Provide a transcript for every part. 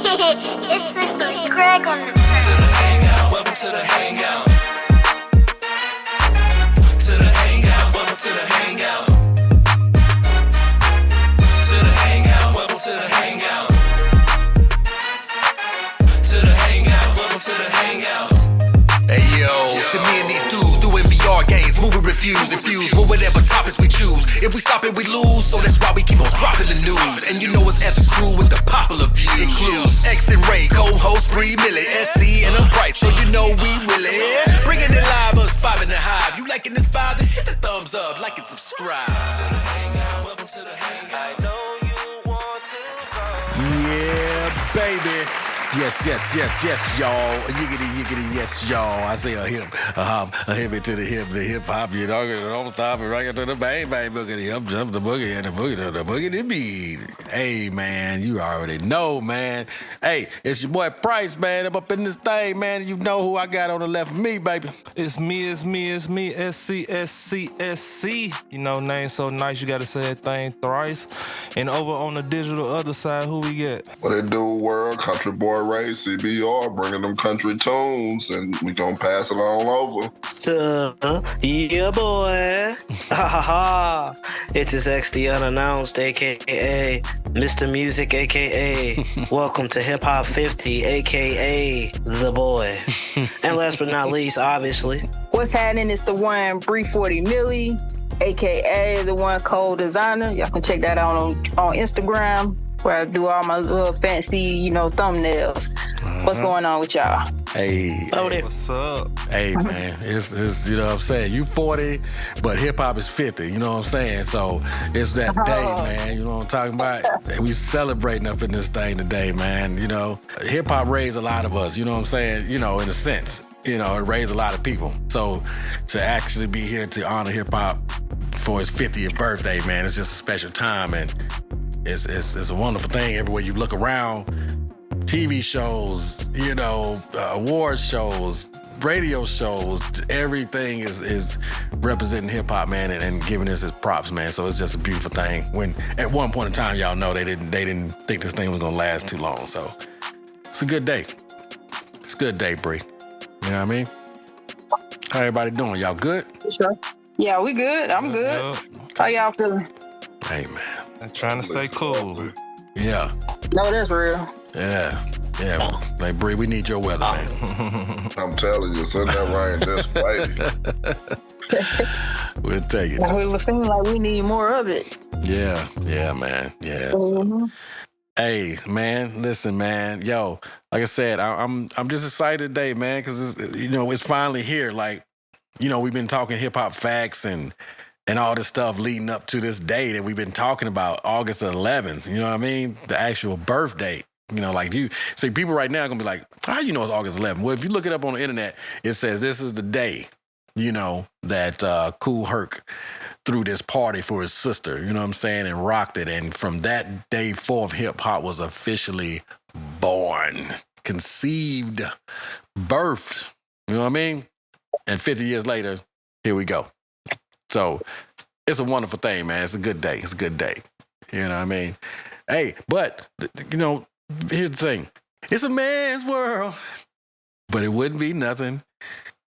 It's simply Greg on the To the hangout, welcome to the hangout. To the hangout, welcome to the hangout. To the hangout, welcome to the hangout. To the hangout, welcome to the hangout. Hey yo, see me and these dudes doing VR games, moving refuse, infuse with whatever topics we choose. If we stop it, we lose, so that's why we keep on dropping the news. And you know it's as a crew with the popular view. Includes X and Ray, co-host Bree, Millie, SC, and I'm Price, so you know we really bringing it live, us 5 in the hive. You liking this vibe? Then hit the thumbs up, like and subscribe. To the hangout, welcome to the hangout. I know you want to go. Yeah, baby. Yes, y'all. Yiggity, yes, y'all. I say a hip, a hop, a hippie to the hip hop. You don't stop it right to the bang, boogity, up, jump the boogie, and the boogie to the boogie beat. Hey, man, you already know, man. Hey, it's your boy Price, man. I'm up in this thing, man. You know who I got on the left of me, baby. It's me, SC. You know, name so nice, you gotta say that thing thrice. And over on the digital other side, who we get? What it do, world? Country Boy Ray, CBR, bringing them country tunes, and we gonna pass it on over. Yeah, boy. Ha ha ha. It is X the Unannounced, a.k.a. Mr. Music, a.k.a. Welcome to Hip Hop 50, a.k.a. The Boy. And last but not least, obviously. What's happening is the one Bree 40 Millie, aka the one Cold Designer. Y'all can check that out on Instagram, where I do all my little fancy, thumbnails. What's going on with y'all? Hey, What's up? Hey, man, it's you know what I'm saying? You 40, but hip-hop is 50, you know what I'm saying? So it's that day, man, you know what I'm talking about? We celebrating up in this thing today, man, you know? Hip-hop raised a lot of us, you know what I'm saying? You know, in a sense, it raised a lot of people. So to actually be here to honor hip-hop for his 50th birthday, man, it's just a special time, and it's a wonderful thing. Everywhere you look around, TV shows, award shows, radio shows, everything is representing hip hop, man, and giving us his props, man. So it's just a beautiful thing. When at one point in time, y'all know they didn't think this thing was gonna last too long. So it's a good day. It's a good day, Bree. You know what I mean? How everybody doing? Y'all good? Sure. Yeah, we good. I'm good. Yep. How y'all feeling? Hey, man. I'm trying to stay cool. Yeah. No, that's real. Yeah. Like, Bree, we need your weather, man. I'm telling you, send that rain this way. We'll take it. We were feeling like we need more of it. Yeah, man. Yeah. Mm-hmm. So. Hey, man, listen, man. Yo, like I said, I'm just excited today, man, because it's finally here. Like, we've been talking hip hop facts and all this stuff leading up to this day that we've been talking about, August 11th. You know what I mean? The actual birth date. Like you see, people right now are gonna be like, how you know it's August 11th? Well, if you look it up on the internet, it says this is the day, that Kool Herc threw this party for his sister, you know what I'm saying, and rocked it. And from that day forth, hip hop was officially born, conceived, birthed, you know what I mean? And 50 years later, here we go. So it's a wonderful thing, man. It's a good day. It's a good day. You know what I mean? Hey, but, here's the thing. It's a man's world, but it wouldn't be nothing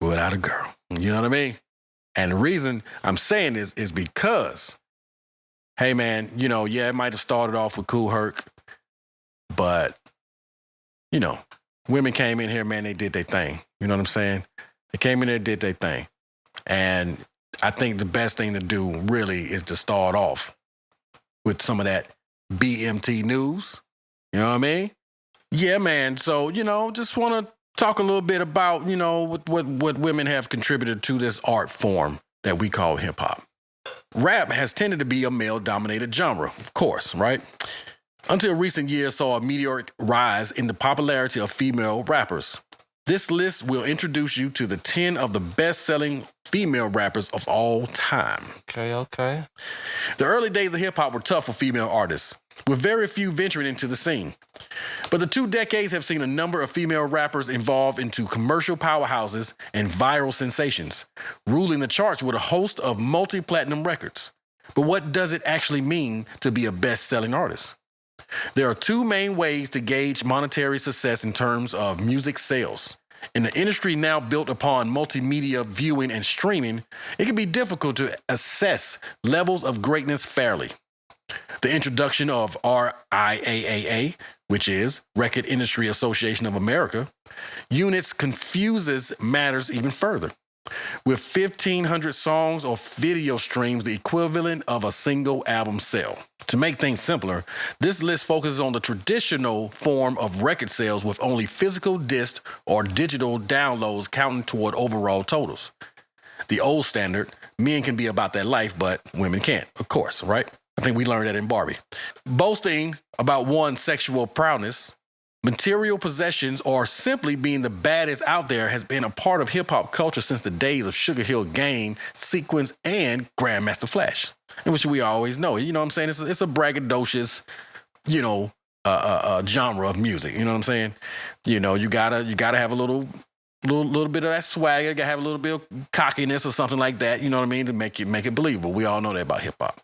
without a girl. You know what I mean? And the reason I'm saying this is because, hey, man, it might have started off with Kool Herc, but, women came in here, man, they did their thing. You know what I'm saying? They came in there, did their thing. And I think the best thing to do really is to start off with some of that BMT news. You know what I mean? Yeah, man. So, just want to talk a little bit about, what women have contributed to this art form that we call hip hop. Rap has tended to be a male-dominated genre, of course, right? Until recent years saw a meteoric rise in the popularity of female rappers. This list will introduce you to the 10 of the best-selling female rappers of all time. Okay. The early days of hip-hop were tough for female artists, with very few venturing into the scene. But the 2 decades have seen a number of female rappers evolve into commercial powerhouses and viral sensations, ruling the charts with a host of multi-platinum records. But what does it actually mean to be a best-selling artist? There are two main ways to gauge monetary success in terms of music sales. In the industry now built upon multimedia viewing and streaming, it can be difficult to assess levels of greatness fairly. The introduction of RIAA, which is Record Industry Association of America, units confuses matters even further. With 1,500 songs or video streams, the equivalent of a single album sale. To make things simpler, this list focuses on the traditional form of record sales with only physical disc or digital downloads counting toward overall totals. The old standard, men can be about that life, but women can't, of course, right? I think we learned that in Barbie. Boasting about one's sexual prowess, material possessions, or simply being the baddest out there has been a part of hip-hop culture since the days of Sugar Hill Gang, Sequence, and Grandmaster Flash, in which we always know. You know what I'm saying? It's a braggadocious, genre of music. You know what I'm saying? You know, you gotta have a little bit of that swagger. You gotta have a little bit of cockiness or something like that. You know what I mean? To make it believable. We all know that about hip-hop.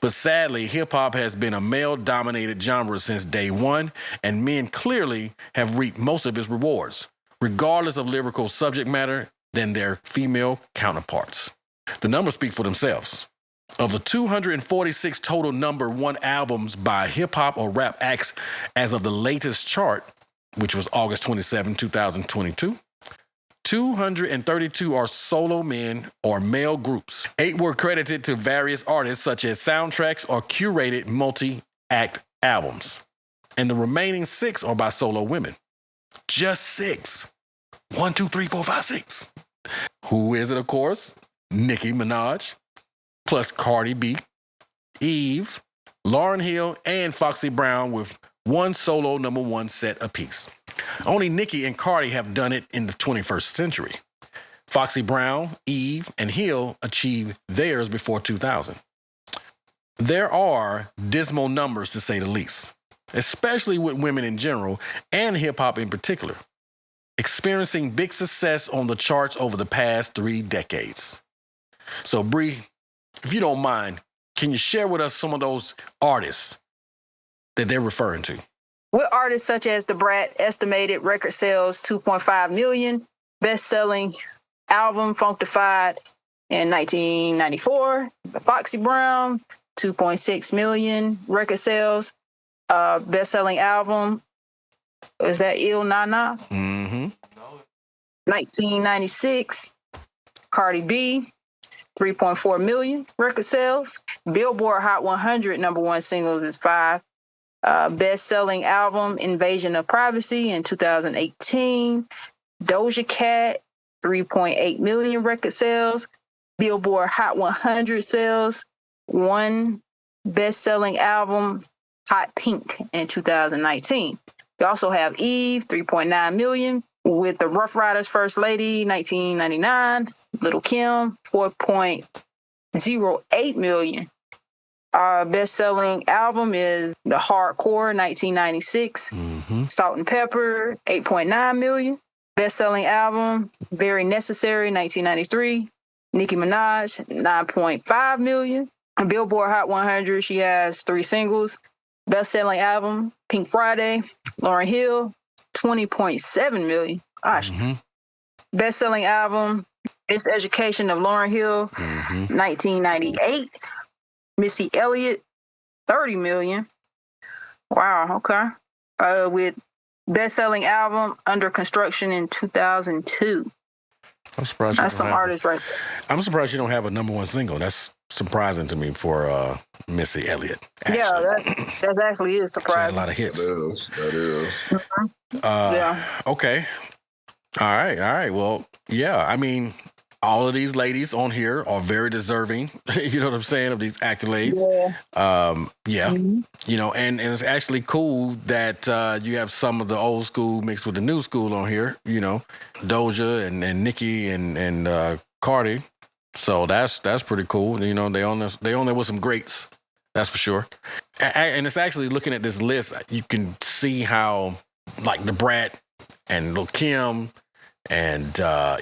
But sadly, hip-hop has been a male-dominated genre since day one, and men clearly have reaped most of its rewards, regardless of lyrical subject matter, than their female counterparts. The numbers speak for themselves. Of the 246 total number one albums by hip-hop or rap acts as of the latest chart, which was August 27, 2022, 232 are solo men or male groups. 8 were credited to various artists such as soundtracks or curated multi-act albums. And the remaining 6 are by solo women. Just 6. 1, 2, 3, 4, 5, 6. Who is it, of course? Nicki Minaj, plus Cardi B, Eve, Lauryn Hill, and Foxy Brown with one solo number one set apiece. Only Nicki and Cardi have done it in the 21st century. Foxy Brown, Eve, and Hill achieved theirs before 2000. There are dismal numbers, to say the least, especially with women in general and hip-hop in particular, experiencing big success on the charts over the past 3 decades. So, Bree, if you don't mind, can you share with us some of those artists that they're referring to? With artists such as The Brat, estimated record sales 2.5 million, best-selling album Funkdafied in 1994. Foxy Brown, 2.6 million record sales, best-selling album. Is that Il Nana? Mm-hmm. 1996. Cardi B, 3.4 million record sales. Billboard Hot 100 number one singles is 5. Best-selling album Invasion of Privacy in 2018. Doja Cat, 3.8 million record sales. Billboard Hot 100 sales. 1 best-selling album Hot Pink in 2019. We also have Eve, 3.9 million, with the Rough Riders First Lady, 1999. Lil' Kim, 4.08 million. Our best-selling album is The Hardcore, 1996. Mm-hmm. Salt and Pepper, 8.9 million. Best-selling album, Very Necessary, 1993. Nicki Minaj, 9.5 million. On Billboard Hot 100, she has 3 singles. Best-selling album, Pink Friday. Lauryn Hill, 20.7 million. Gosh. Mm-hmm. Best-selling album, Miseducation of Lauryn Hill, 1998. Missy Elliott, 30 million. Wow, okay. With best-selling album Under Construction in 2002. I'm surprised. That's some artists right there. I'm surprised you don't have a number one single. That's surprising to me for Missy Elliott. Actually. Yeah, that actually is She had surprising. a lot of hits. That is. Yeah. Okay. All right. Well, yeah. I mean, all of these ladies on here are very deserving. You know what I'm saying, of these accolades. Yeah. You know, and it's actually cool that you have some of the old school mixed with the new school on here. You know, Doja and Nicki and Cardi. So that's pretty cool. You know, they on there with some greats. That's for sure. And it's actually, looking at this list, you can see how, like, The Brat and Lil' Kim and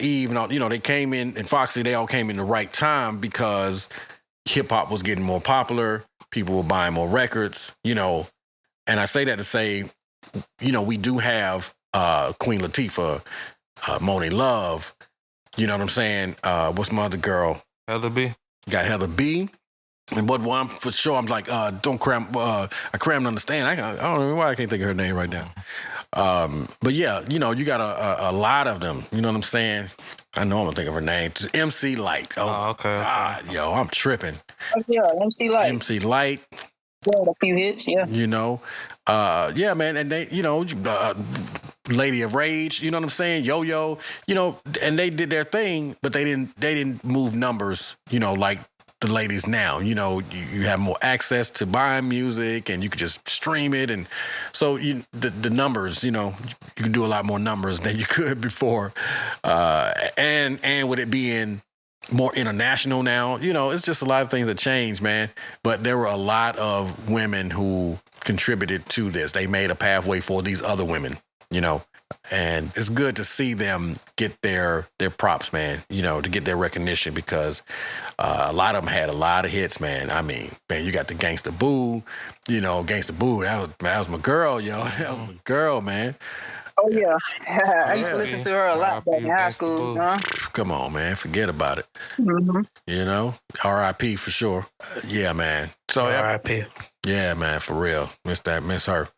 Eve and all, you know, they came in, and Foxy, they all came in the right time because hip hop was getting more popular. People were buying more records. You know, And I say that to say, we do have Queen Latifah, Monie Love. You know what I'm saying? What's my other girl? Heather B. Got Heather B. And what one for sure, I'm like, don't cram. I cram to understand. I don't know why I can't think of her name right now. But yeah, you got a lot of them. You know what I'm saying? I know I'm gonna think of her name. MC Light. Oh, okay. God, yo, I'm tripping. Oh, yeah, MC Light. MC Light. Yeah, a few hits, yeah. Yeah, man, and they, Lady of Rage, you know what I'm saying? Yo-Yo, and they did their thing, but they didn't move numbers, like the ladies now. You have more access to buying music, and you could just stream it, and so the numbers, you can do a lot more numbers than you could before, and with it being more international now, it's just a lot of things that changed, man. But there were a lot of women who contributed to this. They made a pathway for these other women, and it's good to see them get their props, man, to get their recognition, because a lot of them had a lot of hits, man. I mean, man, you got the Gangsta Boo, Gangsta Boo, that was my girl, yo. That was my girl, man. Oh, yeah. I used to listen to her a lot back in high school. Huh? Come on, man. Forget about it. Mm-hmm. R.I.P. for sure. Yeah, man. So R.I.P. Yeah, man, for real. Miss her.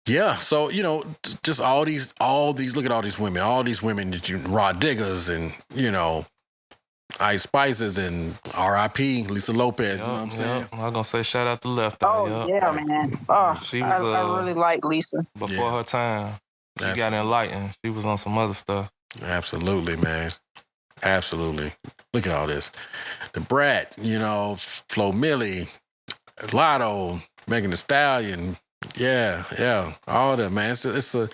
Yeah, so just all these. Look at all these women that Raw Diggers and Ice Spices and R.I.P. Lisa Lopez. You know what I'm saying? I'm gonna say shout out to Left Eye. Oh, yeah, man. Oh, she was. I really like Lisa. Before her time. She got enlightened. She was on some other stuff. Absolutely, man. Absolutely. Look at all this. The Brat, Flo Milli, Lotto, Megan Thee Stallion. Yeah. All that, man. That's a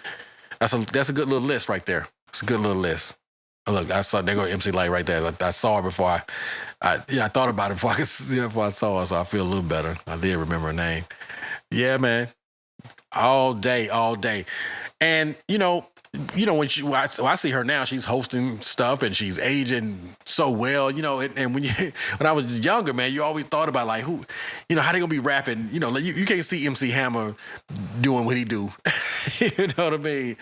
good little list right there. It's a good little list. Look, I saw there go MC Light right there. I saw her before I thought about it before I saw her, so I feel a little better. I did remember her name. Yeah, man. All day. And when I see her now, she's hosting stuff and she's aging so well, and when I was younger, man, you always thought about like who, how they gonna be rapping, you can't see MC Hammer doing what he do, you know what I mean,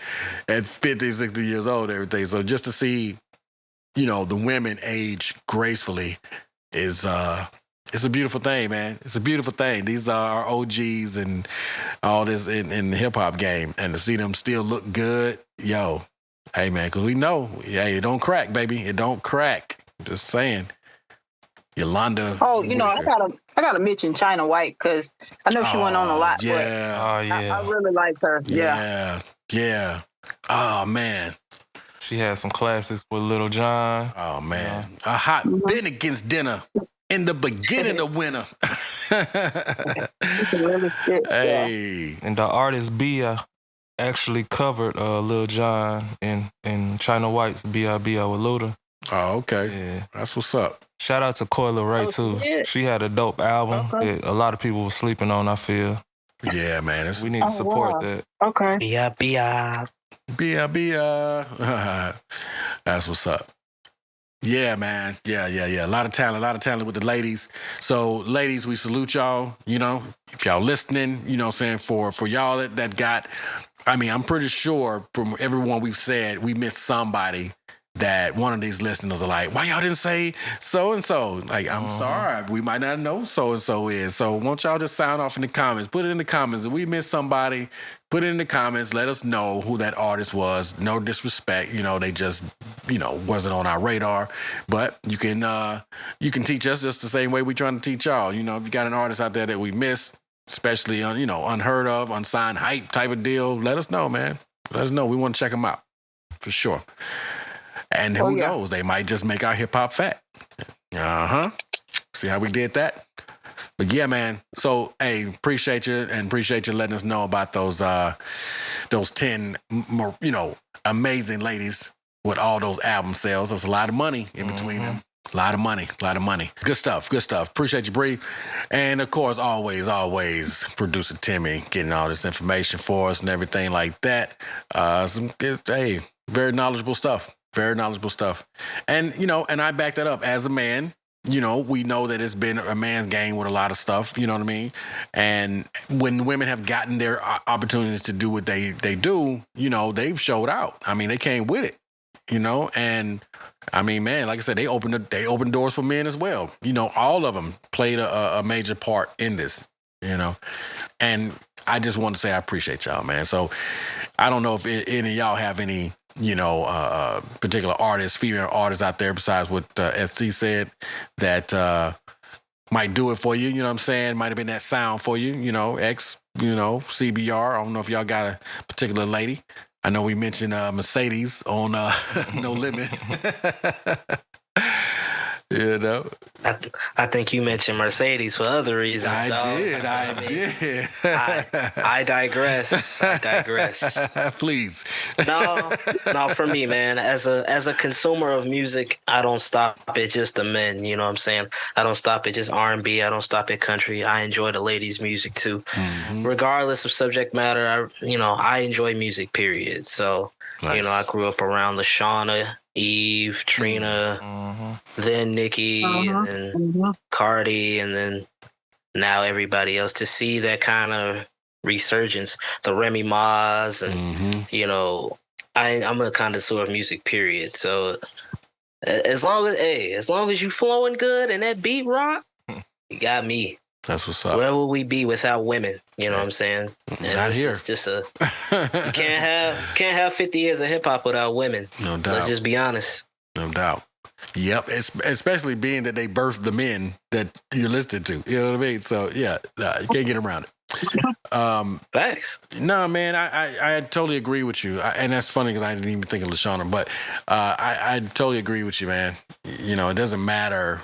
at 50, 60 years old, and everything. So just to see, the women age gracefully is, it's a beautiful thing, man. It's a beautiful thing. These are our OGs and all this in the hip hop game, and to see them still look good, yo, hey man, because we know, it don't crack, baby. It don't crack. Just saying. Yolanda. Oh, I gotta mention China White because I know she went on a lot. Yeah. But I really like her. Yeah. Oh man. She had some classics with Little John. Oh man. A hot Bennigan's dinner. In the beginning of winter. Hey. And the artist Bia actually covered Lil Jon in China White's B.I.B.I. with Luda. Oh, okay. Yeah. That's what's up. Shout out to Coyle Ray, too. Yeah. She had a dope album that a lot of people were sleeping on, I feel. Yeah, man. We need to support that. Okay. B.I.B.I. B.I.B.I. That's what's up. Yeah, man. Yeah. A lot of talent with the ladies. So, ladies, we salute y'all. If y'all listening, saying for y'all that got, I'm pretty sure from everyone we've said, we missed somebody that one of these listeners are like, why y'all didn't say so-and-so? Like, I'm sorry, we might not know so-and-so is. So won't y'all just sound off in the comments? Put it in the comments. If we missed somebody, put it in the comments. Let us know who that artist was. No disrespect. They just, wasn't on our radar. But you can teach us just the same way we trying to teach y'all. If you got an artist out there that we missed, especially unheard of, unsigned hype type of deal, let us know, man. Let us know. We want to check them out for sure. And who knows? They might just make our hip hop fat. See how we did that? But yeah, man. So, hey, appreciate you letting us know about those 10 more, amazing ladies with all those album sales. There's a lot of money in between them. A lot of money. Good stuff. Appreciate you, Bree. And of course, always producer Timmy getting all this information for us and everything like that. Very knowledgeable stuff. And, and I back that up as a man. we know that it's been a man's game with a lot of stuff, you know what I mean? And when women have gotten their opportunities to do what they do, they've showed out. I mean, they came with it, and I mean, man, like I said, they opened doors for men as well. All of them played a major part in this, and I just want to say I appreciate y'all, man. So I don't know if any of y'all have any, particular artists, female artists out there besides what SC said that might do it for you. You know what I'm saying? Might have been that sound for you, CBR. I don't know if y'all got a particular lady. I know we mentioned Mercedes on No Limit. I think you mentioned Mercedes for other reasons. I did. I digress. Please. No. For me, man, as a consumer of music, I don't stop at just the men. You know what I'm saying? I don't stop at just R&B. I don't stop at country. I enjoy the ladies' music too, regardless of subject matter. I enjoy music. Period. So, nice. I grew up around LaShawna, Eve, Trina, then Nicki, and then Cardi, and then now everybody else. To see that kind of resurgence, the Remy Ma's, and I'm a connoisseur of music. Period. So as long as you flowing good and that beat rock, you got me. That's what's up. Where would we be without women? You know what I'm saying? And Not here. It's just you can't have 50 years of hip hop without women. No doubt. Let's just be honest. No doubt. Yep. Especially being that they birthed the men that you're listed to. You know what I mean? So yeah, you can't get around it. Facts. No, man, I totally agree with you. And that's funny because I didn't even think of LaShawna, but I totally agree with you, man. It doesn't matter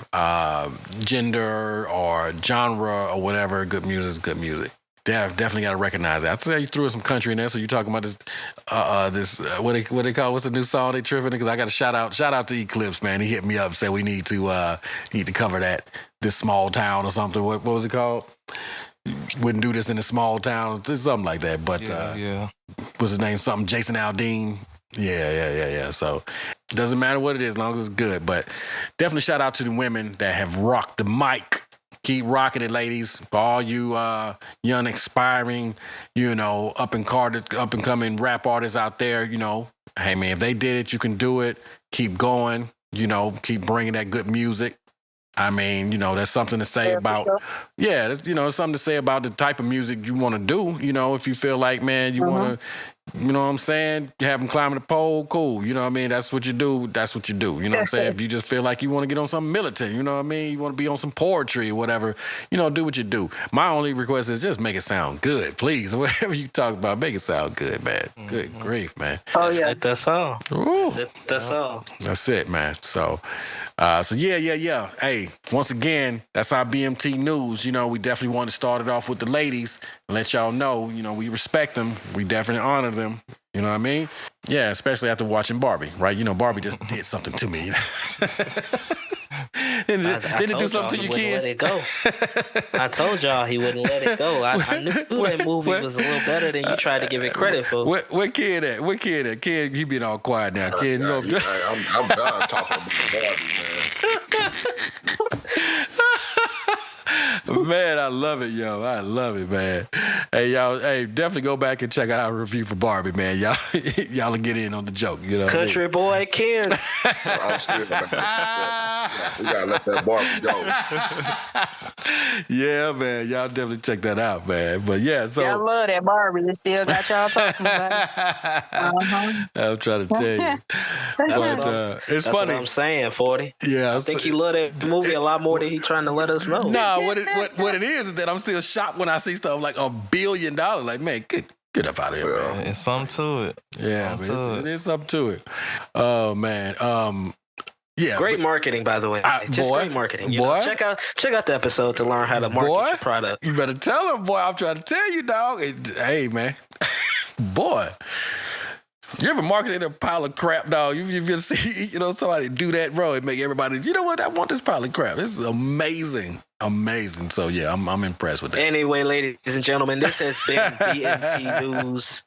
gender or genre or whatever. Good music is good music. Definitely got to recognize that. I tell you threw some country in there, so you talking about this what they call, what's the new song they tripping? Because I got to shout out to Eclipse, man. He hit me up, said we need to cover this small town or something. What was it called? Wouldn't do this in a small town, something like that. But what's his name? Something Jason Aldean. Yeah. So it doesn't matter what it is, as long as it's good. But definitely shout out to the women that have rocked the mic. Keep rocking it, ladies. For all you young, aspiring, up and coming rap artists out there, hey man, if they did it, you can do it. Keep going. Keep bringing that good music. I mean, that's something to say about, that's, something to say about the type of music you want to do. If you feel like, man, you want to, you know what I'm saying? You have them climbing the pole, cool. You know what I mean? That's what you do. That's what you do. You know what I'm saying? If you just feel like you want to get on something militant, you know what I mean? You want to be on some poetry or whatever, do what you do. My only request is just make it sound good, please. Whatever you talk about, make it sound good, man. Good grief, man. Oh, yeah. That's all. That's all. That's it, man. So yeah. Hey, once again, that's our BMT news. We definitely want to start it off with the ladies and let y'all know, we respect them. We definitely honor them. You know what I mean? Yeah, especially after watching Barbie, right? Barbie just did something to me. Didn't it do something to your kid? Let it go. I told y'all he wouldn't let it go. I knew that movie was a little better than you tried to give it credit for. Where kid at? Where kid at? Kid, he been all quiet now. Kid, I'm done talking about Barbie, man. Man, I love it, yo. I love it, man. Hey, y'all, definitely go back and check out our review for Barbie, man. Y'all will get in on the joke, Country boy Ken. I'm still we gotta let that Barbie go. Yeah, man. Y'all definitely check that out, man. But yeah, so I love that Barbie. It still got y'all talking about it. I'm trying to tell you. But it's funny. That's what I'm saying, 40. Yeah, I think he loved that movie a lot more than he trying to let us know. Nah, what it is that I'm still shocked when I see stuff like $1 billion. Like, man, get up out of here, man. It's something to it. Yeah, it is something to it. Oh man. Yeah, great marketing, by the way. Just great marketing. Check out the episode to learn how to market your product. You better tell him, boy. I'm trying to tell you, dog. Hey, man, boy. You ever marketed a pile of crap, dog? You ever see, somebody do that, bro? It make everybody, you know what? I want this pile of crap. This is amazing. Amazing. So, yeah, I'm impressed with that. Anyway, ladies and gentlemen, this has been BMT News.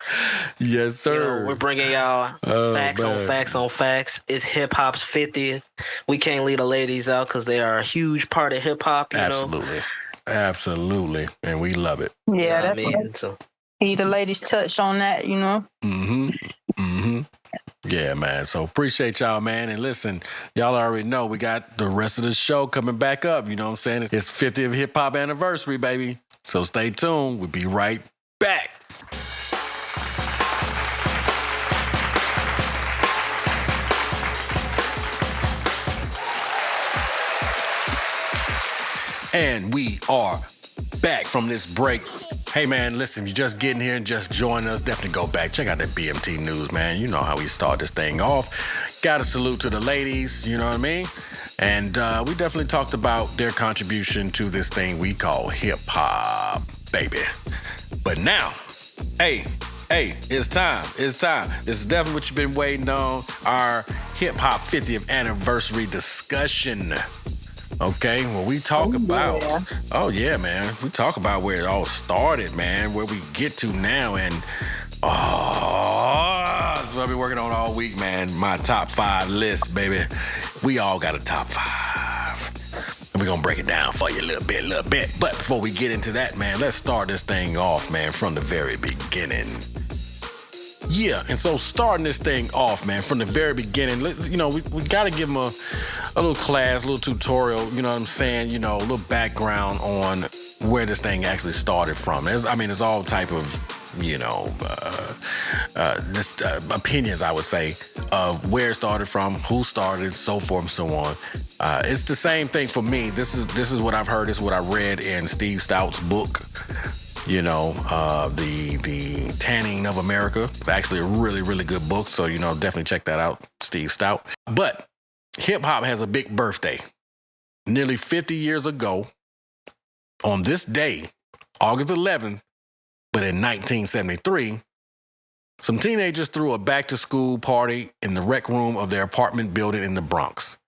Yes, sir. We're bringing y'all facts on man. facts on facts. It's hip hop's 50th. We can't leave the ladies out because they are a huge part of hip hop. Absolutely. Absolutely. And we love it. Yeah, I that's mean, so the ladies touched on that, Yeah, man. So appreciate y'all, man. And listen, y'all already know we got the rest of the show coming back up. You know what I'm saying? It's 50th hip hop anniversary, baby. So stay tuned. We'll be right back. And we are back from this break. Hey, man, listen, you just getting here and just joining us, definitely go back. Check out that BMT News, man. You know how we start this thing off. Got a salute to the ladies, you know what I mean? And we definitely talked about their contribution to this thing we call hip-hop, baby. But now, hey, it's time. It's time. This is definitely what you've been waiting on, our hip-hop 50th anniversary discussion. Okay, well, we talk about, man. We talk about where it all started, man, where we get to now. And, this is what I've been working on all week, man. My top 5 list, baby. We all got a top 5. And we're going to break it down for you a little bit. But before we get into that, man, let's start this thing off, man, from the very beginning. Yeah, and so starting this thing off, man, from the very beginning, we got to give them a little class, a little tutorial, you know what I'm saying, a little background on where this thing actually started from. There's all type of, opinions, I would say, of where it started from, who started, so forth and so on. It's the same thing for me. This is what I've heard. This is what I read in Steve Stout's book. The Tanning of America. It's actually a really, really good book. So, definitely check that out, Steve Stout. But hip hop has a big birthday. Nearly 50 years ago, on this day, August 11th, but in 1973, some teenagers threw a back-to-school party in the rec room of their apartment building in the Bronx.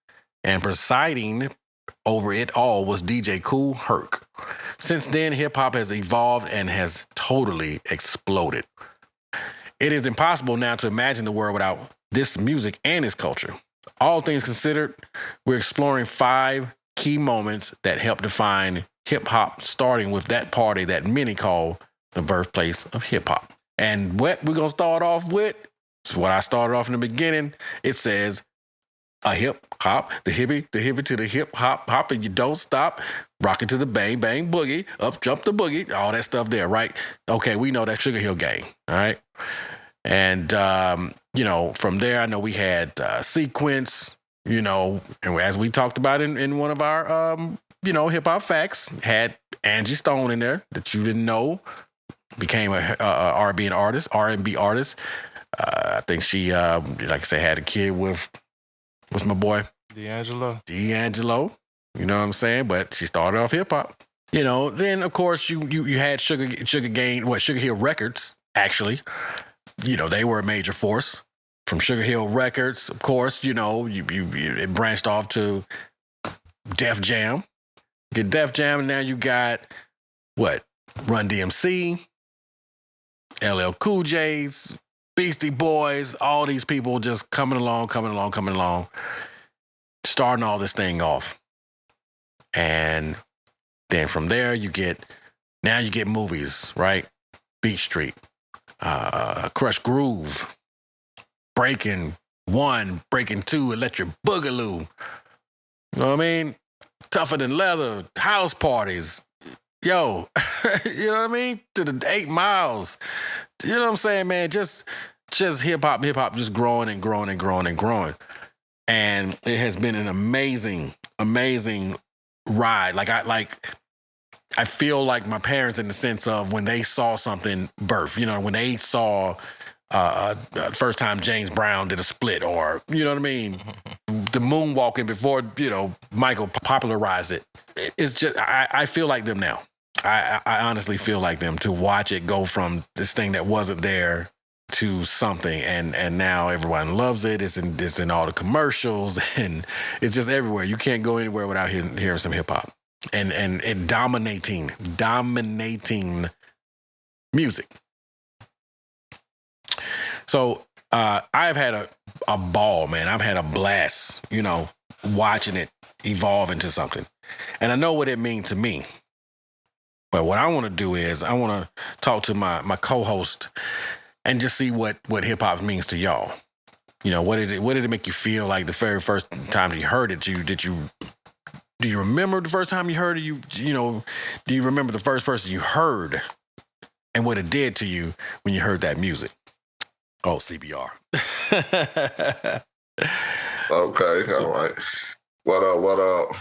And presiding over it all was DJ Kool Herc. Since then, hip-hop has evolved and has totally exploded. It is impossible now to imagine the world without this music and its culture. All things considered, we're exploring 5 key moments that help define hip-hop, starting with that party that many call the birthplace of hip-hop. And what we're going to start off with is what I started off in the beginning. It says, a hip hop, the hippie to the hip hop, and you don't stop. Rocking to the bang bang boogie, up jump the boogie, all that stuff there, right? Okay, we know that Sugar Hill Gang, all right? And, from there, I know we had Sequence, and as we talked about in one of our, hip hop facts, had Angie Stone in there that you didn't know, became a R&B artist. I think she, like I said, had a kid with, what's my boy? D'Angelo. You know what I'm saying? But she started off hip hop. Then of course you had Sugar Hill Records, actually. They were a major force. From Sugar Hill Records, of course, it branched off to Def Jam. Get Def Jam, and now you got what? Run DMC, LL Cool J's, Beastie Boys, all these people just coming along, starting all this thing off. And then from there, you get movies, right? Beat Street, Crush Groove, Breaking 1, Breaking 2, Electric Boogaloo. You know what I mean? Tougher Than Leather, House Parties. Yo, you know what I mean? To the 8 Miles. You know what I'm saying, man? Just hip-hop just growing and growing and growing and growing. And it has been an amazing, amazing ride. I feel like my parents in the sense of when they saw something birth, when they saw first time James Brown did a split, or, you know what I mean? The moonwalking before, Michael popularized it. It's just, I feel like them now. I honestly feel like them, to watch it go from this thing that wasn't there to something, and now everyone loves it. It's in all the commercials, and it's just everywhere. You can't go anywhere without hearing some hip hop, and it dominating music. So I've had a ball, man. I've had a blast, watching it evolve into something, and I know what it means to me. But what I want to do is I want to talk to my co-host and just see what hip hop means to y'all. What did it make you feel like the very first time you heard it? Do you remember the first time you heard it? Do you remember the first person you heard and what it did to you when you heard that music? Oh, CBR. Okay, all right. What up?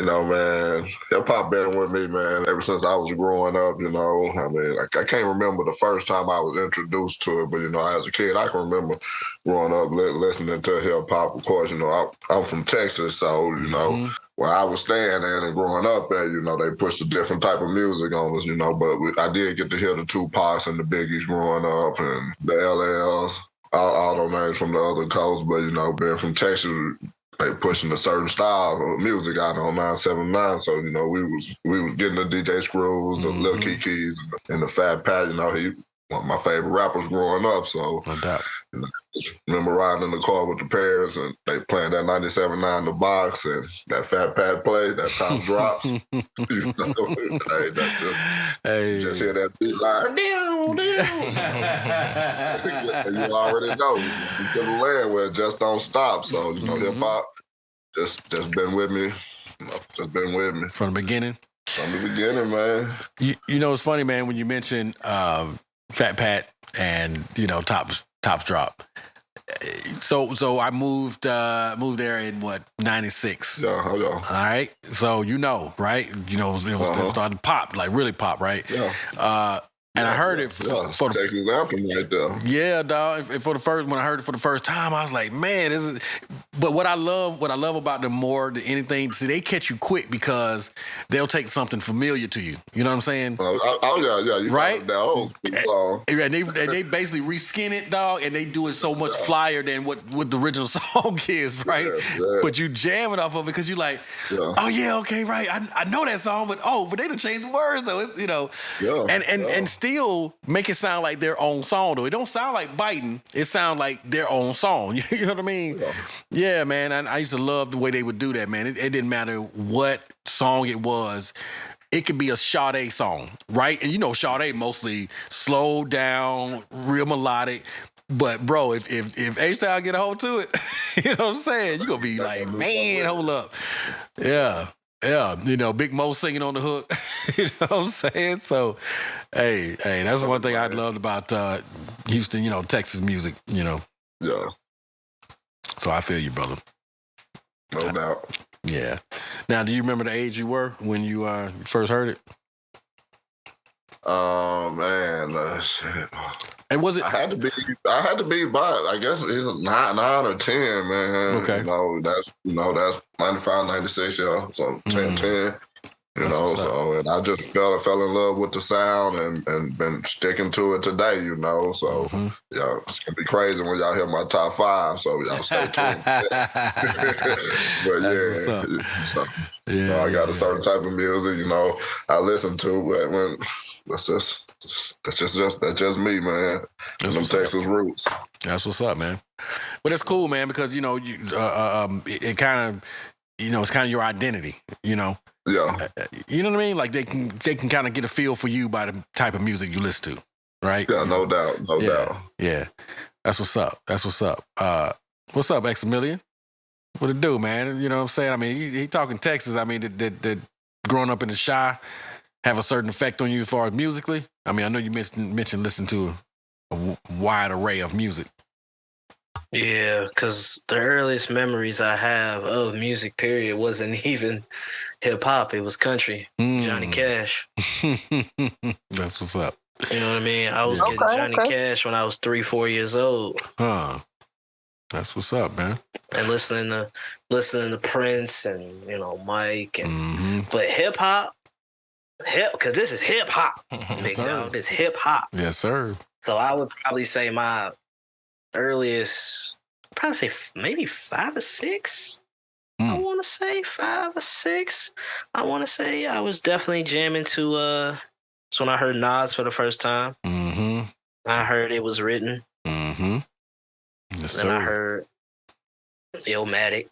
Man, hip hop been with me, man, ever since I was growing up, I mean, I can't remember the first time I was introduced to it, but, as a kid, I can remember growing up listening to hip hop. Of course, I'm from Texas, so, where I was staying in and growing up at, they pushed a different type of music on us, but I did get to hear the Tupacs and the Biggies growing up and the LLs, all those names from the other coast, but, being from Texas, they pushing a certain style of music out on 979. So, we was getting the DJ Screws, the Lil Kikis, and the Fat Pat, he one of my favorite rappers growing up. So, no doubt. Just remember riding in the car with the parents and they playing that 97.9 The Box and that Fat Pat play, that top drops. Hey, that's just hear that beat line. You already know. You to the land where it just don't stop. So, hip hop just been with me. Just been with me. From the beginning? From the beginning, man. It's funny, man, when you mention Fat Pat and, Tops Drop. So I moved there in 96. Yeah. All right. So right? It was starting to pop, like really pop, right? Yeah. And I heard it for the Texas anthem right there. Yeah, dog. When I heard it for the first time, I was like, man, this is. But what I love about them more than anything, see, they catch you quick because they'll take something familiar to you. You know what I'm saying? Yeah. You right? That old song. And they basically reskin it, dog, and they do it so much flyer than what the original song is, right? Yeah. But you jamming off of it because you like, oh yeah, okay, right. I know that song, but they done changed the words though. It's and still make it sound like their own song though. It don't sound like biting. It sounds like their own song. You know what I mean? Yeah, man. I used to love the way they would do that, man. It didn't matter what song it was. It could be a Sade song, right? And Sade mostly slowed down, real melodic. But bro, if H-Style get a hold to it, you know what I'm saying? You're gonna be like, man, hold up. Yeah. Big Mo singing on the hook. You know what I'm saying? So, hey, that's one thing I loved about Houston, Texas music, Yeah. So I feel you, brother. No doubt. Yeah. Now, do you remember the age you were when you first heard it? Shit. And was it? I had to be by, I guess it's 9 or 10, man. Okay. That's 95, 96, yeah. So 10. And I just fell in love with the sound and been sticking to it today, So, yeah, it's going to be crazy when y'all hear my top 5, so y'all stay tuned for that. But I got a certain type of music, I listen to, but when that's just me, man. That's them Texas roots. That's what's up, man. But it's cool, man, because, it kind of, it's kind of your identity, Yeah. You know what I mean? Like they can kind of get a feel for you by the type of music you listen to, right? Yeah, no doubt. Yeah. That's what's up. What's up, X-Million? What it do, man? You know what I'm saying? I mean, he talking Texas. I mean, did growing up in the Chi have a certain effect on you as far as musically? I mean, I know you mentioned listening to a wide array of music. Yeah, because the earliest memories I have of music, period, wasn't even hip-hop. It was country, Johnny Cash. That's what's up. You know what I mean? I was getting Johnny Cash when I was 3-4 years old. Huh. That's what's up, man. And listening to Prince and, Mike. But hip-hop, because this is hip-hop, big dog. This hip-hop. Yes, sir. So I would probably say my earliest, probably say maybe 5 or 6. I want to say 5 or 6. I want to say I was definitely jamming to. It's when I heard Nas for the first time. Mm-hmm. I heard It Was Written. Mm-hmm. Yes, Then I sir. heard Illmatic.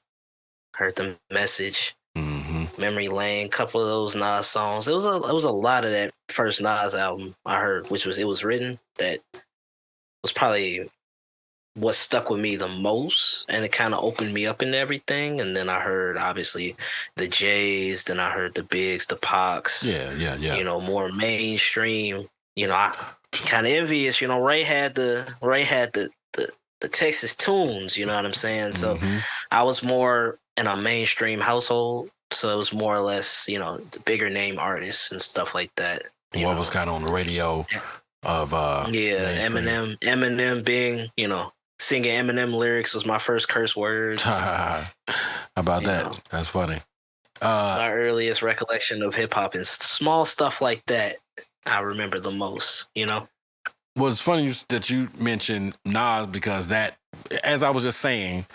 Heard The Message. Mm-hmm. Memory Lane. Couple of those Nas songs. It was a lot of that first Nas album I heard, which was It Was Written. That was probably what stuck with me the most, and it kind of opened me up into everything. And then I heard obviously the Jays, then I heard the Bigs, the Pox. Yeah. You know, more mainstream. You know, I kind of envious. You know, Ray had the Texas tunes. You know what I'm saying? So I was more in a mainstream household, so it was more or less, you know, the bigger name artists and stuff like that. What was kind of on the radio of mainstream. Eminem being, you know, singing Eminem lyrics was my first curse words. How about that? know. That's funny. My earliest recollection of hip hop and small stuff like that, I remember the most. You know. Well, it's funny that you mentioned Nas because that, as I was just saying,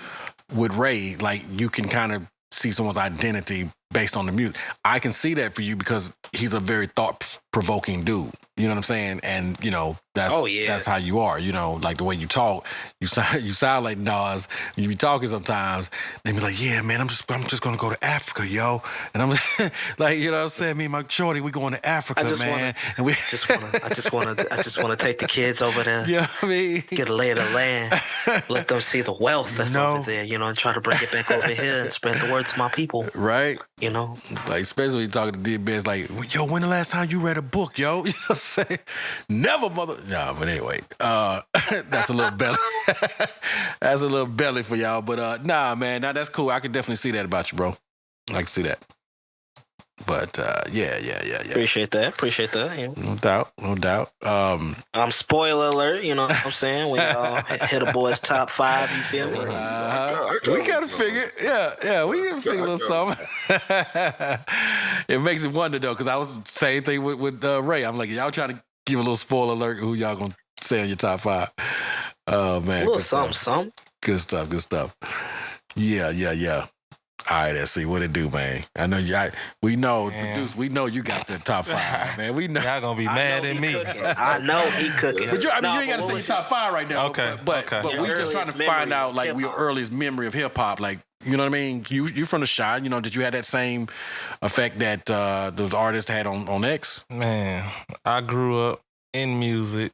with Ray, like you can kind of see someone's identity based on the music. I can see that for you because he's a very thought-provoking dude. You know what I'm saying? And you know that's how you are. You know, like the way you talk, you sound like Nas. You be talking sometimes, they be like, "Yeah, man, I'm just gonna go to Africa, yo." And I'm like, you know what I'm saying? Me and my shorty, we going to Africa, man. And we I just wanna take the kids over there. Yeah, I mean, get a lay of the land, let them see the wealth that's over there. You know, and try to bring it back over here and spread the word to my people. Right. You know, like especially when you talking to D-Benz, like, yo, when the last time you read a book, yo? You know what I'm saying? Never, mother. Nah, but anyway, that's a little belly. That's a little belly for y'all. But nah, man, that's cool. I can definitely see that about you, bro. I can see that. But yeah. Appreciate that. Yeah. No doubt. Spoiler alert, you know what I'm saying? When y'all hit a boy's top 5, you feel me? We kind of figured, yeah, we can figure a little something. It makes it wonder though, because I was same thing with Ray. I'm like, y'all trying to give a little spoiler alert who y'all gonna say on your top 5. Oh man, a little something. Good stuff. Yeah. All right, let's see what it do, man. I know we know, produce. We know you got the top 5, man. We know y'all gonna be mad at me. I know he cooking. But you ain't got to say your top 5 right now. Okay. But we just trying to find out like your earliest memory of hip hop, like you know what I mean. You from the Chi, you know? Did you have that same effect that those artists had on X? Man, I grew up in music.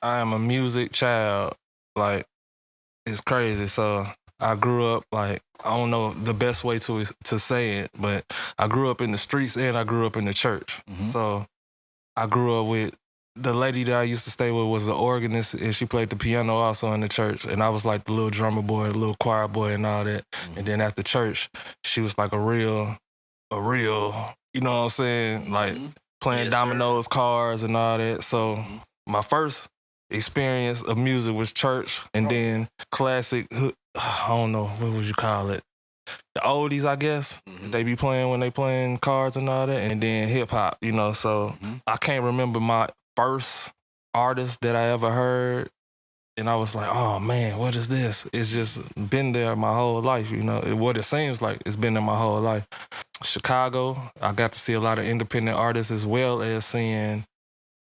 I am a music child. Like it's crazy. So I grew up like, I don't know the best way to say it, but I grew up in the streets and I grew up in the church. So I grew up with the lady that I used to stay with was an organist, and she played the piano also in the church. And I was like the little drummer boy, the little choir boy and all that. And then after church, she was like a real, you know what I'm saying? Like playing dominoes, cards and all that. So my first experience of music was church, and then classic, I don't know, what would you call it? The oldies, I guess. They be playing when they playing cards and all that, and then hip hop, you know. So I can't remember my first artist that I ever heard, and I was like, oh man, what is this? It's just been there my whole life, you know. What it seems like it's been there my whole life. Chicago, I got to see a lot of independent artists as well as seeing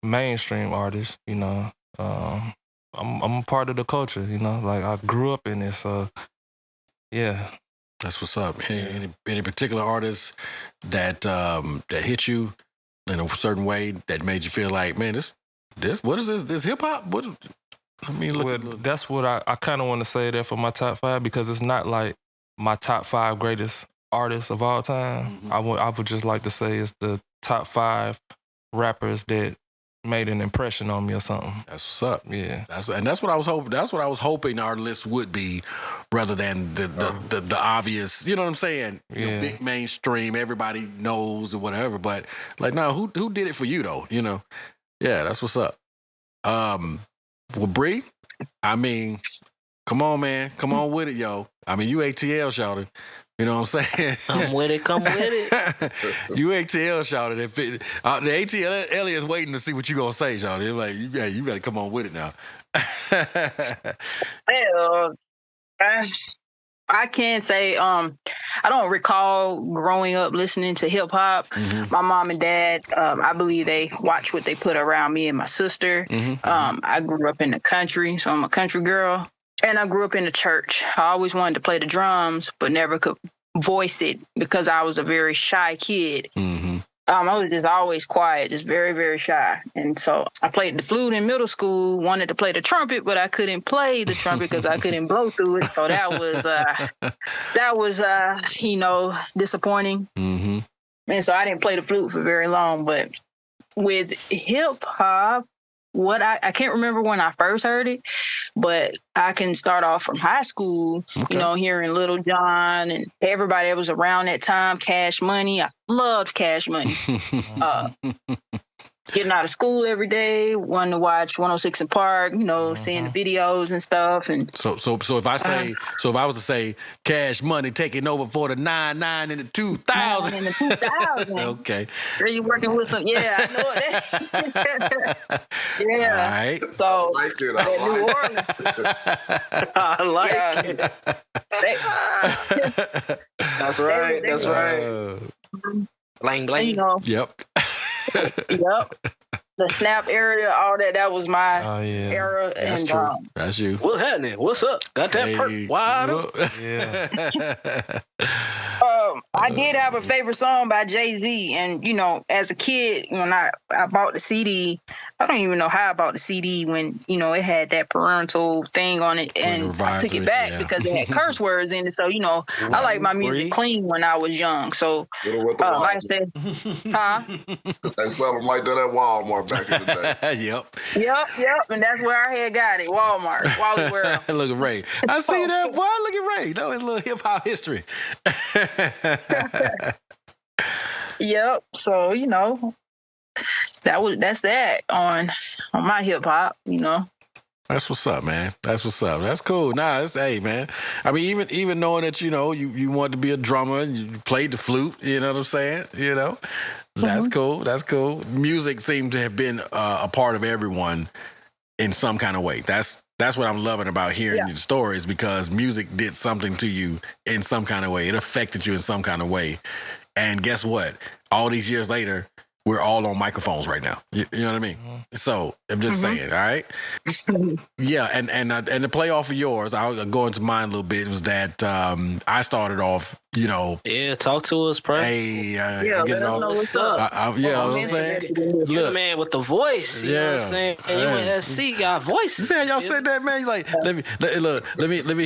mainstream artists, you know. I'm a part of the culture, you know. Like I grew up in it, so yeah. That's what's up. Any particular artists that hit you in a certain way that made you feel like, man, this what is this? This hip hop? What? I mean, that's what I kind of want to say there for my top 5, because it's not like my top 5 greatest artists of all time. I would just like to say it's the top 5 rappers that made an impression on me or something. That's what's up. Yeah. That's what I was hoping. That's what I was hoping our list would be, rather than the obvious. You know what I'm saying? You know, big mainstream, everybody knows or whatever. But like, no, who did it for you though? You know? Yeah, that's what's up. Well, Bree, I mean, come on, man, come on with it, yo. I mean, you ATL, shouted. You know what I'm saying? Come with it, come with it. You ATL shouted it. The ATL is waiting to see what you gonna say, shouted. They're like, you better come on with it now. Well, I can say I don't recall growing up listening to hip hop. My mom and dad, I believe they watched what they put around me and my sister. I grew up in the country, so I'm a country girl. And I grew up in the church. I always wanted to play the drums, but never could voice it because I was a very shy kid. I was just always quiet, just very, very shy. And so I played the flute in middle school, wanted to play the trumpet, but I couldn't play the trumpet because I couldn't blow through it. So that was disappointing. And so I didn't play the flute for very long. But with hip hop, I can't remember when I first heard it, but I can start off from high school, hearing Little John and everybody that was around that time, Cash Money. I loved Cash Money. Getting out of school every day, wanting to watch 106 in Park, seeing the videos and stuff. And so if I was to say Cash Money taking over for the 99 and the 2000. In the 2000. Okay. Are you working with some? Yeah, I know that. Yeah. All right. So I like it. New Orleans. I like it. That's right. That's right. Bling, bling. Yep. Yep. The Snap area, all that was my era. That's and true. That's you. What's happening? What's up? Got that perk wide up? Yeah. I did have a favorite song by Jay-Z, and as a kid, when I bought the CD, I don't even know how I bought the CD when it had that parental thing on it, and I took it back because it had curse words in it. So I like my music clean when I was young. So like I said, They sell them like that at Walmart back in the day. Yep, and that's where I had got it, Walmart, Wally World. Look at Ray. I see that. Boy, look at Ray. That was a little hip hop history. Yep. So that's that on my hip hop. That's what's up, man. That's what's up. That's cool. Hey, man. I mean, even knowing that you wanted to be a drummer and you played the flute. You know what I'm saying? That's cool. That's cool. Music seemed to have been a part of everyone in some kind of way. That's what I'm loving about hearing your stories, because music did something to you in some kind of way. It affected you in some kind of way. And guess what? All these years later, we're all on microphones right now. You know what I mean? So I'm just saying, all right? Yeah, and to play off of yours, I'll go into mine a little bit, was that I started off, Yeah, talk to us, Prince. Hey, let us know what's up. I was saying, You're the man with the voice. You know what I'm saying? And you and SC got voices. You see how y'all said that, man? You like, let me.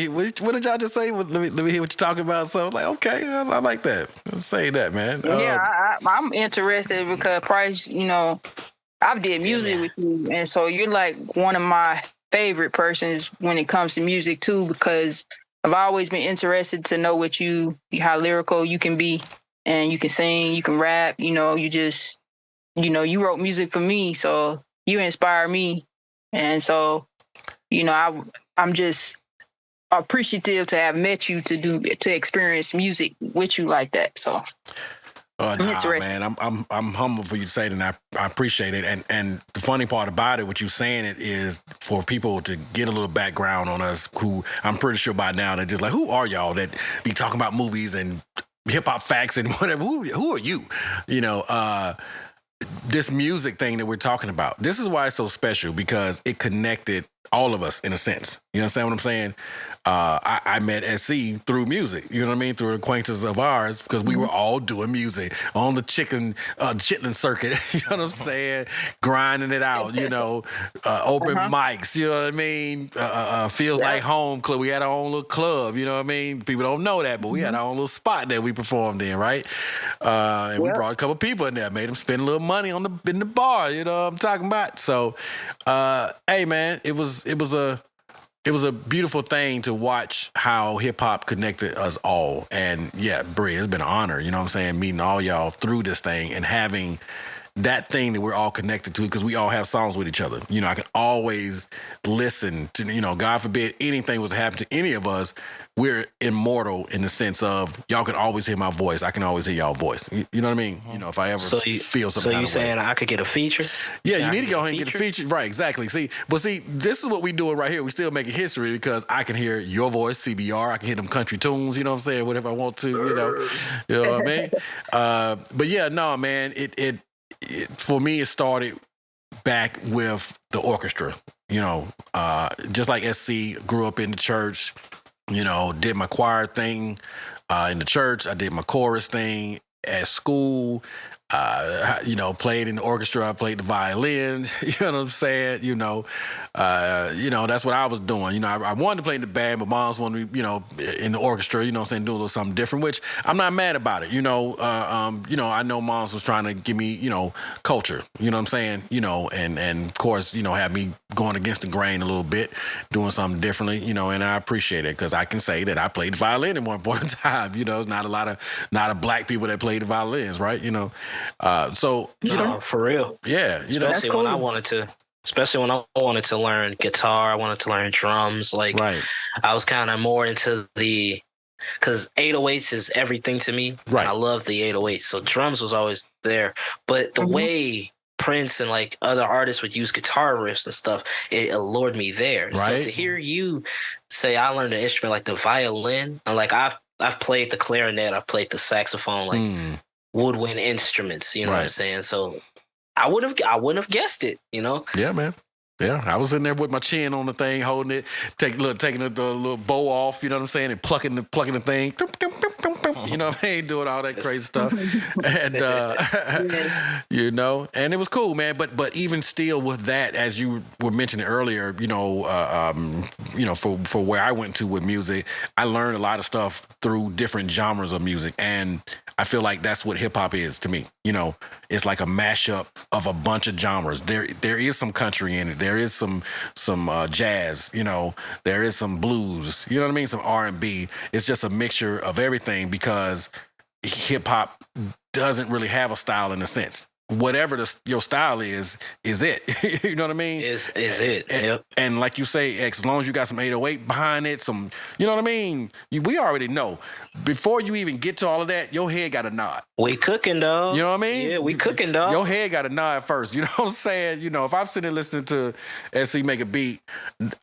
What did y'all just say? Let me hear what you're talking about. So I'm like, okay, I like that. Say that, man. I'm interested because Price, I did music with you, and so you're like one of my favorite persons when it comes to music too, because I've always been interested to know how lyrical you can be, and you can sing, you can rap, you wrote music for me, so you inspire me. And so, I'm just appreciative to have met you to experience music with you like that. So man, I'm humble for you to say that, and I appreciate it. And the funny part about it, what you saying it, is for people to get a little background on us, who I'm pretty sure by now they're just like, who are y'all that be talking about movies and hip hop facts and whatever? Who are you? This music thing that we're talking about, this is why it's so special, because it connected all of us in a sense. You understand what I'm saying? I met SC through music, you know what I mean? Through acquaintances of ours, because we were all doing music on the chitlin circuit, you know what I'm saying? Grinding it out, open mics, you know what I mean? Feels like home club. We had our own little club, you know what I mean? People don't know that, but we had our own little spot that we performed in, right? And we brought a couple people in there, made them spend a little money in the bar, you know what I'm talking about? So, hey man, it was a beautiful thing to watch how hip-hop connected us all. And yeah, Bree, it's been an honor, you know what I'm saying, meeting all y'all through this thing and having that thing that we're all connected to because we all have songs with each other. You know, I can always listen to, you know, God forbid anything was to happen to any of us, we're immortal in the sense of y'all can always hear my voice. I can always hear y'all voice. You know what I mean? You know, if I ever feel some kind of way. So you saying I could get a feature? Yeah, you need to go ahead and get a feature. Right, exactly. See, this is what we doing right here. We still making history because I can hear your voice, CBR. I can hear them country tunes, you know what I'm saying? Whatever I want to, you know what I mean? But yeah, no, man, it for me, it started back with the orchestra, you know, just like SC grew up in the church, you know, did my choir thing in the church. I did my chorus thing at school. You know, played in the orchestra. I played the violin. You know what I'm saying? You know, that's what I was doing. You know, I wanted to play in the band, but moms wanted me, you know, in the orchestra. You know what I'm saying? Do a little something different, which I'm not mad about it. You know, I know moms was trying to give me, you know, culture. You know what I'm saying? You know, and of course, you know, have me going against the grain a little bit, doing something differently. You know, and I appreciate it because I can say that I played the violin at one point in time. You know, it's not a lot of black people that play the violins, right? You know. So you know, for real, yeah, you know, especially when I wanted to learn guitar, I wanted to learn drums. Like, right. I was kind of more into because 808s is everything to me. Right, I love the 808s, so drums was always there. But the way Prince and like other artists would use guitar riffs and stuff, it allured me there. Right. So to hear you say I learned an instrument like the violin, and like I've played the clarinet, I've played the saxophone, like. Woodwind instruments, you know what I'm saying? So I wouldn't have guessed it, you know? Yeah, man. Yeah, I was in there with my chin on the thing, holding it, taking the little bow off, you know what I'm saying, and plucking the thing, you know what I mean, doing all that crazy stuff, and you know, and it was cool, man. But even still, with that, as you were mentioning earlier, you know, for where I went to with music, I learned a lot of stuff through different genres of music, and I feel like that's what hip hop is to me. You know, it's like a mashup of a bunch of genres. There is some country in it. There is some jazz. You know, there is some blues. You know what I mean? Some R&B. It's just a mixture of everything because hip hop doesn't really have a style in a sense. Whatever your style is it. You know what I mean? Is it? Yep. And like you say, X, as long as you got some 808 behind it, some, you know what I mean? We already know. Before you even get to all of that, your head got a nod. We cooking, dog. You know what I mean? Yeah, we cooking, dog. Your head got a nod first. You know what I'm saying? You know, if I'm sitting there listening to SC make a beat,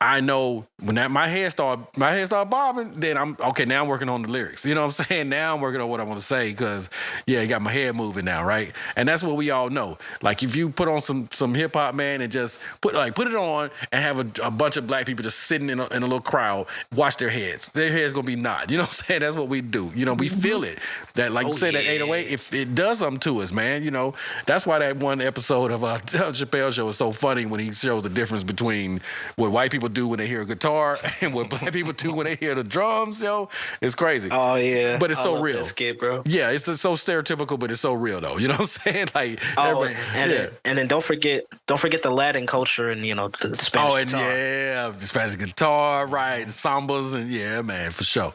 I know when my head start bobbing, then I'm okay. Now I'm working on the lyrics. You know what I'm saying? Now I'm working on what I want to say because I got my head moving now, right? And that's what we all know. Like if you put on some hip hop, man, and just put it on and have a bunch of black people just sitting in a little crowd, watch their heads. Their heads gonna be nod. You know what I'm saying? That's what we do. You know, we feel it. That like you said, that 808, if it does something to us, man. You know, that's why that one episode of Chappelle Show is so funny when he shows the difference between what white people do when they hear a guitar and what black people do when they hear the drums. Yo, it's crazy. Oh yeah, but it's so real. That skit, bro. Yeah, it's so stereotypical, but it's so real though. You know what I'm saying? Like, and then don't forget the Latin culture and you know the Spanish guitar. The Spanish guitar, right? The sambas and man, for sure.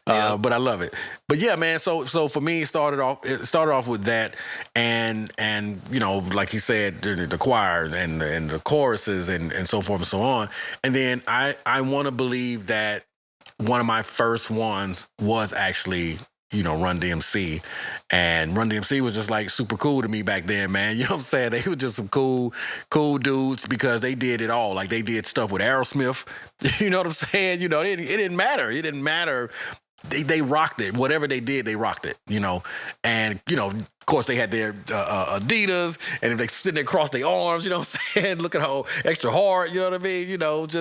But I love it. But yeah, man. So for me, it started off with that, and you know, like he said, the choir and the choruses and so forth and so on. And then I want to believe that one of my first ones was actually, you know, Run DMC. And Run DMC was just like super cool to me back then, man. You know what I'm saying? They were just some cool dudes because they did it all. Like they did stuff with Aerosmith. You know what I'm saying? You know, it didn't matter. It didn't matter. They rocked it. Whatever they did, they rocked it, you know. And, you know, of course, they had their Adidas, and if they sitting across their arms, you know what I'm saying, looking how extra hard, you know what I mean? You know, it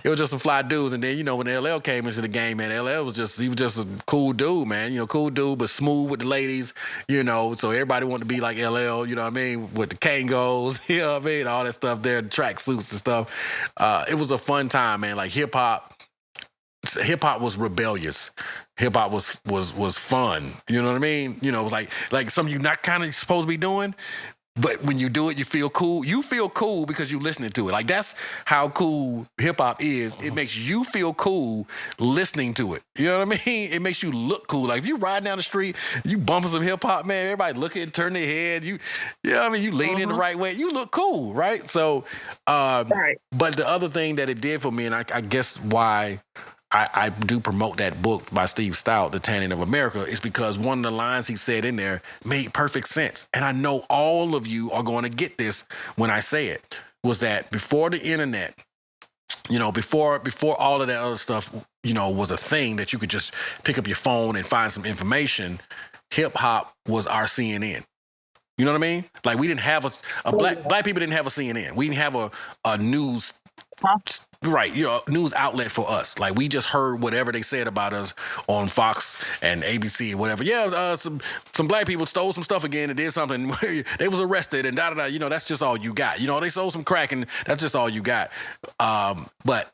was just some fly dudes. And then, you know, when LL came into the game, man, LL was just a cool dude, man. You know, cool dude, but smooth with the ladies, you know. So everybody wanted to be like LL, you know what I mean, with the Kangos, you know what I mean, all that stuff there, the track suits and stuff. It was a fun time, man. Like hip hop was rebellious. Hip hop was fun. You know what I mean? You know, it was like something you're not kind of supposed to be doing, But when you do it, you feel cool. You feel cool because you're listening to it. Like, that's how cool hip hop is. It makes you feel cool listening to it. You know what I mean? It makes you look cool. Like, if you ride down the street, you bumping some hip hop, man, everybody looking, turn their head. You know what I mean? You lean in the right way. You look cool, right? So, Right. but the other thing that it did for me, and I guess why I do promote that book by Steve Stout, The Tanning of America, is because one of the lines he said in there made perfect sense. And I know all of you are going to get this when I say it, was that before the internet, you know, before all of that other stuff, you know, was a thing that you could just pick up your phone and find some information, hip hop was our CNN. You know what I mean? Like, we didn't have a black people didn't have a CNN. We didn't have a news right, you know, news outlet for us. Like, we just heard whatever they said about us on Fox and ABC and whatever. Yeah, some black people stole some stuff again and did something. They was arrested and da da da. You know, that's just all you got. You know, they sold some crack and that's just all you got. But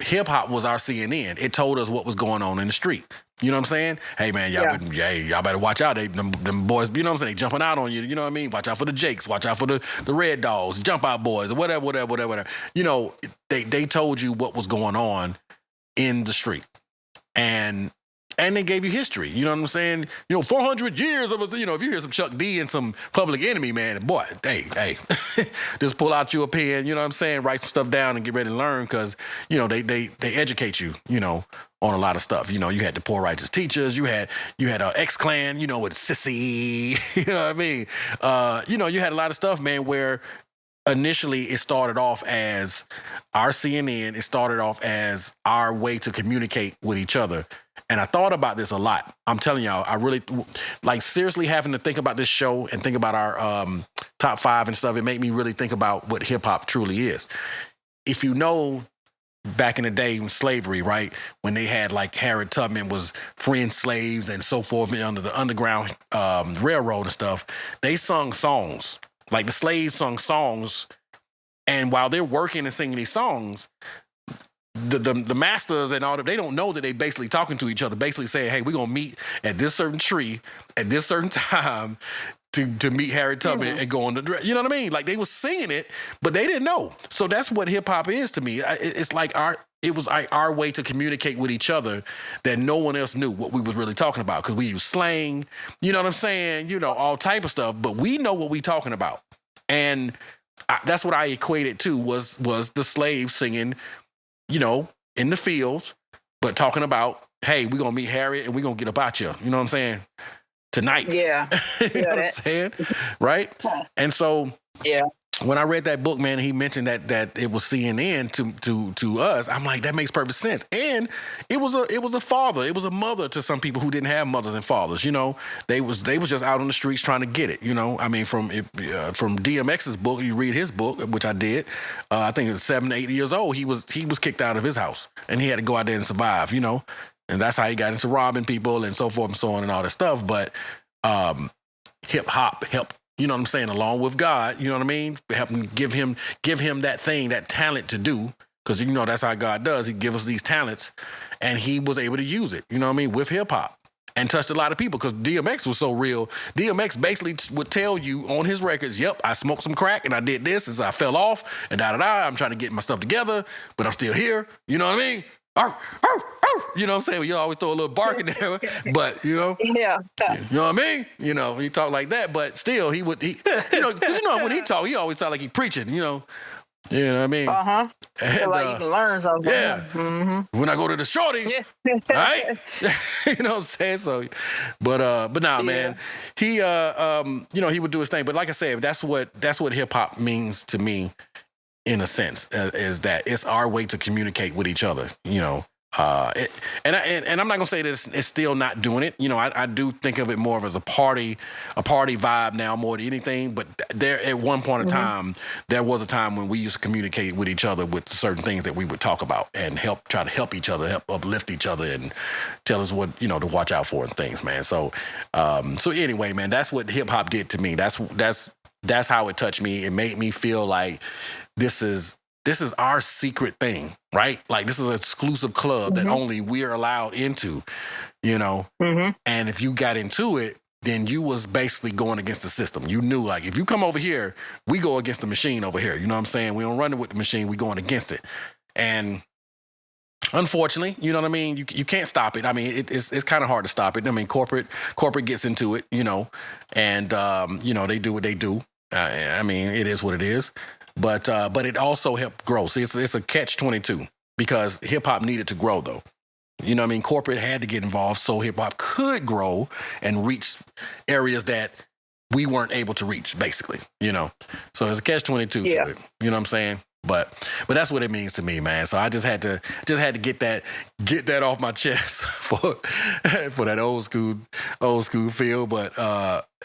hip hop was our CNN. It told us what was going on in the street. You know what I'm saying? Hey, man, y'all better watch out. Them boys, you know what I'm saying? They jumping out on you. You know what I mean? Watch out for the Jakes. Watch out for the Red Dogs, Jump Out Boys, or whatever. You know, they told you what was going on in the street. And they gave you history. You know what I'm saying? You know, 400 years of us, you know, if you hear some Chuck D and some Public Enemy, man, boy, hey, just pull out your pen, you know what I'm saying? Write some stuff down and get ready to learn, because, you know, they educate you, you know, on a lot of stuff. You know, you had the Poor Righteous Teachers, you had X-Clan, you know, with Sissy, you know what I mean? You know, you had a lot of stuff, man, where initially it started off as our CNN, it started off as our way to communicate with each other. And I thought about this a lot. I'm telling y'all, I really, like, seriously having to think about this show and think about our top 5 and stuff. It made me really think about what hip hop truly is. If you know, back in the day when slavery, right, when they had, like, Harriet Tubman was freeing slaves and so forth under the Underground Railroad and stuff, they sung songs. Like, the slaves sung songs, and while they're working and singing these songs, the masters and all that, they don't know that they basically talking to each other, basically saying, hey, we're gonna meet at this certain tree at this certain time to meet Harriet Tubman and go on the, you know what I mean? Like, they was singing it, but they didn't know. So that's what hip hop is to me. It's like it was our way to communicate with each other, that no one else knew what we was really talking about, because we use slang, you know what I'm saying? You know, all type of stuff, but we know what we talking about. And that's what I equated to was the slaves singing, you know, in the fields, but talking about, hey, we're going to meet Harriet and we're going to get about you. You know what I'm saying? Tonight. Yeah. You know what I'm saying? Right? And so, Yeah. when I read that book, man, he mentioned that it was CNN to us. I'm like, that makes perfect sense. And it was a father, it was a mother to some people who didn't have mothers and fathers. You know, they was just out on the streets trying to get it. You know, I mean, from DMX's book, you read his book, which I did. I think it was 7 to 8 years old. He was kicked out of his house, and he had to go out there and survive. You know, and that's how he got into robbing people and so forth and so on and all that stuff. But hip hop helped. You know what I'm saying? Along with God, you know what I mean? Help him, give him that thing, that talent to do. Because, you know, that's how God does. He gives us these talents, and he was able to use it, you know what I mean, with hip hop, and touched a lot of people, because DMX was so real. DMX basically would tell you on his records, yep, I smoked some crack and I did this as I fell off and da-da-da. I'm trying to get my stuff together, but I'm still here. You know what I mean? Arr, arr, arr. You know what I'm saying? You always throw a little bark in there, but, you know. Yeah. You know what I mean? You know, he talked like that, but still, you know, because, you know, when he talk, he always sound like he preaching, you know. You know what I mean? Uh-huh. And, Like you can learn something. yeah. Mm-hmm. When I go to the shorty, Yeah. right? You know what I'm saying? So, but nah, man, he, you know, he would do his thing. But like I said, that's what hip hop means to me, in a sense, is that it's our way to communicate with each other, you know. And I'm not gonna say that it's still not doing it. You know, I do think of it more of as a party vibe now more than anything. But there, at one point in time, there was a time when we used to communicate with each other with certain things that we would talk about and try to help each other, help uplift each other, and tell us what, you know, to watch out for and things, man. So anyway, man, that's what hip hop did to me. That's how it touched me. It made me feel like this is our secret thing, right? Like, this is an exclusive club that only we're allowed into, you know? And if you got into it, then you was basically going against the system. You knew, like, if you come over here, we go against the machine over here. You know what I'm saying? We don't run it with the machine. We going against it. And unfortunately, you know what I mean? You can't stop it. I mean, it's kind of hard to stop it. I mean, corporate gets into it, you know, and, you know, they do what they do. I mean, it is what it is. But it also helped grow. See, it's a catch-22 because hip-hop needed to grow, though. You know what I mean? Corporate had to get involved so hip-hop could grow and reach areas that we weren't able to reach, basically, you know? So there's a catch-22 to it. You know what I'm saying? But that's what it means to me, man. So I just had to get that off my chest for that old school feel. But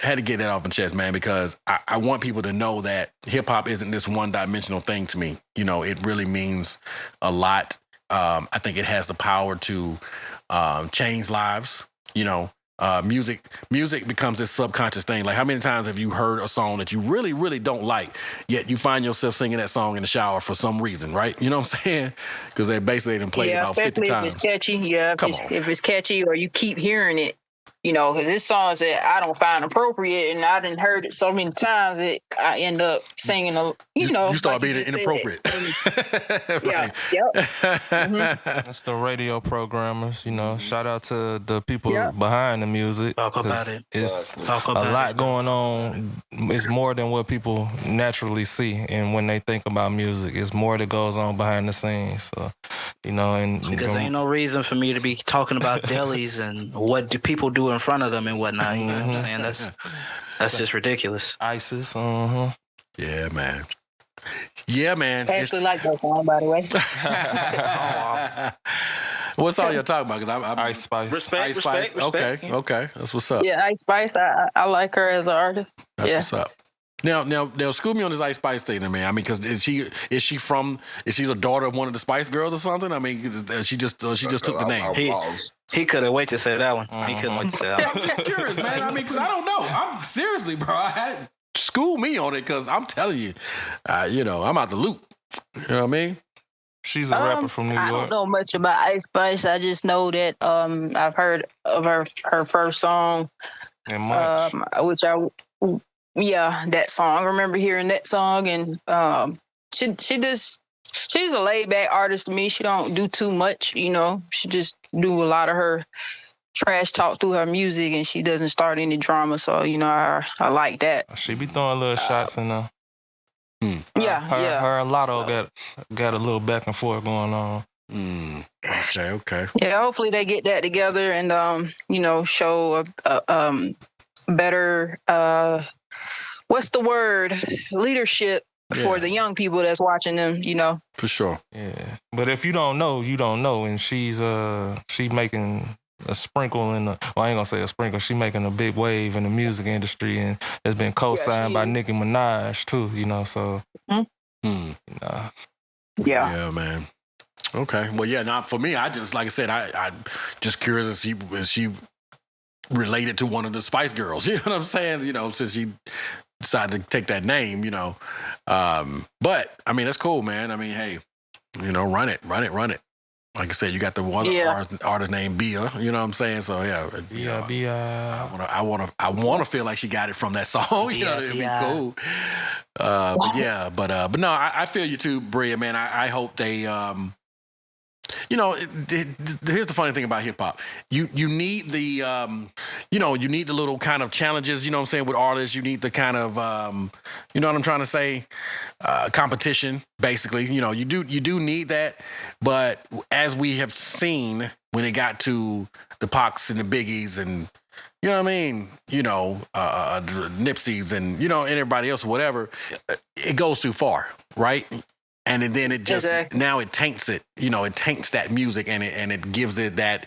had to get that off my chest, man, because I want people to know that hip hop isn't this one-dimensional thing to me. You know, it really means a lot. I think it has the power to change lives. You know, music becomes this subconscious thing. Like, how many times have you heard a song that you really, really don't like, yet you find yourself singing that song in the shower for some reason, right? You know what I'm saying? Because they basically done played it about 50 times. If it's catchy, if it's catchy or you keep hearing it, you know, because there's songs that I don't find appropriate, and I done heard it so many times that I end up singing, you start like being inappropriate. Right. Yeah, yep. Mm-hmm. That's the radio programmers, you know. Shout out to the people behind the music. Talk about it. It's a lot going on. It's more than what people naturally see, and when they think about music, it's more that goes on behind the scenes. So, you know, and because ain't no reason for me to be talking about delis and what do people do in front of them and whatnot. You know what I'm saying? That's just ridiculous. ISIS. Yeah, man. Yeah, man. I actually like that song, by the way. What song y'all talking about? Because I'm Ice Spice. Respect. Okay. That's what's up. Yeah, Ice Spice. I like her as an artist. That's what's up. Now, school me on this Ice Spice thing, man. I mean, because is she the daughter of one of the Spice Girls or something? I mean, she just took the name. He couldn't wait to say that one. He couldn't wait to say that one. I'm curious, man. I mean, because I don't know. I'm seriously, bro. School me on it, because I'm telling you, you know, I'm out the loop. You know what I mean? She's a rapper from New York. I don't know much about Ice Spice. I just know that I've heard of her first song, And much. that song. I remember hearing that song, and she's a laid back artist to me. She don't do too much, you know. She just do a lot of her trash talk through her music, and she doesn't start any drama. So, you know, I like that. She be throwing little shots in there. Her and Lotto got a little back and forth going on. Okay. Yeah, hopefully they get that together and you know, show a better what's the word, leadership for the young people that's watching them, you know. For sure. Yeah. But if you don't know, you don't know. And she making a sprinkle in the, well, I ain't gonna say a sprinkle, she making a big wave in the music industry, and it's been co-signed by Nicki Minaj too, you know, so you know. Yeah, man. Okay. Well, yeah, not for me. I just, like I said, I just curious is she related to one of the Spice Girls, you know what I'm saying? You know, since she decided to take that name, you know. But I mean, that's cool, man. I mean, hey, you know, run it. Like I said, you got the one artist named Bia, you know what I'm saying? So yeah, Bia. I want to feel like she got it from that song. You know, it'd be cool. But no, I feel you too, Bria, man. I hope they. You know, here's the funny thing about hip hop. You need the you need the little kind of challenges, you know what I'm saying, with artists. You need the kind of you know what I'm trying to say, competition, basically. You know, you do need that. But as we have seen when it got to the Pacs and the Biggies and you know what I mean, you know, the Nipseys and you know, and everybody else or whatever, it goes too far, right? And then it just now it taints it, you know, it taints that music and it gives it that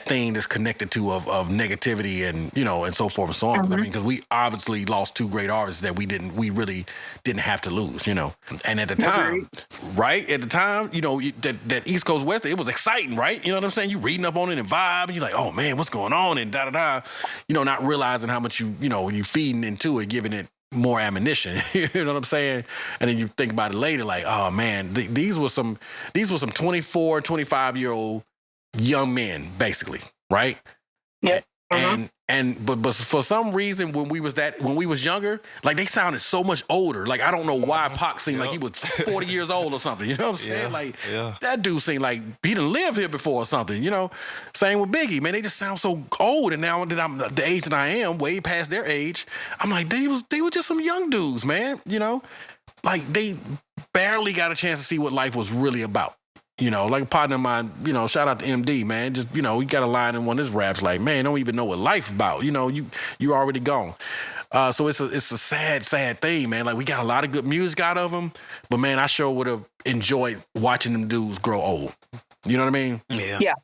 thing that's connected to of negativity and you know and so forth and so on. I mean, because we obviously lost two great artists that we really didn't have to lose, you know. And at the time, right? At the time, you know, that East Coast West, it was exciting, right? You know what I'm saying? You reading up on it and vibe, and you're like, oh man, what's going on? And you know, not realizing how much you feeding into it, giving it more ammunition, you know what I'm saying? And then you think about it later, like, oh man, these were some 24, 25-year-old young men, basically, right? Yeah. But for some reason when we was younger, like they sounded so much older. Like I don't know why Pac seemed like he was 40 years old or something. You know what I'm saying? Like that dude seemed like he done lived here before or something. You know, same with Biggie. Man, they just sound so old. And now that I'm the age that I am, way past their age, I'm like they were just some young dudes, man. You know, like they barely got a chance to see what life was really about. You know, like a partner of mine, you know, shout out to MD, man. Just, you know, you got a line in one of his raps like, man, don't even know what life about. You know, you already gone. So it's a sad thing, man. Like we got a lot of good music out of them, but man, I sure would have enjoyed watching them dudes grow old. You know what I mean? Yeah.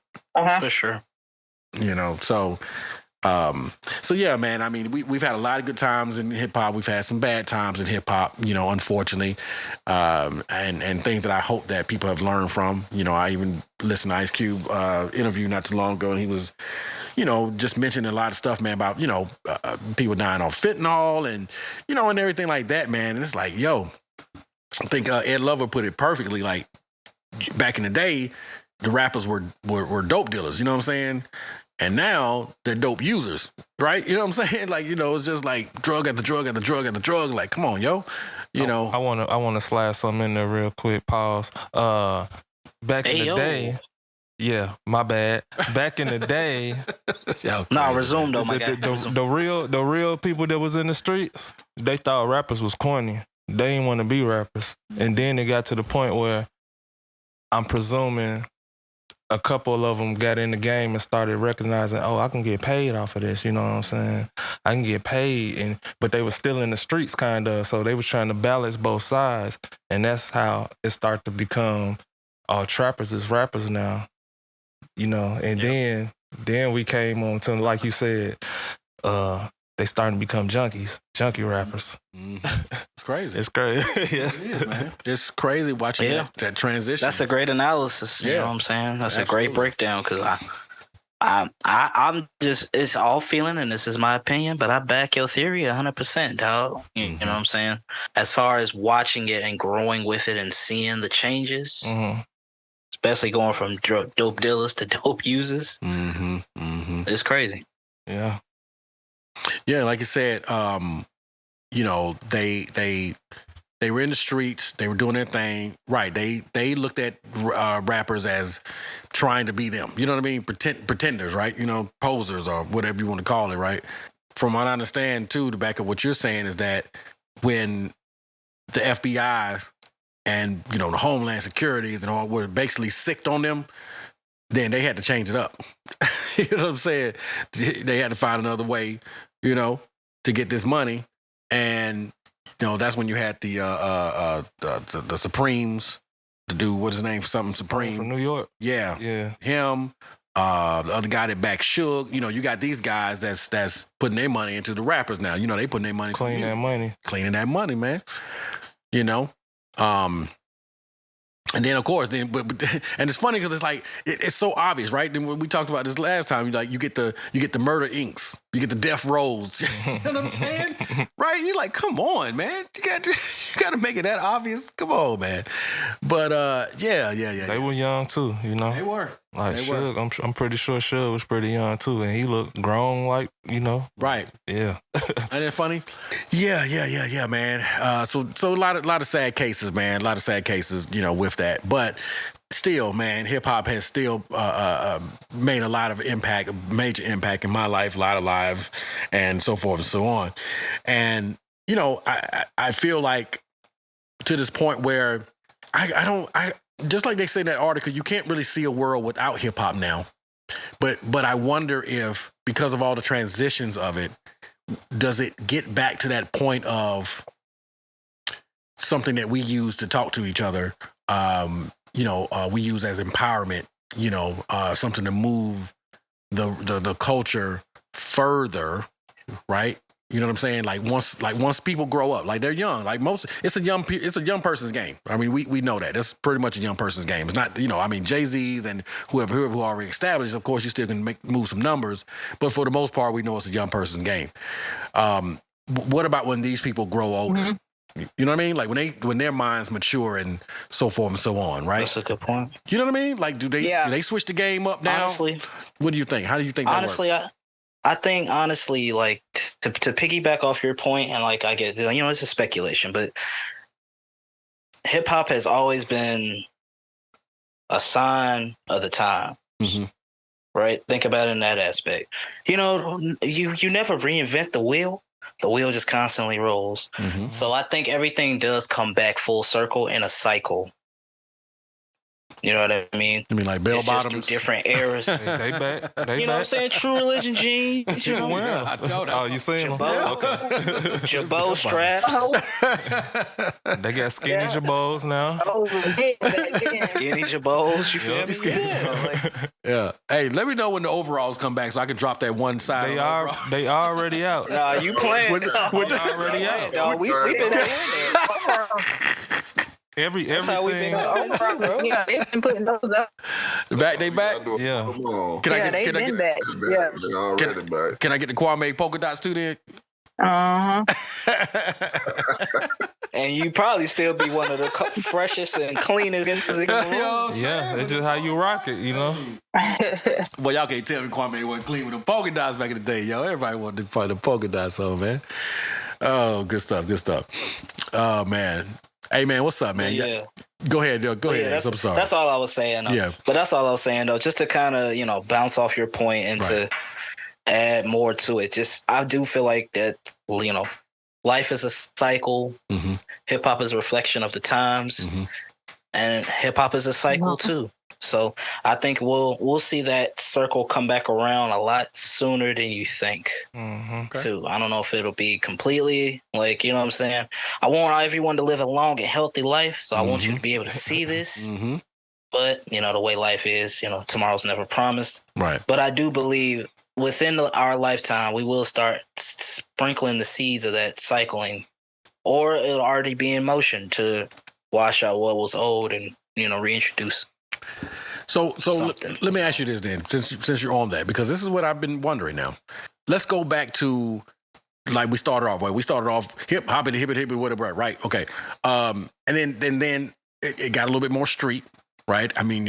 For sure. You know, so yeah, man. I mean, we've had a lot of good times in hip hop. We've had some bad times in hip hop, you know, unfortunately, and things that I hope that people have learned from. You know, I even listened to Ice Cube interview not too long ago, and he was, you know, just mentioning a lot of stuff, man, about, you know, people dying off fentanyl and, you know, and everything like that, man. And it's like, yo, I think Ed Lover put it perfectly. Like back in the day, the rappers were dope dealers. You know what I'm saying? And now they're dope users, right? You know what I'm saying? Like, you know, it's just like drug after drug after drug after drug. Like, come on, yo. You know. I wanna slide something in there real quick. Pause. Back in the day. Yeah, my bad. Back in the day. Resume though, my guy. The real people that was in the streets, they thought rappers was corny. They didn't want to be rappers. And then it got to the point where I'm presuming a couple of them got in the game and started recognizing, oh, I can get paid off of this. You know what I'm saying? I can get paid, but they were still in the streets, kind of. So they was trying to balance both sides, and that's how it started to become, trappers is rappers now. You know, and then we came on to, like you said, they starting to become junkie rappers. Mm-hmm. It's crazy. It's crazy. Yeah. It is, man. It's crazy watching that transition. That's a great analysis. You know what I'm saying? That's Absolutely. A great breakdown because I'm just, it's all feeling, and this is my opinion, but I back your theory 100%, dog. You know what I'm saying? As far as watching it and growing with it and seeing the changes, especially going from dope dealers to dope users, it's crazy. Yeah. Yeah, like you said, you know, they were in the streets, they were doing their thing, right? They looked at rappers as trying to be them. You know what I mean? Pretenders, right? You know, posers or whatever you want to call it, right? From what I understand, too, to back up what you're saying is that when the FBI and, you know, the Homeland Securities and all were basically sicked on them, then they had to change it up. You know what I'm saying? They had to find another way, you know, to get this money. And, you know, that's when you had the Supremes, the dude, what's his name? Something Supreme. From New York? Yeah. Him, the other guy that backed Suge. You know, you got these guys that's putting their money into the rappers now. You know, they putting their money Cleaning that money, man. You know? And then, of course, and it's funny because it's like it's so obvious, right? Then when we talked about this last time, like you get the murder inks, you get the death rolls. You know what I'm saying? Right? You're like, come on, man, you got to make it that obvious. Come on, man. But yeah. They were young too, you know. They were. Like Suge, I'm pretty sure Suge was pretty young too, and he looked grown, like, you know. Right. Yeah. Ain't that funny? Yeah, man. So a lot of sad cases, man. A lot of sad cases, you know, with that. But still, man, hip hop has still made a lot of impact, major impact in my life, a lot of lives, and so forth and so on. And you know, I feel like to this point where I just like they say in that article, you can't really see a world without hip hop now. But I wonder if, because of all the transitions of it, does it get back to that point of something that we use to talk to each other? You know, we use as empowerment. You know, something to move the culture further, right? You know what I'm saying? Like once people grow up, like they're young, like it's a young person's game. I mean, we know that. That's pretty much a young person's game. It's not, you know, I mean, Jay-Z's and whoever who already established, of course, you still can move some numbers, but for the most part, we know it's a young person's game. What about when these people grow older? You know what I mean? Like when their minds mature and so forth and so on, right? That's a good point. You know what I mean? Like do they switch the game up now? Honestly, what do you think? How do you think that works? I think honestly, like to piggyback off your point, and like I guess it's a speculation, but hip hop has always been a sign of the time, right? Think about it in that aspect. You never reinvent the wheel. The wheel just constantly rolls. So I think everything does come back full circle in a cycle. You know what I mean? You mean like bell it's just bottoms? through different eras. They back. They you know what I'm saying? True Religion jeans. You know? Well, I know that. oh, you seen them? Jabot straps. They got skinny Jabots now. Skinny Jabots. You feel me? Yeah. Hey, let me know when the overalls come back so I can drop that one side. They already out. Nah, you playing? They already out. No, we been Everything. Yeah, they've been putting those up. They back? Yeah. Can I They've get been back. Yeah. They already back. Can I get the Kwame polka dots too then? And you probably still be one of the freshest and cleanest in the room. Yeah, it's just how you rock it, you know. Well, y'all can't tell me Kwame wasn't clean with the polka dots back in the day, yo. Everybody wanted to put the polka dots on, man. Oh, good stuff, good stuff. Oh, man. Hey, man, what's up, man? Yeah. Go ahead, yo. Go ahead, I'm sorry. That's all I was saying. Yeah. But that's all I was saying, though, just to kind of, bounce off your point and to add more to it. Just, I do feel like that, life is a cycle. Hip hop is a reflection of the times, and hip hop is a cycle too. So I think we'll see that circle come back around a lot sooner than you think. Too. I don't know if it'll be completely like, you know what I'm saying? I want everyone to live a long and healthy life, so I want you to be able to see this. But the way life is, tomorrow's never promised. Right. But I do believe within our lifetime, we will start sprinkling the seeds of that cycling, or it'll already be in motion to wash out what was old and reintroduce. So let me ask you this then, since you're on that, because this is what I've been wondering now. Let's go back to like we started off. Well, we started off hip hop and hip whatever, right? Okay. And then it got a little bit more street. Right, I mean,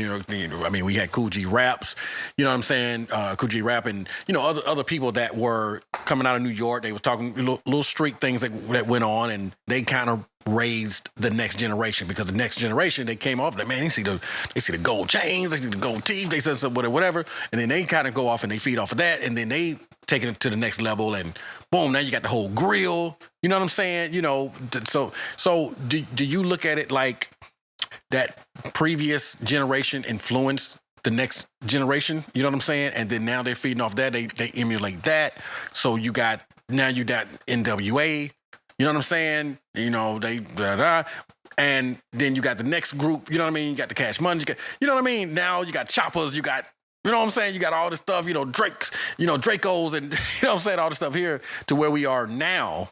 we had Cool G raps, you know what I'm saying? Cool G rap and other people that were coming out of New York. They was talking little street things that went on, and they kind of raised the next generation, because the next generation, they came up, man, they see the gold chains, they see the gold teeth, they said something, whatever, and then they kind of go off and they feed off of that, and then they take it to the next level, and boom, now you got the whole grill. You know what I'm saying? So do you look at it like that previous generation influenced the next generation, you know what I'm saying? And then now they're feeding off that, they emulate that. So you got NWA, you know what I'm saying? And then you got the next group, you know what I mean? You got the Cash Money, you know what I mean? Now you got Choppers, you got, you know what I'm saying? You got all this stuff, Drakes, Dracos, and you know what I'm saying? All this stuff here to where we are now.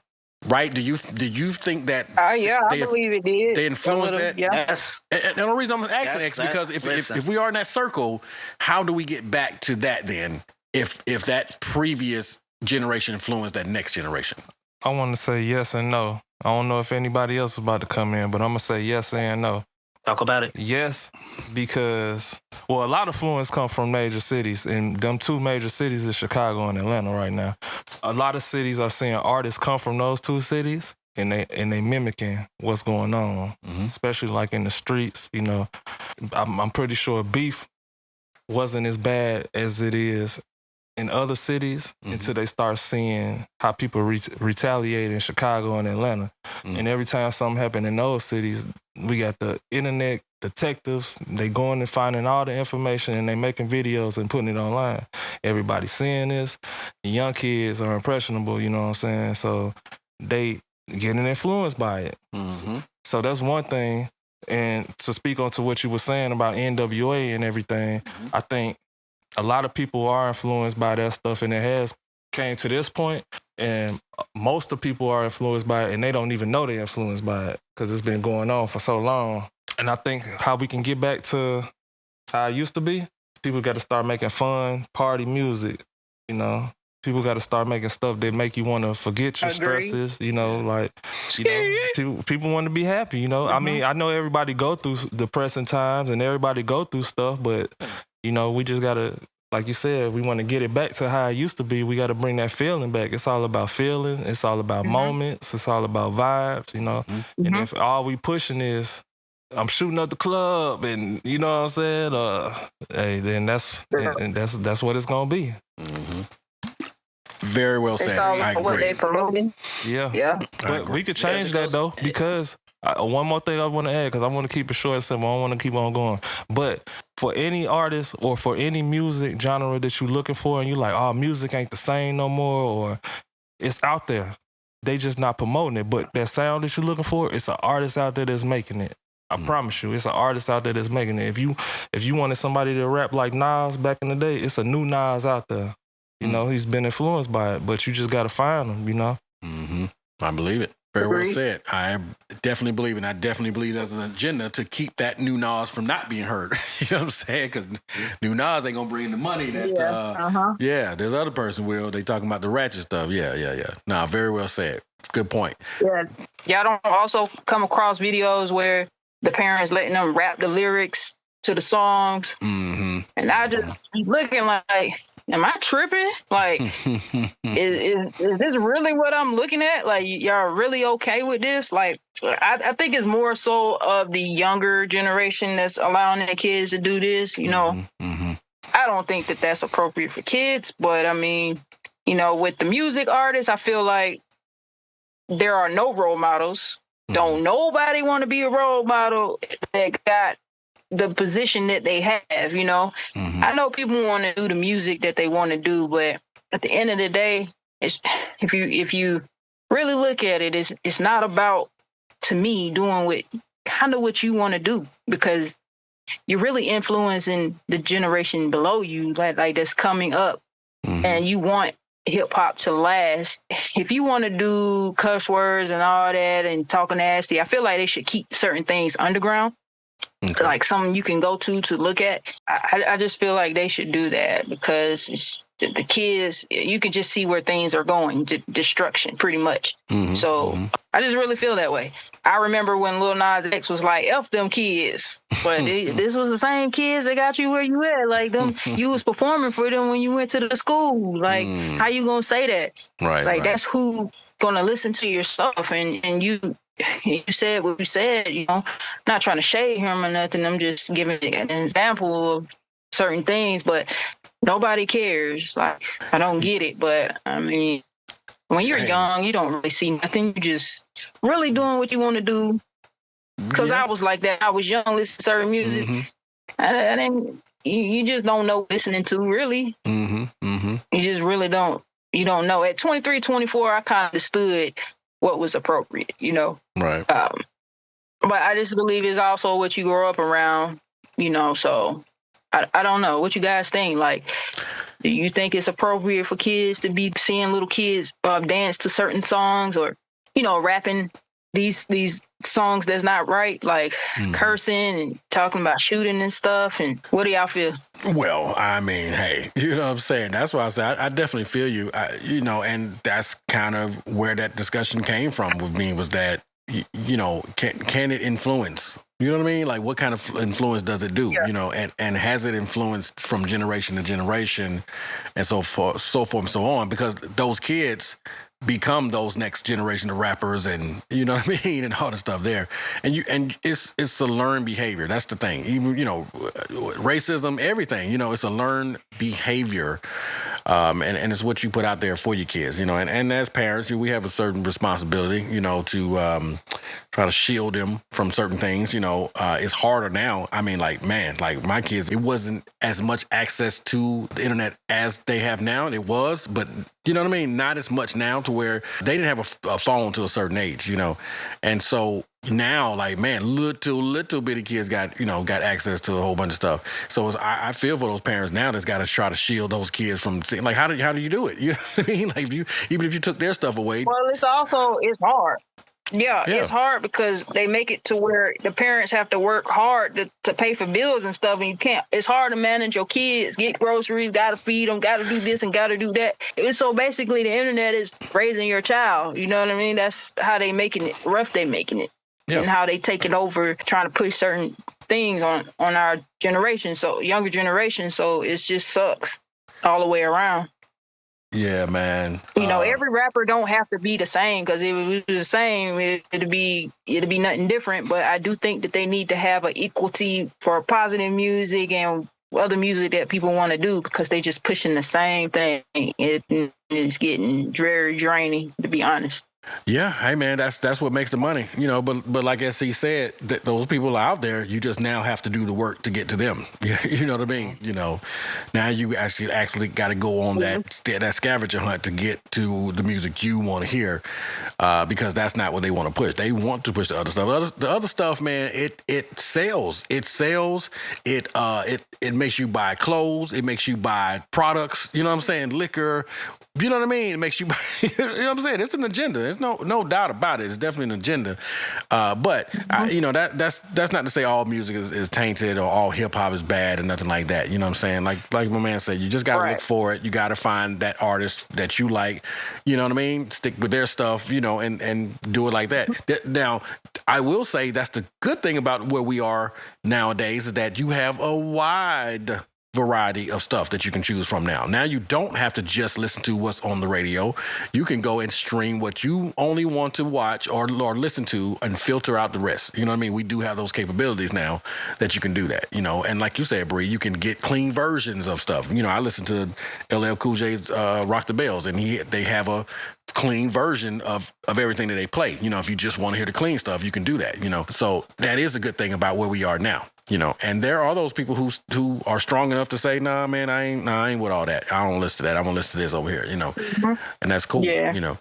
Right? Do you think that? Yeah, I believe it did. They influenced that. Yeah. Yes. And the reason I'm asking is because if we are in that circle, how do we get back to that then? If that previous generation influenced that next generation? I want to say yes and no. I don't know if anybody else is about to come in, but I'm gonna say yes and no. Talk about it. Yes, because a lot of influence come from major cities, and them two major cities is Chicago and Atlanta right now. A lot of cities are seeing artists come from those two cities, and they mimicking what's going on, especially like in the streets. I'm pretty sure beef wasn't as bad as it is in other cities until they start seeing how people retaliate in Chicago and Atlanta. And every time something happened in those cities, we got the internet detectives. They going and finding all the information, and they making videos and putting it online. Everybody's seeing this. The young kids are impressionable, you know what I'm saying? So they getting influenced by it. So that's one thing. And to speak on to what you were saying about NWA and everything, I think a lot of people are influenced by that stuff, and it has came to this point, and most of people are influenced by it, and they don't even know they're influenced by it because it's been going on for so long. And I think how we can get back to how it used to be, people got to start making fun, party music, People got to start making stuff that make you want to forget your stresses, people want to be happy, I mean, I know everybody go through depressing times and everybody go through stuff, but, we just got to like you said, if we want to get it back to how it used to be, we got to bring that feeling back. It's all about feeling. It's all about moments. It's all about vibes, you know. And if all we pushing is, I'm shooting up the club, and you know what I'm saying, hey, then that's what it's gonna be. Very well said. It's all I about what they agree. promoting. Yeah. Yeah. But we could change that though, because one more thing I want to add, because I want to keep it short and simple. I don't want to keep on going. But for any artist or for any music genre that you're looking for, and you're like, oh, music ain't the same no more, or it's out there, they just not promoting it. But that sound that you're looking for, it's an artist out there that's making it. I promise you, it's an artist out there that's making it. If you wanted somebody to rap like Nas back in the day, it's a new Nas out there. You know, he's been influenced by it, but you just got to find him, you know? I believe it. Very well Agreed. said. I definitely believe, and I definitely believe there's an agenda to keep that new Nas from not being heard. You know what I'm saying? Because new Nas ain't gonna bring the money that. Yeah, there's other person will. They talking about the ratchet stuff. Yeah. Nah, very well said. Good point. Yeah. Y'all don't also come across videos where the parents letting them rap the lyrics to the songs, and I just be looking like, am I tripping? Like, is this really what I'm looking at? Like, y'all really okay with this? Like, I think it's more so of the younger generation that's allowing their kids to do this. You know, I don't think that that's appropriate for kids, but I mean, you know, with the music artists, I feel like there are no role models. Don't nobody want to be a role model that got the position that they have, you know. I know people want to do the music that they want to do, but at the end of the day, it's if you really look at it, it's not about, to me, doing what you want to do, because you're really influencing the generation below you, like that's coming up, and you want hip hop to last. If you want to do cuss words and all that and talking nasty, I feel like they should keep certain things underground. Okay. Like something you can go to look at. I just feel like they should do that, because the kids, you can just see where things are going, destruction pretty much. So I just really feel that way. I remember when Lil Nas X was like, F them kids. But this was the same kids that got you where you at. Like, them, you was performing for them when you went to the school. Like, how you gonna say that? Right. That's who gonna listen to your stuff. And you said what you said, you know, not trying to shade him or nothing. I'm just giving an example of certain things, but nobody cares. Like, I don't get it. But I mean, when you're young, you don't really see nothing. You just really doing what you want to do. Because I was like that. I was young, listening to certain music. I didn't, you just don't know listening to, really. You just really don't. You don't know. At 23, 24, I kind of understood what was appropriate, you know? Right. But I just believe it's also what you grow up around, you know? So I don't know. What you guys think? Like, do you think it's appropriate for kids to be seeing little kids dance to certain songs, or, you know, rapping these songs that's not right, like cursing and talking about shooting and stuff? And what do y'all feel? Well, I mean, hey, you know what I'm saying? That's why I said I definitely feel you. You know, and that's kind of where that discussion came from with me, was that, you know, can it influence? You know what I mean? Like, what kind of influence does it do? Yeah. You know, and has it influenced from generation to generation, and so forth and so on? Because those kids become those next generation of rappers, and you know what I mean, and all the stuff there. And it's a learned behavior. That's the thing. Even, you know, racism, everything. You know, it's a learned behavior. And it's what you put out there for your kids, you know, and as parents, we have a certain responsibility, you know, to try to shield them from certain things. You know, it's harder now. I mean, like, man, like my kids, it wasn't as much access to the internet as they have now. It was, but you know what I mean? Not as much now, to where they didn't have a phone to a certain age, you know, and so now, like, man, little bitty kids got access to a whole bunch of stuff. So I feel for those parents now that's got to try to shield those kids from, like, how do you do it? You know what I mean? Like, even if you took their stuff away. Well, it's hard. Yeah, it's hard, because they make it to where the parents have to work hard to pay for bills and stuff, and you can't. It's hard to manage your kids, get groceries, got to feed them, got to do this and got to do that. And so basically, the internet is raising your child. You know what I mean? That's how they making it rough. They making it. Yeah. And how they take it over, trying to push certain things on our generation, so younger generation. So it just sucks all the way around. Yeah, man. You know, every rapper don't have to be the same, because if it was the same, it'd be nothing different. But I do think that they need to have an equality for positive music and other music that people want to do, because they just pushing the same thing. It's getting very draining, to be honest. Yeah, hey man, that's what makes the money, you know. But like SC said, those people are out there. You just now have to do the work to get to them. You know what I mean? You know, now you actually got to go on that scavenger hunt to get to the music you want to hear, because that's not what they want to push. They want to push the other stuff. The other stuff, man, it sells. It sells. It makes you buy clothes. It makes you buy products. You know what I'm saying? Liquor. You know what I mean? It makes you, you know what I'm saying? It's an agenda. There's no doubt about it. It's definitely an agenda. But you know, that's not to say all music is tainted or all hip hop is bad or nothing like that. You know what I'm saying? Like my man said, you just got to look for it. You got to find that artist that you like. You know what I mean? Stick with their stuff. You know, and do it like that. Now, I will say that's the good thing about where we are nowadays, is that you have a wide variety of stuff that you can choose from now. Now you don't have to just listen to what's on the radio. You can go and stream what you only want to watch or listen to and filter out the rest. You know what I mean? We do have those capabilities now that you can do that, you know. And like you said, Bree, you can get clean versions of stuff. You know, I listen to LL Cool J's Rock the Bells, and they have a clean version of everything that they play. You know, if you just want to hear the clean stuff, you can do that, you know. So that is a good thing about where we are now. You know, and there are those people who are strong enough to say, nah, man, I ain't with all that. I don't listen to that. I'm gonna listen to this over here, you know, and that's cool, you know.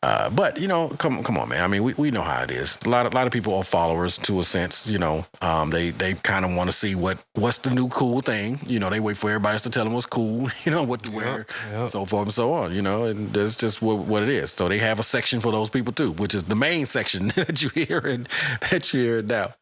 But you know, come on, man. I mean, we know how it is. A lot of people are followers to a sense, you know. They kind of want to see what's the new cool thing. You know, they wait for everybody else to tell them what's cool, you know, what to wear, so forth and so on. You know, and that's just what it is. So they have a section for those people too, which is the main section that you hear now.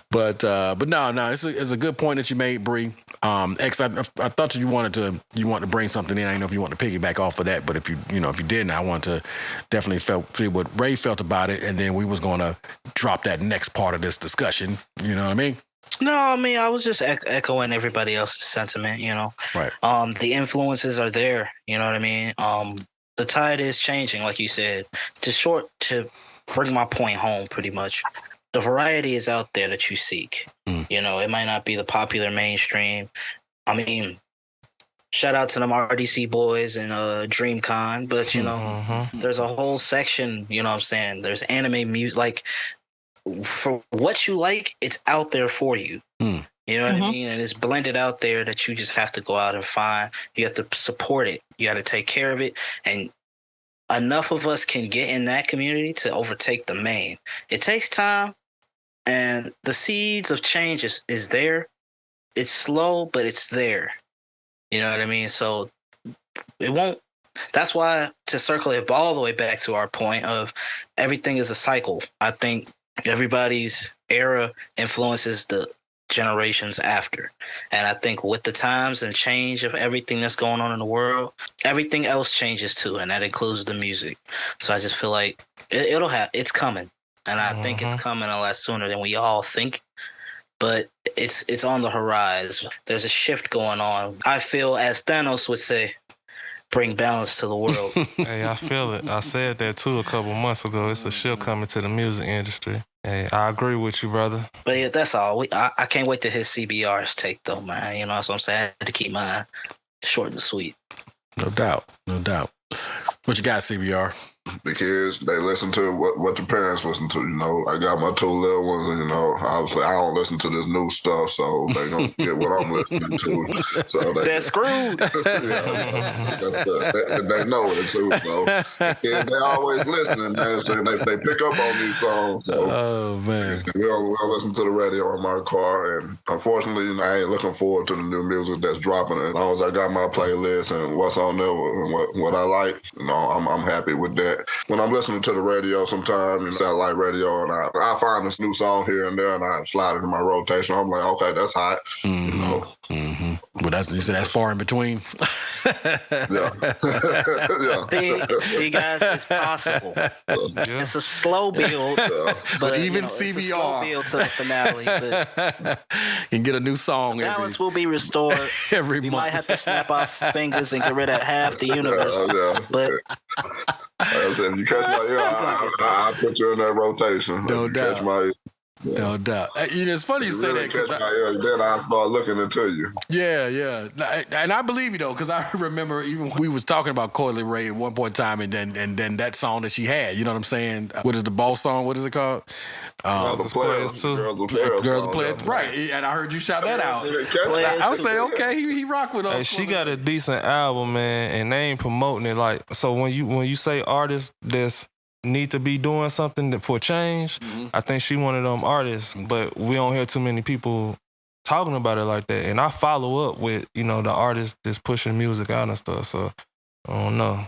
But no. It's a good point that you made, Bree. X, I thought you wanted to bring something in. I didn't know if you wanted to piggyback off of that, but if you didn't, I wanted to definitely feel what Ray felt about it, and then we was going to drop that next part of this discussion. You know what I mean? No, I mean, I was just echoing everybody else's sentiment, you know. Right. The influences are there, you know what I mean? The tide is changing, like you said. To bring my point home, pretty much. The variety is out there that you seek. You know, it might not be the popular mainstream. I mean, shout out to them RDC boys and DreamCon, but you know, there's a whole section, you know what I'm saying? There's anime music, like for what you like, it's out there for you. You know what I mean? And it's blended out there that you just have to go out and find. You have to support it. You got to take care of it. And enough of us can get in that community to overtake the main. It takes time, and the seeds of change is there. It's slow, but it's there. You know what I mean? So it won't. That's why, to circle it all the way back to our point of everything is a cycle. I think everybody's era influences the generations after. And I think with the times and change of everything that's going on in the world, everything else changes too, and that includes the music. So I just feel like it's coming. And I think it's coming a lot sooner than we all think. But it's on the horizon. There's a shift going on. I feel, as Thanos would say, bring balance to the world. Hey, I feel it. I said that too a couple months ago. It's a shift coming to the music industry. Hey, I agree with you, brother. But yeah, that's all. I can't wait to hit CBR's take, though, man. You know what I'm saying? I had to keep mine short and sweet. No doubt. What you got, CBR? The kids, they listen to what the parents listen to, you know. I got my two little ones, and, you know, obviously I don't listen to this new stuff, so they gonna get what I'm listening to. So they're screwed. Yeah, they know it too, so yeah, they always listening, man. So they pick up on these songs. So oh man, we don't listen to the radio in my car, and unfortunately, you know, I ain't looking forward to the new music that's dropping. As long as I got my playlist and what's on there and what I like, you know, I'm happy with that. When I'm listening to the radio sometimes, you know, satellite radio, and I find this new song here and there, and I slide it in my rotation. I'm like, okay, that's hot, you know. But you said that's far in between. Yeah. Yeah. See, guys, it's possible. It's a slow build, but even it's a slow CBR build to the finale. But can get a new song balance will be restored. every We month. might have to snap our fingers and get rid of half the universe. Yeah. But Like I said, if you catch my ear, I'll put you in that rotation. No If you doubt. catch my ear. No doubt. It's funny you say really that. 'Cause catch my ear, then I'll start looking into you. Yeah. And I believe you though, because I remember even we was talking about Coily Ray at one point in time, and then that song that she had. You know what I'm saying? What is the boss song? What is it called? Girls are players too. Girls Play. Right. And I heard you shout that out. I would say, okay, he rock with us. Hey, she got a decent album, man, and they ain't promoting it. Like, so when you say artists that's need to be doing something for change, I think she one of them artists, but we don't hear too many people talking about it like that. And I follow up with, the artists that's pushing music out and stuff, so I don't know.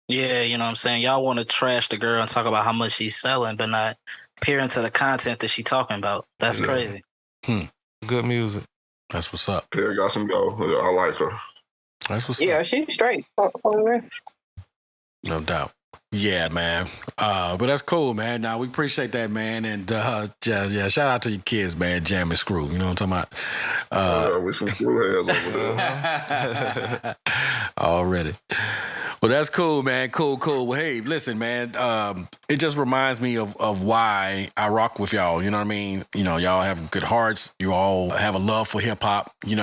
yeah, you know what I'm saying? Y'all want to trash the girl and talk about how much she's selling, but not peer into the content that she's talking about. That's crazy. Good music. That's what's up. Yeah, got some go. Yeah, I like her. That's what's Yeah, up. she's straight. No doubt. Yeah, man. But that's cool, man. Now we appreciate that, man. And yeah, shout out to your kids, man. Jam and Screw. You know what I'm talking about? We some screwheads over there. Already. Well, that's cool, man. Cool. Well, hey, listen, man. It just reminds me of why I rock with y'all. You know what I mean? Y'all have good hearts. You all have a love for hip hop. It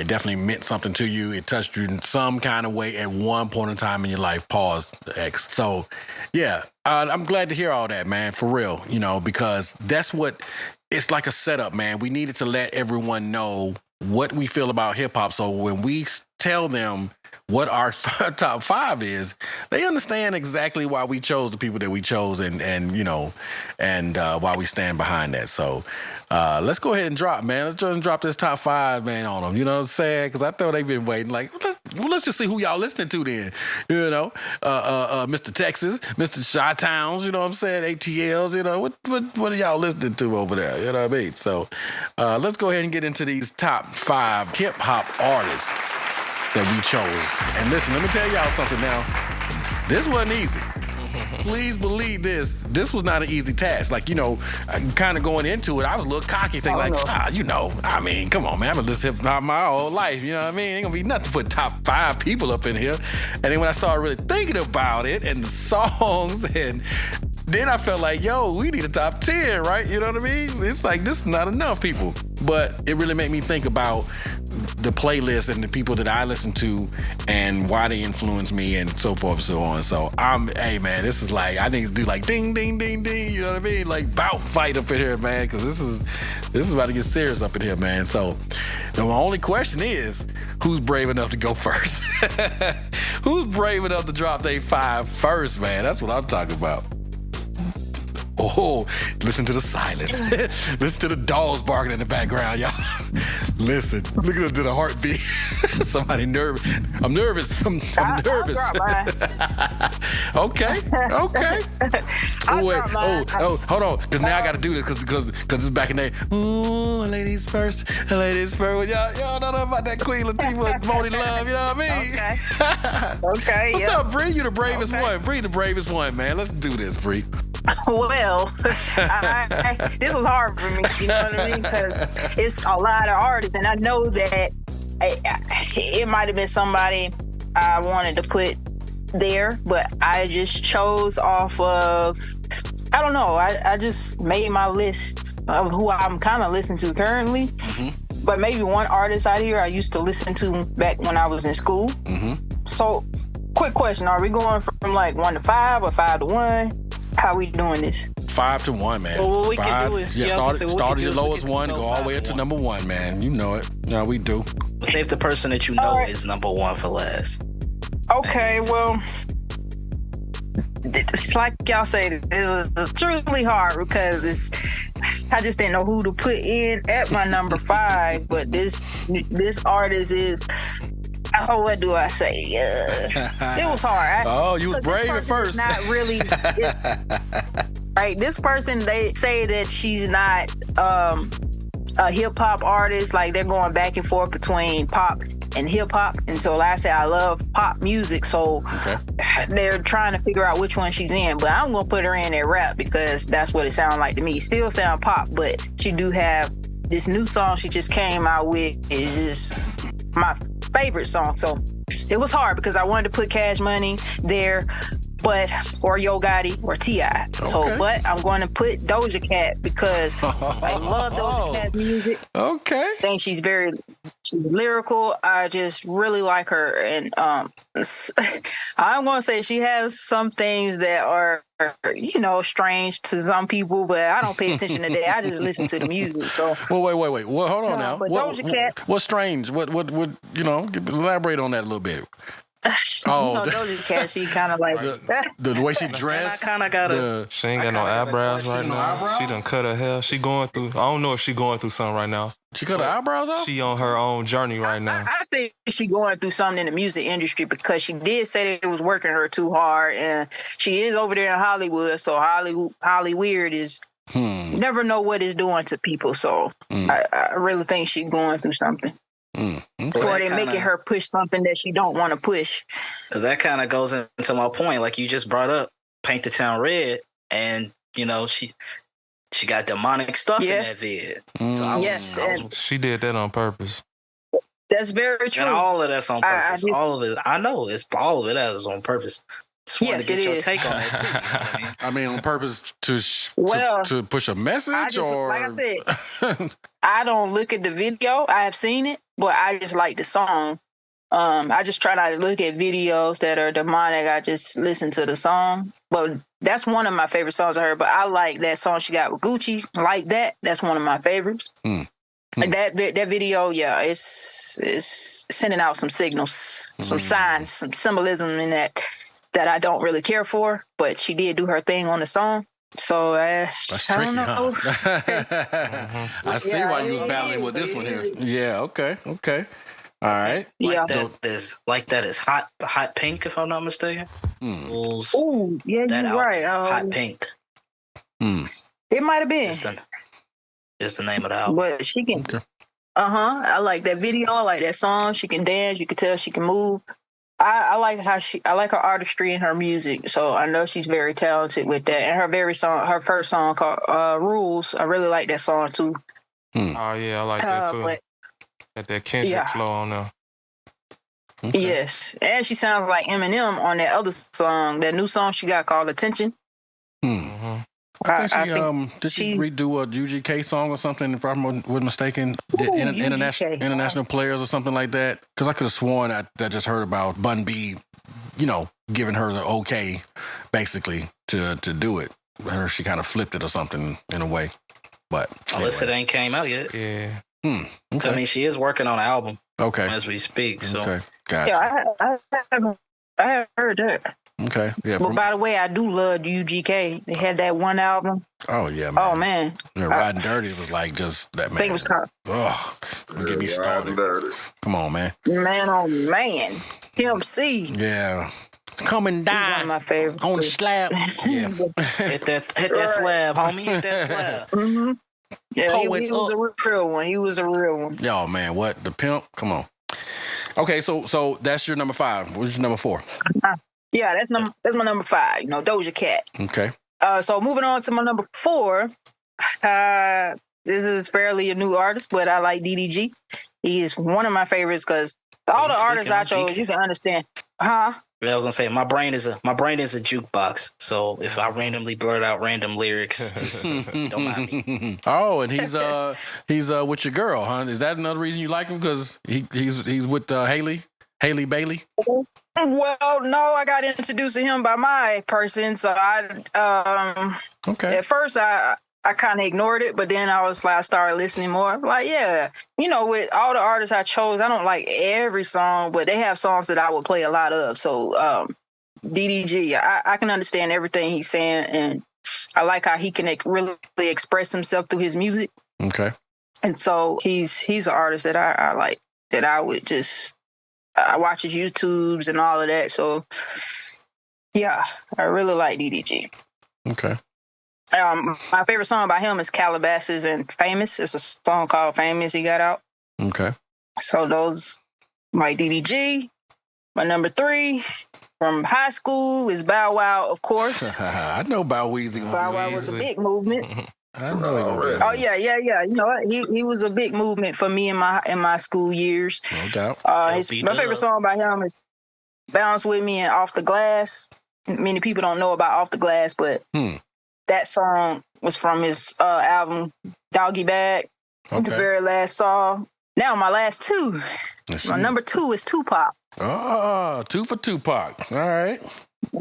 definitely meant something to you. It touched you in some kind of way at one point in time in your life. Pause, X. So, yeah, I'm glad to hear all that, man. For real. Because that's what it's like a setup, man. We needed to let everyone know what we feel about hip hop. So when we tell them what our top 5 is, they understand exactly why we chose the people that we chose and why we stand behind that. So let's go ahead and drop, man. Let's just drop this top 5, man, on them. You know what I'm saying? Because I thought they've been waiting. Like, let's just see who y'all listening to then. Mr. Texas, Mr. Chi-Towns, you know what I'm saying? ATLs, what are y'all listening to over there? You know what I mean? So let's go ahead and get into these top 5 hip hop artists that we chose. And listen, let me tell y'all something now. This wasn't easy. Please believe this. This was not an easy task. Like, kind of going into it, I was a little cocky, thinking come on, man. I've been listening to hip hop my whole life. You know what I mean? Ain't gonna be nothing to put top 5 people up in here. And then when I started really thinking about it and the songs, and then I felt like, we need a top 10, right? You know what I mean? It's like, this is not enough people. But it really made me think about the playlist and the people that I listen to and why they influence me and so forth and so on. So hey man, this is like, I need to do like ding, ding, ding, ding, you know what I mean? Like bout fight up in here, man, because this is about to get serious up in here, man. So the only question is, who's brave enough to go first? Who's brave enough to drop their 5 first, man? That's what I'm talking about. Oh, listen to the silence. Listen to the dogs barking in the background, y'all. Listen, look at the heartbeat. Somebody nervous. I'm nervous. I'm nervous. Okay. Hold on. Because now I got to do this because it's back in there. Ooh, ladies first. Ladies first. Y'all know about that Queen Latifah, Moni Love. You know what I mean? Okay. What's up, Bree? You the bravest one. Bree, the bravest one, man. Let's do this, Bree. Well, this was hard for me, you know what I mean? Because it's a lot of artists, and I know that it might have been somebody I wanted to put there, but I just chose off of, I don't know, I just made my list of who I'm kind of listening to currently. Mm-hmm. But maybe one artist out here I used to listen to back when I was in school. Mm-hmm. So, quick question, are we going from like 1 to 5 or 5 to 1? How we doing this? 5 to 1, man. Well, what we 5, can do is start at your lowest one, go all the way up to number 1, man. You know it. No, we do. Save the person that you know is number 1 for last. Okay, well, it's like y'all say, it's truly hard because I just didn't know who to put in at my number 5. But this artist is. Oh, what do I say? It was hard. You was brave at first. Not really. Right. This person, they say that she's not hip hop artists. Like they're going back and forth between pop and hip hop. And so, like I said, I love pop music. So they're trying to figure out which one she's in. But I'm gonna put her in at rap because that's what it sounds like to me. Still sound pop, but she do have this new song she just came out with. Is just my favorite song. So it was hard because I wanted to put Cash Money there, or Yo Gotti or T.I. So, but I'm going to put Doja Cat because I love Doja Cat's music. Okay. I think she's lyrical. I just really like her. And I'm going to say she has some things that are, strange to some people, but I don't pay attention to that. I just listen to the music. So. Well, wait. Well, hold on now. But Doja Cat. What's strange? What, elaborate on that a little bit. Doja Cat, she kind of like the way she dressed. I kind of got She ain't got no eyebrows right now. She done cut her hair. She going through. I don't know if she going through something right now. She cut her eyebrows off? She on her own journey right now. I think she going through something in the music industry because she did say that it was working her too hard, and she is over there in Hollywood. So Hollyweird is you never know what it's doing to people. So I really think she's going through something. Okay. Or they're making her push something that she don't want to push. Because that kind of goes into my point, like you just brought up, Paint the Town Red, and she got demonic stuff in that vid. So she did that on purpose. That's very true. And all of that's on purpose. All of it. I know it's all of it is on purpose. Just wanted to get your take on that too. You know what I mean? I mean, on purpose to push a message, or like I said, I don't look at the video. I have seen it, but I just like the song. I just try not to look at videos that are demonic. I just listen to the song. But that's one of my favorite songs I heard. But I like that song she got with Gucci. Like that. That's one of my favorites. And that video, it's sending out some signals, some signs, some symbolism in that I don't really care for. But she did do her thing on the song. So that's tricky, I don't know. Huh? I see why you was battling with this one here. Yeah. Okay. All right. Like that is hot pink, if I'm not mistaken. Oh, yeah, you're right. Hot pink. It might have been. Just the name of the album. But she can. I like that video. I like that song. She can dance. You can tell she can move. I like her artistry and her music. So I know she's very talented with that. And her first song called Rules. I really like that song too. Oh yeah, I like that too. Got that Kendrick flow on there. Okay. Yes. And she sounds like Eminem on that other song, that new song she got called Attention. I think did she redo a UGK song or something, if I wasn't mistaken? International Players or something like that? Because I could have sworn I just heard about Bun B, giving her the okay, basically, to do it. She kind of flipped it or something in a way. But unless it ain't came out yet. Yeah. Okay. I mean, she is working on an album. Okay. As we speak. So. Okay. Gotcha. Yeah, I have heard that. Okay. Yeah. But by the way, I do love UGK. They had that one album. Oh yeah, man. Oh man. Riding Dirty was like just that, man. I think it was called. Oh, get me started. Come on, man. Man, oh man. MC. Yeah. Coming down. One of my favorites. On the slab. Yeah. hit that slab, homie. Hit that slab. Yeah, he was a real one. He was a real one. Yo, man, what? The pimp? Come on. Okay, so that's your number 5. What's your number 4? Yeah, that's my number 5. Doja Cat. Okay. So moving on to my number 4. This is fairly a new artist, but I like DDG. He is one of my favorites because all the artists I chose, you can understand. Huh? I was gonna say my brain is a jukebox. So if I randomly blurt out random lyrics, just don't mind me. Oh, and he's with your girl, huh? Is that another reason you like him? Because he's with Haley Bailey. Well, no, I got introduced to him by my person, so I okay. At first I kind of ignored it, but then I started listening more. Like, yeah, with all the artists I chose, I don't like every song, but they have songs that I would play a lot of. So, DDG, I can understand everything he's saying, and I like how he can really express himself through his music. Okay. And so he's an artist that I like, that I would I watch his YouTubes and all of that. So, yeah, I really like DDG. Okay. My favorite song by him is Calabasas and Famous. It's a song called Famous he got out. Okay. So those, my DDG. My number 3 from high school is Bow Wow, of course. I know Bow Weezy. Bow Wow was a big movement. I know he gonna be. Oh yeah. You know what? He was a big movement for me in my school years. No doubt. My favorite song by him is Bounce With Me and Off the Glass. Many people don't know about Off the Glass, but that song was from his album Doggy Bag. The very last song. Now my last 2. My number 2 is Tupac. Oh, 2 for Tupac. All right.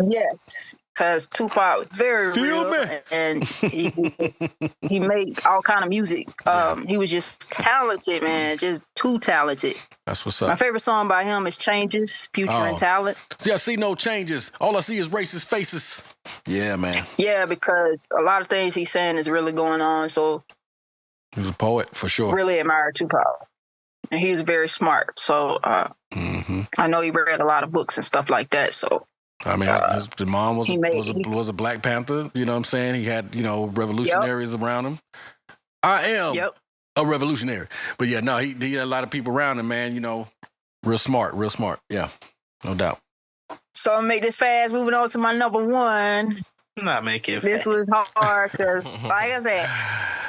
Yes, because Tupac was very Feel real, me. and he made all kind of music. He was just talented, man, just too talented. That's what's My up. favorite song by him is Changes, Future and Talent. See, I see no changes. All I see is racist faces. Yeah, man. Yeah, because a lot of things he's saying is really going on, so He was a poet for sure. really admire Tupac. And he's very smart, so I know he read a lot of books and stuff like that, so... I mean, his mom was he was a Black Panther. You know what I'm saying? He had, revolutionaries around him. I am a revolutionary. But yeah, no, he had a lot of people around him, man. Real smart. Yeah, no doubt. So I'll make this fast. Moving on to my number 1. Not make it. This was hard because, like I said,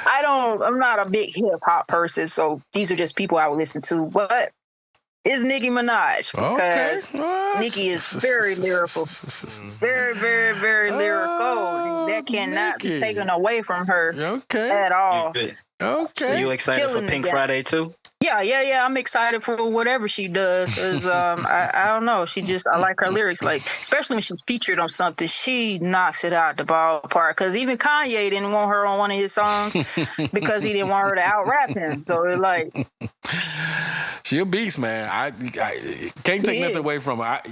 I'm not a big hip hop person, so these are just people I would listen to. But it's Nicki Minaj because Nicki is very lyrical, very, very, very lyrical. That cannot be taken away from her at all. Okay. So you excited for Pink Friday too? Yeah. I'm excited for whatever she does because I don't know. I like her lyrics. Like, especially when she's featured on something, she knocks it out the ballpark. Because even Kanye didn't want her on one of his songs because he didn't want her to out rap him. So it's like, she a beast, man. I can't take nothing away from her.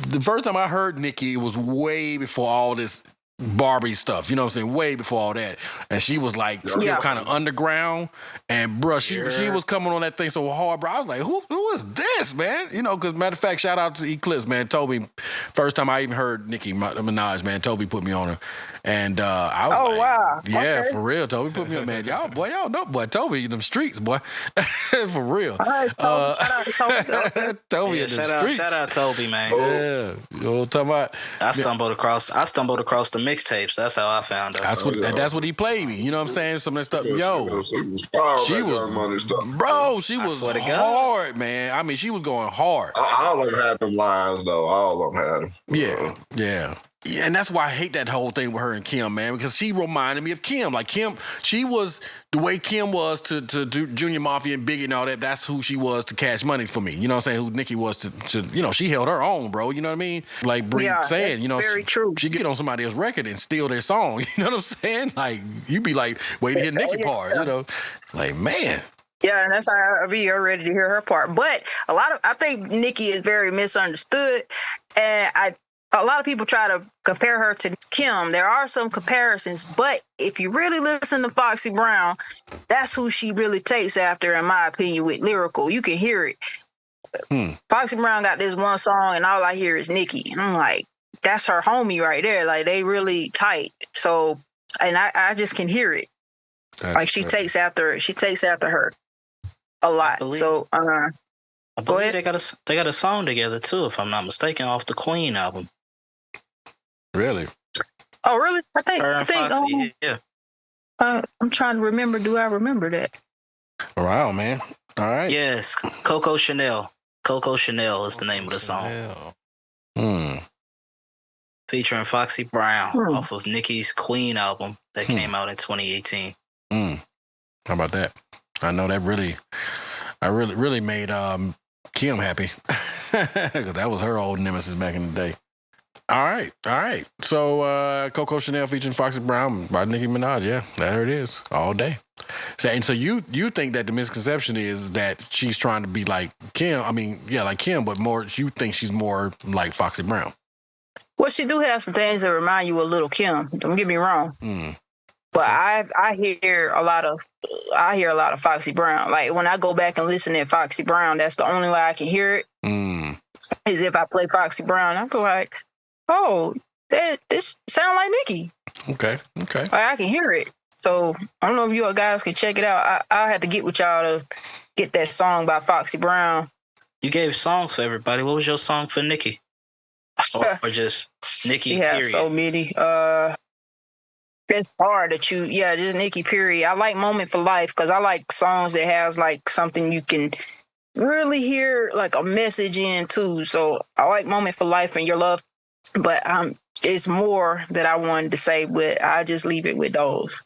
The first time I heard Nicki, it was way before all this Barbie stuff, you know what I'm saying? Way before all that. And she was like still kind of underground. And bruh, she was coming on that thing so hard, bro. I was like, who is this, man? Because matter of fact, shout out to Eclipse, man. Toby, first time I even heard Nicki Minaj, man, Toby put me on her. And I was wow. Yeah, for real. Toby put me on, man. Y'all know, boy. Toby in them streets, boy. For real. All right, Toby. Shout out to Toby. Toby in them streets. Shout out Toby, man. Yeah. You know what I'm talking about? I stumbled across the mixtapes. That's how I found out. That's what he played me. You know what I'm saying? Some of that stuff. She was hard, man. I mean, she was going hard. All of them had them lines, though. All of them had them. Yeah. And that's why I hate that whole thing with her and Kim, man, because she reminded me of Kim. Like Kim, she was the way Kim was to Junior Mafia and Biggie and all that. That's who she was to Cash Money for me. You know what I'm saying? Who Nicki was to she held her own, bro. You know what I mean? Like Bree saying, very true. She get on somebody else's record and steal their song. You know what I'm saying? Like you be like, wait to hear Nicki part. Like man. Yeah, and that's how I be ready to hear her part. But I think Nicki is very misunderstood, and a lot of people try to compare her to Kim. There are some comparisons, but if you really listen to Foxy Brown, that's who she really takes after, in my opinion, with lyrical. You can hear it. Foxy Brown got this one song, and all I hear is Nicki. And I'm like, that's her homie right there. Like, they really tight. So, and I just can hear it. She takes after her a lot. I believe they got a song together too, if I'm not mistaken, off the Queen album. Really? Oh, really? I think. Foxy, yeah. I'm trying to remember. Do I remember that? Wow, man. All right. Yes, Coco Chanel. Coco Chanel is the name of the song. Featuring Foxy Brown off of Nicki's Queen album that came out in 2018. How about that? I know that really made Kim happy. Because that was her old nemesis back in the day. All right. So Coco Chanel featuring Foxy Brown by Nicki Minaj. Yeah, there it is. All day. So you think that the misconception is that she's trying to be like Kim. I mean, yeah, like Kim, but more. You think she's more like Foxy Brown. Well, she do have some things that remind you of Little Kim. Don't get me wrong. But I hear a lot of Foxy Brown. Like when I go back and listen to Foxy Brown, that's the only way I can hear it. Is if I play Foxy Brown, I feel like, oh, this sound like Nicki. Okay. I can hear it. So I don't know if you guys can check it out. I had to get with y'all to get that song by Foxy Brown. You gave songs for everybody. What was your song for Nikki? Or just Nikki, She has period? so many. It's hard to choose. Yeah, just Nikki, period. I like Moment for Life because I like songs that has like something you can really hear like a message in too. So I like Moment for Life and Your Love. But it's more that I wanted to say, but I just leave it with those.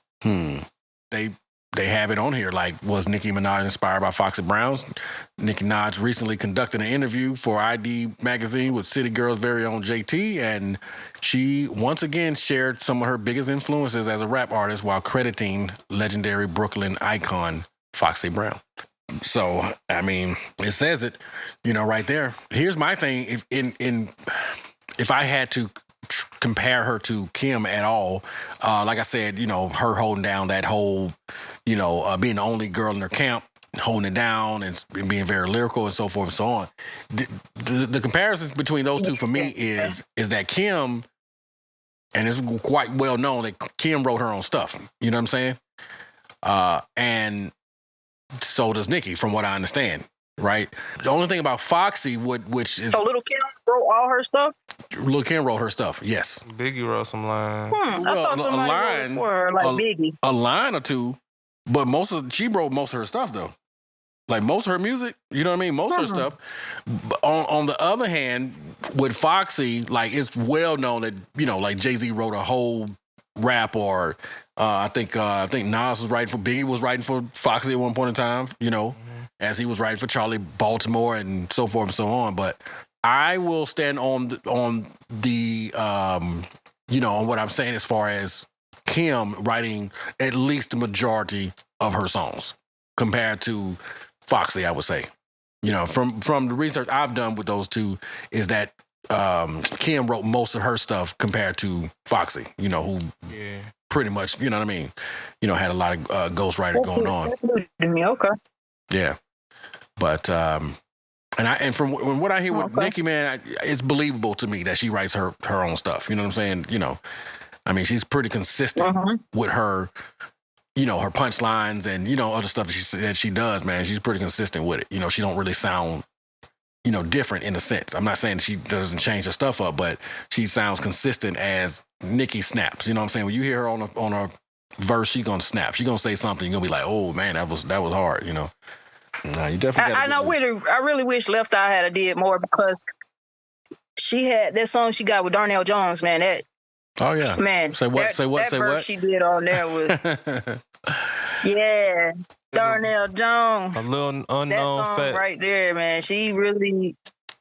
They have it on here. Like, was Nicki Minaj inspired by Foxy Brown's? Nicki Minaj recently conducted an interview for ID magazine with City Girl's very own JT, and she once again shared some of her biggest influences as a rap artist while crediting legendary Brooklyn icon Foxy Brown. So, I mean, it says it, right there. Here's my thing: if I had to compare her to Kim at all, like I said, her holding down that whole, being the only girl in her camp, holding it down and being very lyrical and so forth and so on. The comparisons between those two for me is that Kim, and it's quite well known that Kim wrote her own stuff. You know what I'm saying? And so does Nicki, from what I understand. Right. The only thing about Foxy, which is so Little Kim wrote all her stuff. Lil' Kim wrote her stuff. Yes. Biggie wrote some lines. I thought somebody wrote it for her, like Biggie. A line or two, but she wrote most of her stuff though. Like most of her music, you know what I mean? Most of her stuff. But on the other hand, with Foxy, like it's well known that like Jay-Z wrote a whole rap, or I think Nas was writing for Biggie, was writing for Foxy at one point in time. As he was writing for Charlie Baltimore and so forth and so on. But I will stand on the on what I'm saying as far as Kim writing at least the majority of her songs compared to Foxy, I would say. From the research I've done with those two is that Kim wrote most of her stuff compared to Foxy, who pretty much, you know what I mean, had a lot of ghostwriter going on. That's good to me. Okay. Yeah. But and from what I hear with Nicki, man, it's believable to me that she writes her own stuff. You know what I'm saying? I mean, she's pretty consistent with her, her punchlines and other stuff that she does. Man, she's pretty consistent with it. She don't really sound different in a sense. I'm not saying she doesn't change her stuff up, but she sounds consistent as Nicki snaps. You know what I'm saying? When you hear her on a verse, she gonna snap. She gonna say something. You're gonna be like, oh man, that was hard. No, you definitely. I really wish Left Eye had did more because she had that song she got with Darnell Jones. Man, that. Oh yeah. Man, say what? That verse she did on there was. Yeah, Darnell Jones. A little unknown that song fact right there, man. She really.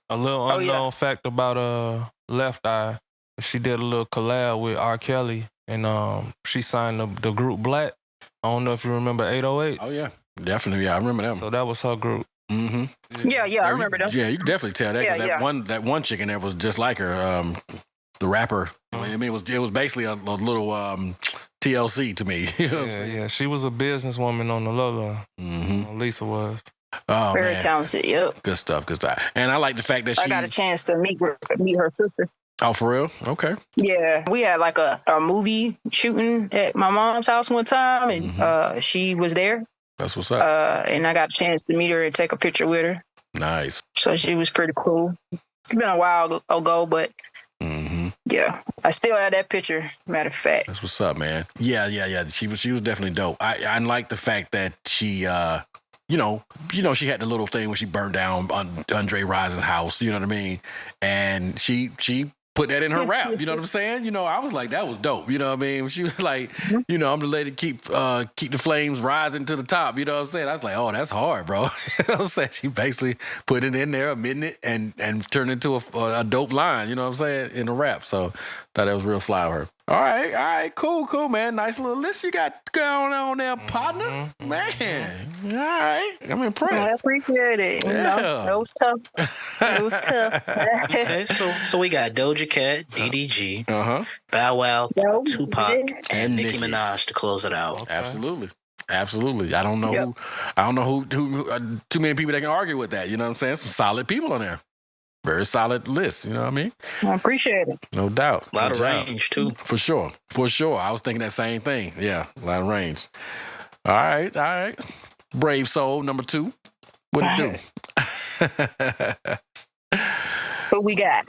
A little unknown fact about Left Eye. She did a little collab with R. Kelly, and she signed the group Black. I don't know if you remember 808. Oh yeah. Definitely, yeah, I remember them. So that was her group. Mm-hmm. Yeah, I remember them. Yeah, you can definitely tell that. Yeah, that one chicken there was just like her, the rapper. I mean, it was basically a little TLC to me. Yeah. She was a businesswoman on the low. Lisa was. Oh, very talented. Yep. Good stuff. And I like the fact that I got a chance to meet her sister. Oh, for real? Okay. Yeah, we had like a movie shooting at my mom's house one time, and she was there. That's what's up. And I got a chance to meet her and take a picture with her. Nice. So she was pretty cool. It's been a while ago, but yeah, I still have that picture. Matter of fact. That's what's up, man. Yeah. She was definitely dope. I like the fact that she, she had the little thing when she burned down Andre Rison's house. You know what I mean? And she put that in her rap, you know what I'm saying? I was like, that was dope, you know what I mean? She was like, I'm the lady keep the flames rising to the top, you know what I'm saying? I was like, oh, that's hard, bro. You know what I'm saying? She basically put it in there, admitting it, and turned it into a dope line, you know what I'm saying, in the rap. So thought that was real fly of her. All right, cool, man. Nice little list you got going on there, partner. Man, all right. I'm impressed. I appreciate it. Yeah. It was tough. Okay, so we got Doja Cat, DDG, Bow Wow, Yo, Tupac, and Nicki Nicki. Minaj to close it out. Okay. Absolutely. I don't know who too many people that can argue with that. You know what I'm saying? Some solid people on there. very solid list. You know what I mean? I appreciate it. No doubt. A lot Good of job. range too. For sure. For sure. I was thinking that same thing. Yeah, a lot of range. All right. Brave Soul, number 2. What it do? What we got?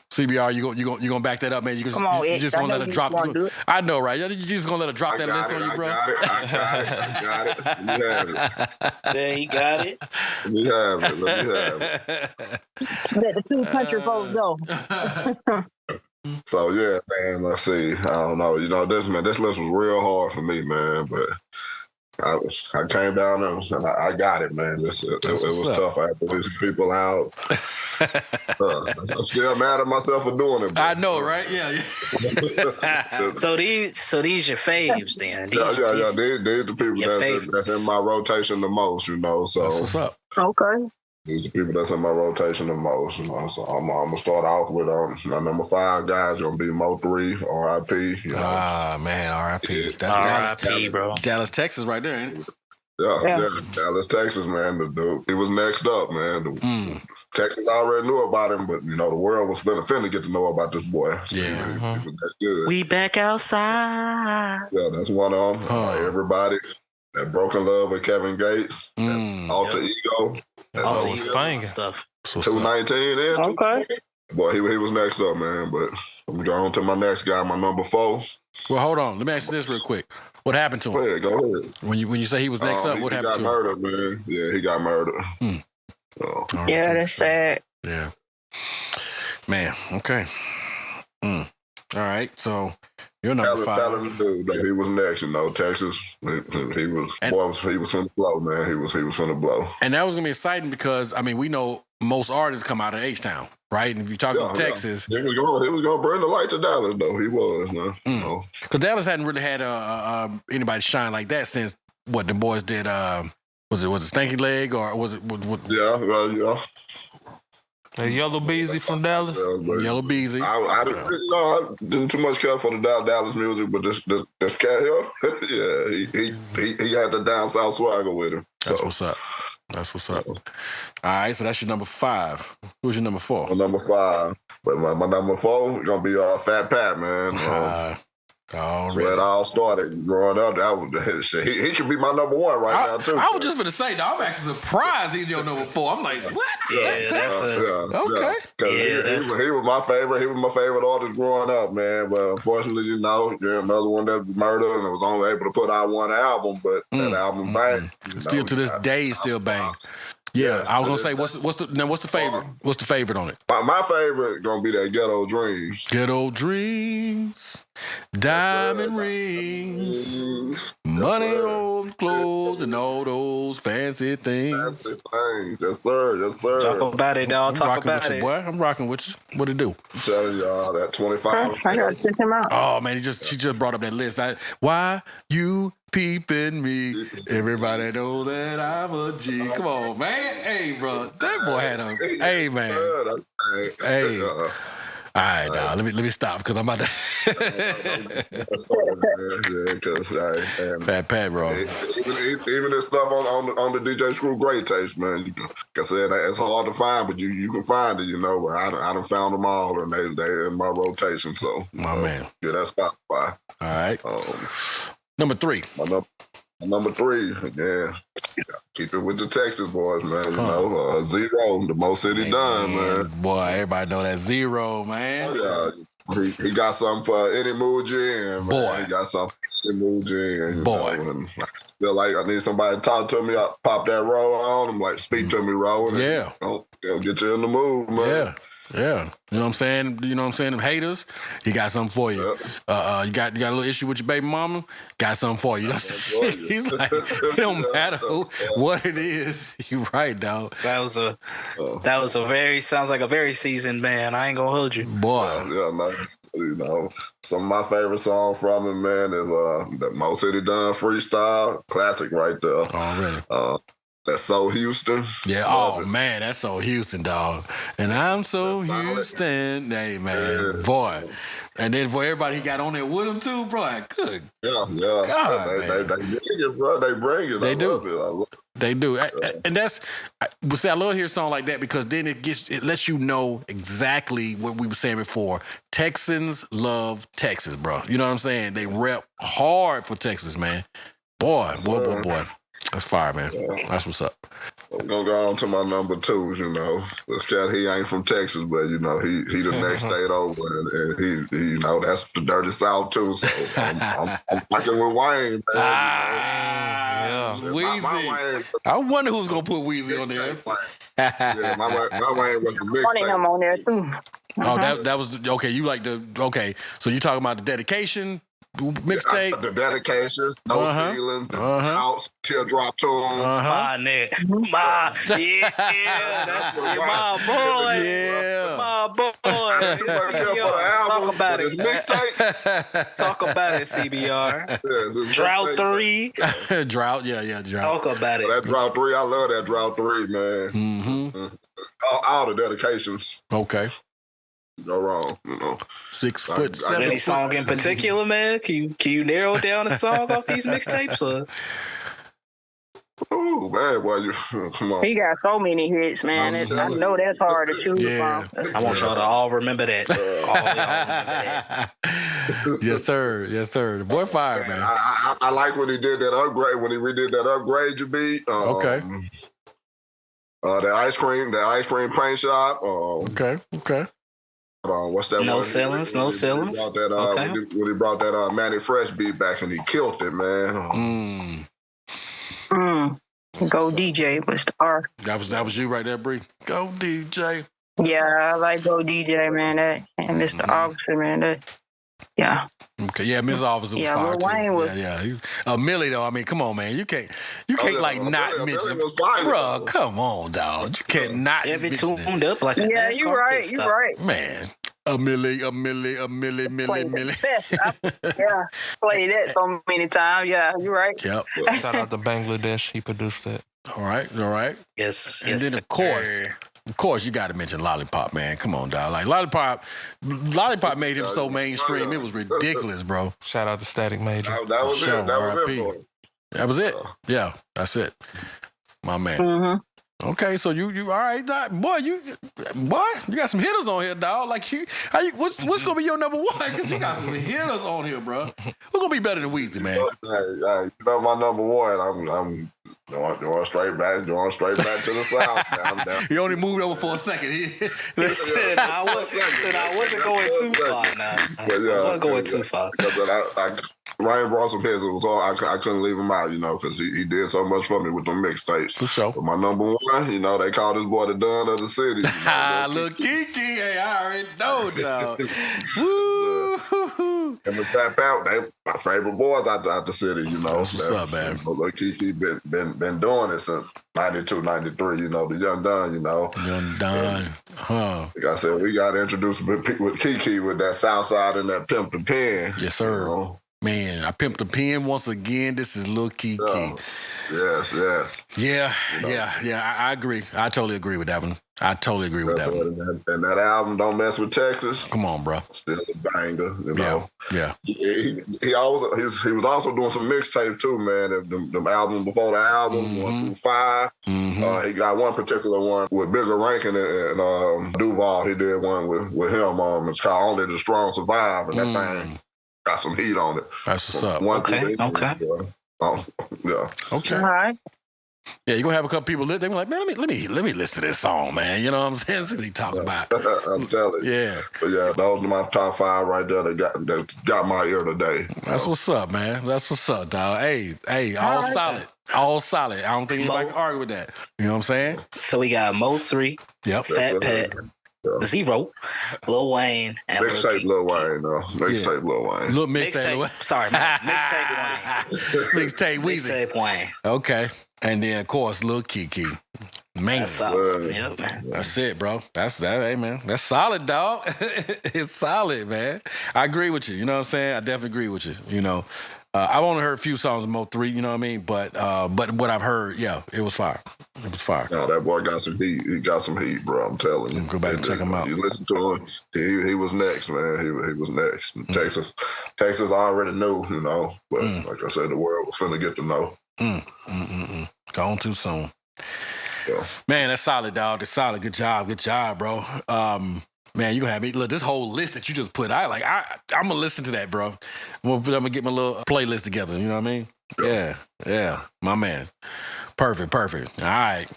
CBR, you gonna back that up, man? Come on, you X. just I gonna know let her you drop? wanna do it. I know, right? You just gonna let her drop that list on you, bro? I got it. You have it. There he got it. Let me have it. Let the 2 country folks go. So yeah, man. Let's see. I don't know. You know, this list was real hard for me, man. But I came down and I got it, man. It was tough. I had to leave some people out. I'm still mad at myself for doing it. Bro. I know, right? Yeah. So these your faves then? Yeah. These the people that's in my rotation the most, you know. So That's what's up. Okay. these are people that's in my rotation the most, you know. So I'm gonna start off with my number 5 guys gonna be Mo 3, R.I.P. You know. Man, R.I.P. That's R.I.P. bro. Dallas, Texas, right there, ain't it? Yeah, Dallas, Texas, man. The dude, he was next up, man. Texas already knew about him, but you know the world was finna get to know about this boy. So he was that good. We back outside. Yeah, that's one of them. Everybody, that Broken Love with Kevin Gates, that Alter Ego, that Alter was Ego singing. stuff. 219 and Okay. boy, he was next up, man. But I'm going to my next guy, my number 4. Well, hold on. Let me ask you this real quick. What happened to him? Go ahead. When you say he was next up, what happened to him? He got murdered, man. Yeah, he got murdered. Yeah, that's sad. Yeah. Man, okay. All right, so you're number 5. Tell him, dude, that he was next, you know, Texas. He was finna blow, man. He was finna blow. And that was going to be exciting because, I mean, we know most artists come out of H-Town, right? And if you're talking Texas. He was going to bring the light to Dallas, though. He was, man. You know. Because Dallas hadn't really had anybody shine like that since, what, the boys did, was it Stanky Leg or was it? What? Yeah. Yellow Beezy from Dallas. Yellow Beezy. I didn't too much care for the Dallas music, but this cat here, yeah, he had the down south swagger with him. That's what's up. All right, so that's your number 5. Who's your number 4? My number 5. But my number 4 gonna be Fat Pat, man. Where it all started growing up. That was shit. He could be my number 1 right now too. I was just gonna say, I'm actually surprised he's your number 4. I'm like, what? Yeah, okay. He was my favorite. He was my favorite artist growing up, man. But unfortunately, you know, you're another one that was murdered and was only able to put out one album, but that album banged. Still to this day, still bang. Yeah, I was gonna say, what's the favorite? What's the favorite on it? My favorite gonna be that Ghetto Dreams. Ghetto Dreams, diamond rings, money on clothes, and all those fancy things. Fancy things, yes sir. Talk about it, dog. Talk about it, boy. I'm rocking with you. What it do? I'm telling y'all that 25. I gotta check him out. Oh man, she just brought up that list. Why you peeping me? Everybody know that I'm a G. Come on, man. Hey, bro, that boy had a. Hey, man. Hey. All right, now let me stop because I'm about to. Fat Pat, bro. Even this stuff on the DJ Screw Great taste, man. Like I said, it's hard to find, but you can find it, you know. But I done found them all, and they in my rotation. So, man, yeah, that's Spotify. All right. Number 3. My number 3, yeah. Keep it with the Texas boys, man. You know, Zero, the Mo City Done, man. Boy, everybody know that Zero, man. Oh, yeah. He got something for any mood you're in, man. Boy. He got something for any mood you're in. Boy. And I feel like I need somebody to talk to me. I pop that roll on. I'm like, speak to me, roll. Yeah. It'll get you in the mood, man. Yeah. You know what I'm saying? Them haters, he got something for you. Yep. You got a little issue with your baby mama, got something for you. He's like, it don't matter what it is. You right, dog. That was sounds like a very seasoned man. I ain't gonna hold you. Boy. Yeah, man. You know, some of my favorite songs from him, man, is the Mo City Done freestyle. Classic right there. Already. That's So Houston. Yeah, man, that's So Houston, dog. And I'm So Houston. Hey, man, boy. And then for everybody he got on there with him, too, bro. Good. Yeah. God, they bring it, bro. They bring it. They I do. love it. They do. And that's, I love hearing a song like that because then it lets you know exactly what we were saying before. Texans love Texas, bro. You know what I'm saying? They rep hard for Texas, man. Boy. That's fire, man. That's what's up. I'm gonna go on to my number twos, you know. This cat, he ain't from Texas, but you know, he the next state over, and he you know, that's the dirty South too. So I'm fucking with Wayne, man. Weezy. My I wonder who's gonna put Weezy on there. Yeah, my Wayne was the Wanted him mixtape. on there too. Oh, that was okay. You like so you talking about the dedication mixtape? The dedications, no feelings, the outs, teardrop tunes. My nigga. That's my boy. Yeah. My boy. Talk about it. Mixtape. Talk about it, CBR. Drought 3. Drought, yeah, drought. Talk about it. That Drought 3, I love that Drought 3, man. Mm-hmm. All the dedications. Okay. No wrong, you know. 6 foot, 7 Any foot. song in particular, man? Can you narrow down a song off these mixtapes? Or? Ooh, man, boy, you come on. He got so many hits, man. I know that's hard to choose from. I want y'all to all remember that. All y'all remember that. Yes, sir. The boy fired, man. I like when he did that upgrade, when he redid that upgrade you beat. Okay. The ice cream paint shop. Okay. What's that? No one? ceilings. When he brought that Manny Fresh beat back and he killed it, man. Go DJ was the R. That was you right there, Bree. Go DJ. Yeah, I like Go DJ, man. That and Mr. Officer, man. Yeah. Okay, yeah, Miss Officer was fire Lil too. Wayne was. Millie though. I mean, come on, man. You can't not mention. was fire, Bro, come on, dog. You can't not Every mention it. tuned up like a Yeah, NASCAR you're right. pit You're stop. right. Man, a millie. Played the best. Played that so many times. Yeah, you're right. Yep. Shout out to Bangladesh. He produced that. All right. Yes. And then of course, you got to mention Lollipop, man. Come on, dog. Like Lollipop made him so mainstream. It was ridiculous, bro. Shout out to Static Major. That was Sure, it. That was RIP. it for him. That was it. Yeah, that's it. My man. Mm-hmm. Okay, so you all right, dog? Boy, you got some hitters on here, dog. Like what's gonna be your number one? Because you got some hitters on here, bro. Who's gonna be better than Weezy, man? Hey, you know my number one. I'm going straight back to the south. Man. I'm down. He only moved over for a second. Said I wasn't going too far now. I wasn't going too far. Because Ryan brought some hits. It was all I couldn't leave him out, you know, because he did so much for me with them mixtapes. For sure. But my number one, you know, they call this boy the Don of the city. You know, Lil Kiki. Hey, I already know, dog. Woo! And with Fat Pat, they my favorite boys out the city, you know. That's what's up, man. Lil Kiki been doing it since 92, 93, you know, the Young Don, you know. Young Don. Like I said, we got introduced with Kiki with that Southside and that Pimp the Pen. Yes, sir. You know? Man, I pimped the pen once again. This is Lil Kiki. Yes. Yeah. I agree. I totally agree with that one. And that album, Don't Mess with Texas. Come on, bro. Still a banger, you know. Yeah. He was also doing some mixtapes too, man. The album before the album, 1 through 5. Mm-hmm. He got one particular one with Bigger Rankin and Duval. He did one with him. It's called Only the Strong Survive, and that thing got some heat on it. That's what's up. Okay. Yeah. Okay. All right. Yeah, you're gonna have a couple people they be like, man, let me listen to this song, man. You know what I'm saying? That's what he talking about. I'm telling you. Yeah. But yeah, those are my top 5 right there that got my ear today. That's what's up, man. That's what's up, dog. Hey, all solid. All solid. I don't think anybody can argue with that. You know what I'm saying? So we got Mo 3, Yep. Fat Pat, Zero, Lil Wayne, and Mixtape Lil Wayne, though. Mixtape Lil Wayne. Look, mixtape. Sorry, man. Mixtape Wayne. Mixtape Weezy. Mixtape Wayne. Okay. And then, of course, Lil Kiki. Man. That's solid. Yep, man. That's it, bro. That's that, hey, man. That's solid, dog. It's solid, man. I agree with you. You know what I'm saying? I definitely agree with you. You know, I've only heard a few songs of Mo 3, you know what I mean? But what I've heard, yeah, it was fire. It was fire. No, that boy got some heat. He got some heat, bro. I'm telling you. Go back and check him out. You listen to him. He was next, man. He was next. Texas already knew, you know. But like I said, the world was finna get to know. Gone too soon. Yeah. Man, that's solid, dog. That's solid. Good job, bro. Man, you gonna have me look this whole list that you just put. I'm gonna listen to that, bro. I'm gonna get my little playlist together. You know what I mean? Yeah, my man. Perfect. All right.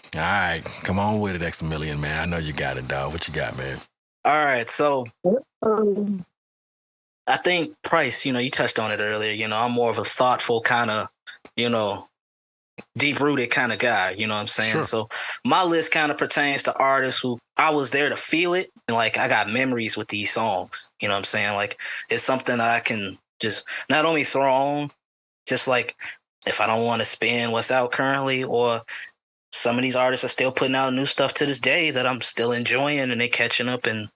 Come on with it, X-Million, man. I know you got it, dog. What you got, man? All right, so I think Price, you touched on it earlier. I'm more of a thoughtful kind of, deep-rooted kind of guy. You know what I'm saying? Sure. So my list kind of pertains to artists who I was there to feel it. And, like, I got memories with these songs. You know what I'm saying? Like, it's something that I can just not only throw on, just like if I don't want to spin what's out currently, or some of these artists are still putting out new stuff to this day that I'm still enjoying, and they're catching up. And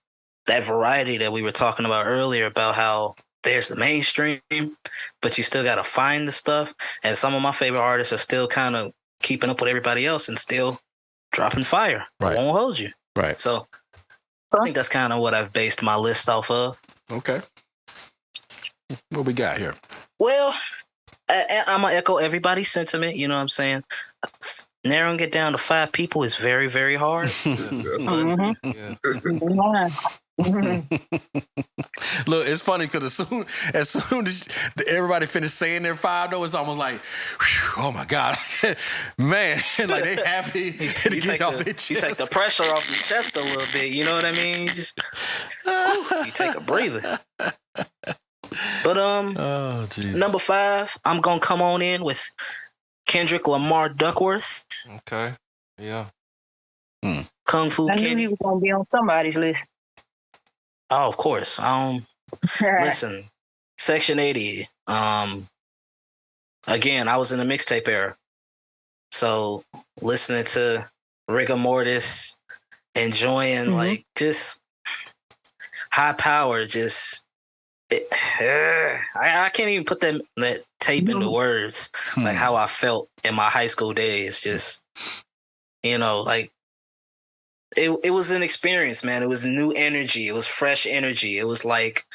that variety that we were talking about earlier, about how there's the mainstream, but you still got to find the stuff. And some of my favorite artists are still kind of keeping up with everybody else and still dropping fire. Right. I won't hold you. Right. So I think that's kind of what I've based my list off of. Okay. What we got here? Well, I'm going to echo everybody's sentiment. You know what I'm saying? Narrowing it down to 5 people is very, very hard. Look, it's funny because as soon as everybody finished saying their 5, though, it's almost like, whew, oh my God, man, like they happy to get off their chest. You take the pressure off your chest a little bit. You know what I mean? You just you take a breather. But oh, number 5, I'm gonna come on in with Kendrick Lamar Duckworth. Okay. Yeah. Kung Fu I knew Kid. he was gonna be on somebody's list. Oh, of course. Listen, Section 80. Again, I was in the mixtape era, so listening to Rigor Mortis, enjoying like just high power, just I can't even put that tape into words, like how I felt in my high school days. Just like. It was an experience, man. It was new energy. It was fresh energy. It was like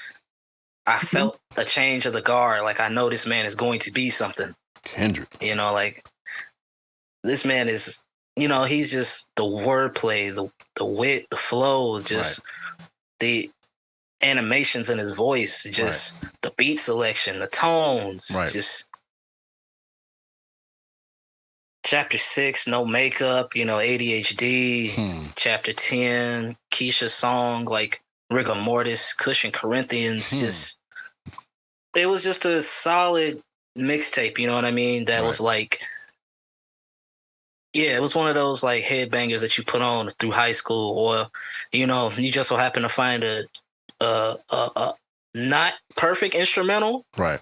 I felt a change of the guard. Like, I know this man is going to be something. Kendrick. Like this man is, he's just the wordplay, the wit, the flow, just the animations in his voice, just the beat selection, the tones, just. Chapter 6, No Makeup, ADHD. Chapter 10, Keisha's song, like Rigor Mortis, Cushion Corinthians. It was just a solid mixtape, you know what I mean? That was like, it was one of those like headbangers that you put on through high school, or, you just so happen to find a not perfect instrumental. Right.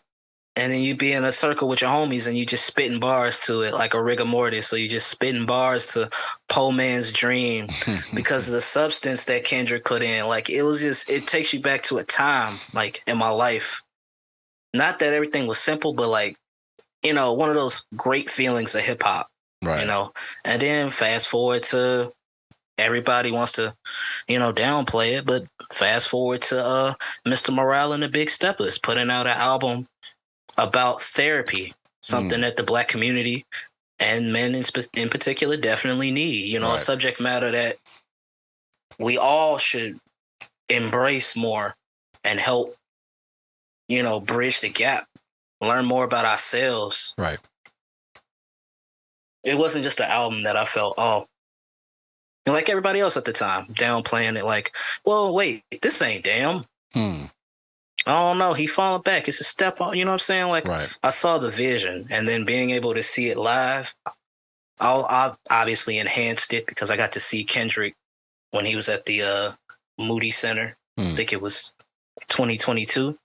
And then you be in a circle with your homies and you just spitting bars to it like a rigor mortis. So you just spitting bars to Poe Man's Dream because of the substance that Kendrick put in. Like, it takes you back to a time, like, in my life. Not that everything was simple, but like, one of those great feelings of hip hop, right. And then fast forward to everybody wants to, downplay it, but fast forward to Mr. Morale and the Big Steppers putting out an album about therapy, something that the Black community and men in particular definitely need. A subject matter that we all should embrace more and help, bridge the gap, learn more about ourselves. Right. It wasn't just an album that I felt, like everybody else at the time, downplaying it like, well, wait, this ain't damn. I don't know. He falling back. It's a step on. You know what I'm saying? Like, I saw the vision, and then being able to see it live, I obviously enhanced it because I got to see Kendrick when he was at the Moody Center. I think it was 2022.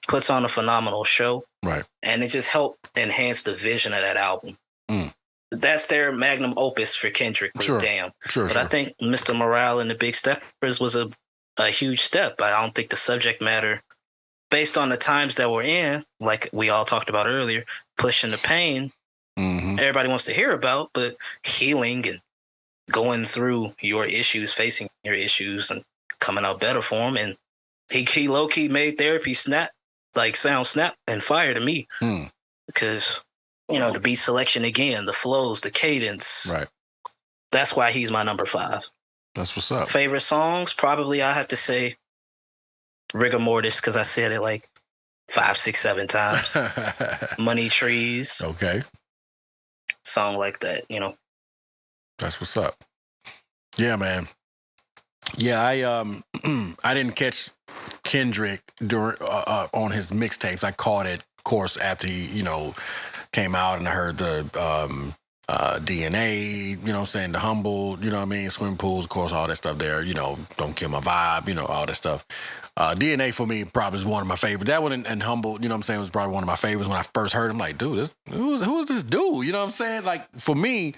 Puts on a phenomenal show. Right. And it just helped enhance the vision of that album. That's their magnum opus for Kendrick was Damn. But I think Mr. Morale and the Big Steppers was a huge step. I don't think the subject matter, based on the times that we're in, like we all talked about earlier, pushing the pain, everybody wants to hear about, but healing and going through your issues, facing your issues and coming out better for him. And he low-key made therapy sound snap and fire to me. Because the beat selection again, the flows, the cadence. Right. That's why he's my number 5. That's what's up. Favorite songs? Probably I have to say Rigor Mortis, because I said it like 5, 6, 7 times. Money Trees. Okay. Song like that, That's what's up. Yeah, man. Yeah, I didn't catch Kendrick during on his mixtapes. I caught it, of course, after he, came out, and I heard the DNA, what I'm saying, the Humble, what I mean, Swimming Pools, of course, all that stuff there, Don't Kill My Vibe, all that stuff. DNA for me probably is one of my favorites. That one and Humble, what I'm saying, was probably one of my favorites. When I first heard him, like, dude, who is this dude? You know what I'm saying? Like, for me,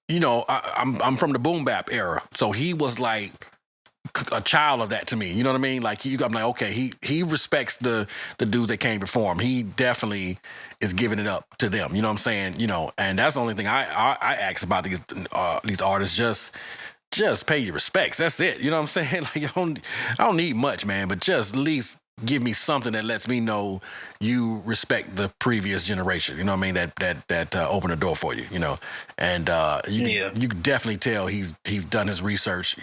I'm from the boom bap era, so he was like a child of that to me. You know what I mean? Like, I'm like, okay, he respects the dudes that came before him. He definitely is giving it up to them. You know what I'm saying? And that's the only thing I ask about these artists. Just pay your respects. That's it. You know what I'm saying? Like, I don't need much, man, but just at least give me something that lets me know you respect the previous generation. You know what I mean? That open the door for you. And you can definitely tell he's done his research.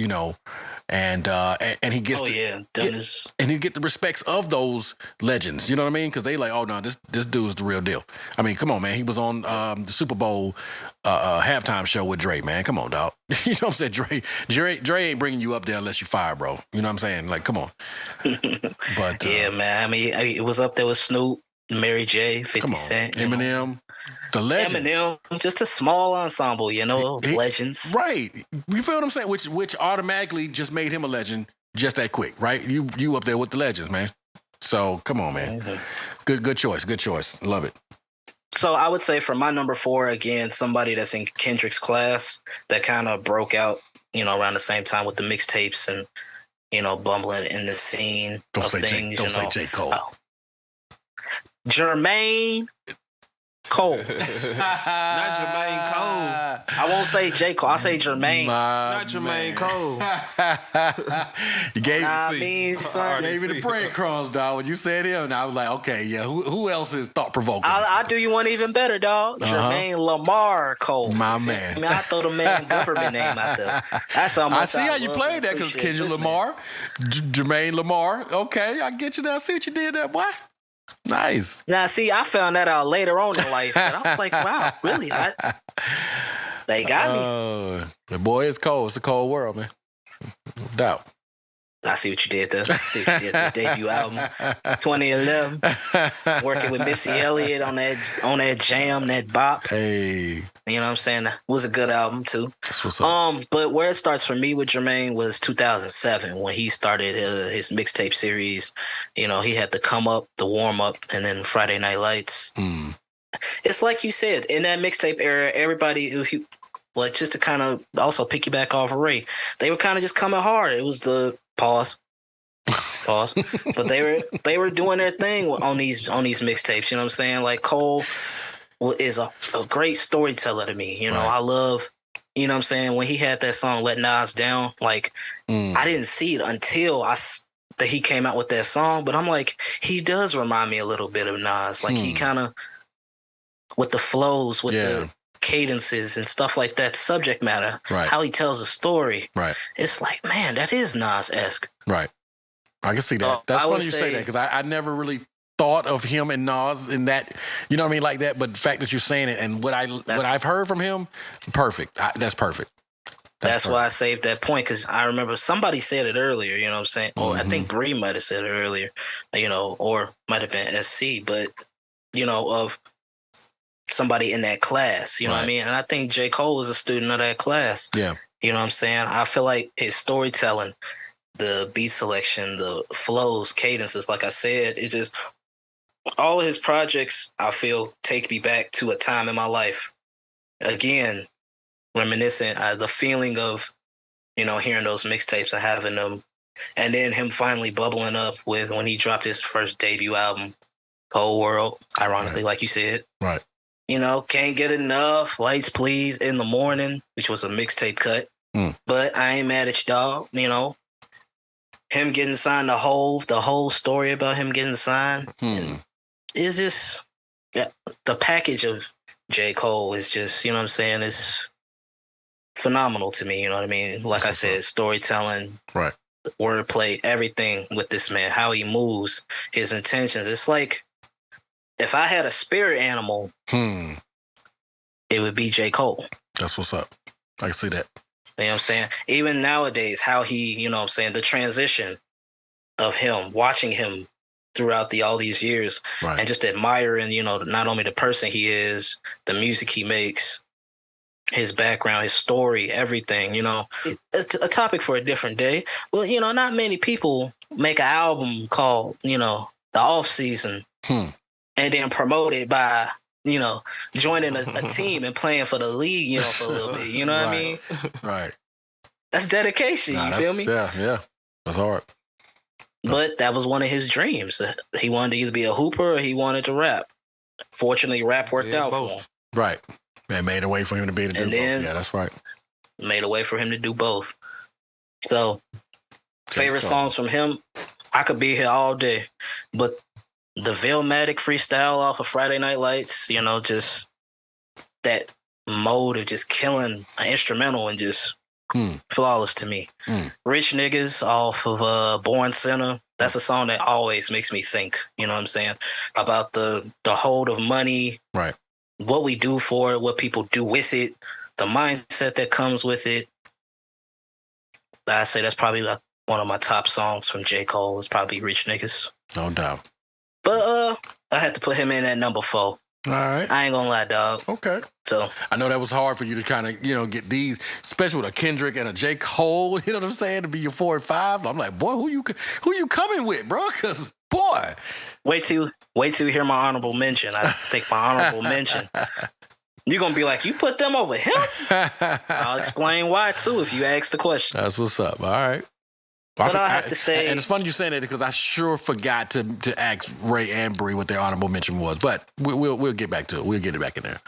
And he gets and he get the respects of those legends. You know what I mean? Because they like, oh no, this dude's the real deal. I mean, come on, man. He was on the Super Bowl halftime show with Dre, man. Come on, dog. You know what I'm saying? Dre ain't bringing you up there unless you fire, bro. You know what I'm saying? Like, come on. But yeah, man. I mean, it was up there with Snoop, Mary J, 50 Cent, Eminem. The legends. Eminem, just a small ensemble, legends. Right. You feel what I'm saying? Which automatically just made him a legend just that quick, right? You up there with the legends, man. So come on, man. Mm-hmm. Good choice. Love it. So I would say for my number 4, again, somebody that's in Kendrick's class that kind of broke out, around the same time with the mixtapes and, bumbling in the scene of things. Don't say J. Cole. Oh. Jermaine Cole. Not Jermaine Cole. I won't say J. Cole. I'll say Jermaine. Not Jermaine Cole. You gave me the breadcrumbs, dog. When you said him, and I was like, okay, yeah. Who else is thought provoking? I'll do you one even better, dog. Jermaine Lamar Cole. My man. I mean, I throw the man government name out there. That's how much I see how you played that, because Kendrick Lamar, Jermaine Lamar. Okay, I get you now. I see what you did there, boy. Nice. Now, see, I found that out later on in life, and I was like, "Wow, really? They got me." The boy is cold. It's a cold world, man. No doubt. I see what you did there. The debut album, 2011, working with Missy Elliott on that jam, that bop. Hey, you know what I'm saying? It was a good album too. That's what's up. But where it starts for me with Jermaine was 2007 when he started his mixtape series. He had the Come Up, the Warm Up, and then Friday Night Lights. It's like you said, in that mixtape era, everybody, just to kind of also piggyback off of Ray, they were kind of just coming hard. It was the pause, but they were doing their thing on these mixtapes. You know what I'm saying? Like, Cole is a great storyteller to me. Right. I love, you know what I'm saying, when he had that song Let Nas Down. Like, I didn't see it until that he came out with that song, but I'm like, he does remind me a little bit of Nas. Like, he kind of, with the flows, with the cadences and stuff like that, subject matter, how he tells a story. Right. It's like, man, that is Nas-esque. Right. I can see that. That's funny you say that, because I never really thought of him and Nas in that, you know what I mean, like that. But the fact that you're saying it and what I've heard from him, perfect. That's perfect. That's why I saved that point, because I remember somebody said it earlier, you know what I'm saying? Or I think Bree might have said it earlier, or might have been SC, but, of somebody in that class, you know what I mean? And I think J. Cole was a student of that class. Yeah. You know what I'm saying? I feel like his storytelling, the beat selection, the flows, cadences, like I said, it's just all of his projects, I feel, take me back to a time in my life. Again, reminiscent, the feeling of, hearing those mixtapes and having them, and then him finally bubbling up with when he dropped his first debut album, Cold World, ironically, like you said. Right. Can't Get Enough, Lights Please, In the Morning, which was a mixtape cut. But I Ain't Mad at You, Dog. Him getting signed to Hove, the whole story about him getting signed. Is just the package of J. Cole is just, you know what I'm saying, it's phenomenal to me, you know what I mean? Like I said, storytelling, Right. wordplay, everything with this man, how he moves, his intentions. It's like if I had a spirit animal, it would be J. Cole. That's what's up. I can see that. You know what I'm saying? Even nowadays, how he, you know what I'm saying, the transition of him, watching him throughout all these years, Right. and just admiring, you know, not only the person he is, the music he makes, his background, his story, everything, you know. It's a topic for a different day. Well, you know, not many people make an album called, you know, The Off Season and then promote it by, you know, joining a team and playing for the league, you know, for a little bit. You know what I mean? Right. That's dedication, you feel me? Yeah. That's hard. But that was one of his dreams. He wanted to either be a hooper or he wanted to rap. Fortunately, rap worked out for him. Right. It made a way for him to be able to do both. Yeah, that's right. Made a way for him to do both. So, favorite songs from him, I could be here all day. But the Vilmatic freestyle off of Friday Night Lights, you know, just that mode of just killing an instrumental and just flawless to me. Rich Niggas off of Born Sinner. That's a song that always makes me think, you know what I'm saying, about the hold of money, right? What we do for it, what people do with it, the mindset that comes with it. I say that's probably like one of my top songs from J. Cole. It's probably Rich Niggas. No doubt. But I had to put him in at number 4. All right. I ain't gonna lie, dog. Okay. So I know that was hard for you to kind of, you know, get these, especially with a Kendrick and a J. Cole, you know what I'm saying, to be your 4 and 5. I'm like, boy, who you coming with, bro? Because, boy. Wait till you hear my honorable mention. I think my honorable mention. You're going to be like, you put them over him? I'll explain why, too, if you ask the question. That's what's up. All right. But I have to say... And it's funny you saying that because I sure forgot to ask Ray and Bree what their honorable mention was. But we'll get back to it. We'll get it back in there.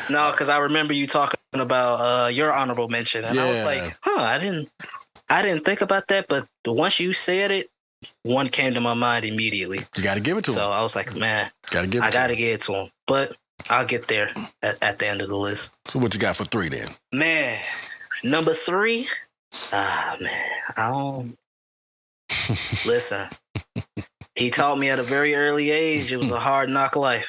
No, because I remember you talking about your honorable mention. And I was like, I didn't think about that. But once you said it, one came to my mind immediately. You got to give it to him. So I was like, man, I got to give it to him. But I'll get there at the end of the list. So what you got for 3 then? Man, number 3? Man, I don't... Listen, he taught me at a very early age it was a hard knock life.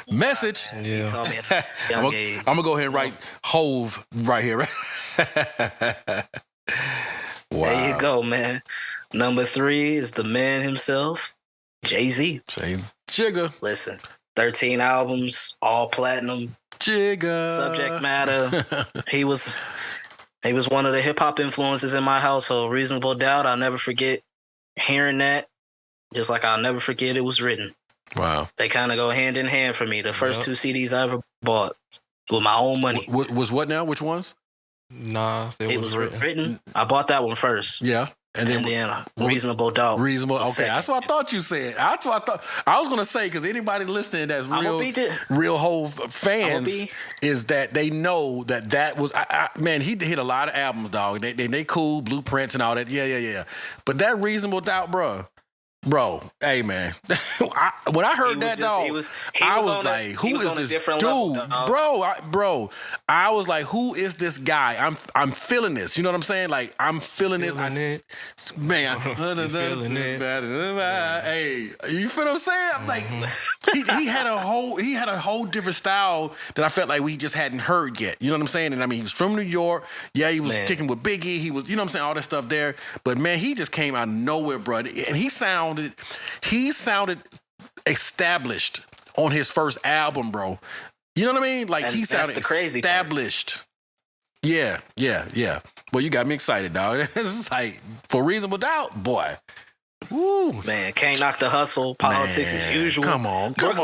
Message. Yeah. He taught me at a young age. I'm going to go ahead and write Hove right here. Wow. There you go, man. Number 3 is the man himself, Jay-Z. Jigga. Listen, 13 albums, all platinum. Jigga. Subject matter. He was one of the hip-hop influences in my household. Reasonable Doubt, I'll never forget hearing that, just like I'll never forget it was written. Wow. They kind of go hand in hand for me. The first 2 CDs I ever bought with my own money. Was what now? Which ones? Nah, it was written. I bought that one first. Yeah. And then Reasonable Doubt. Reasonable. Okay, that's what I thought you said. That's what I thought. I was gonna say because anybody listening that's real Hove fans is that they know that was man. He hit a lot of albums, dog. They cool blueprints and all that. Yeah. But that Reasonable Doubt, bro, hey man, when I heard that, dog, I was like, who is this dude, bro? I was like, who is this guy? I'm feeling this. You know what I'm saying? Like I'm feeling this. Man, hey, you feel what I'm saying? I'm like, he had a whole different style that I felt like we just hadn't heard yet. You know what I'm saying? And I mean, he was from New York. Yeah, he was kicking with Biggie. He was, you know what I'm saying, all that stuff there. But man, he just came out of nowhere, bro. And he sounded established on his first album, bro. You know what I mean? Like he sounded established. Yeah. Well, you got me excited, dog. It's like for Reasonable Doubt, boy. Woo. Man, can't knock the hustle. Politics as usual. Come on, dog.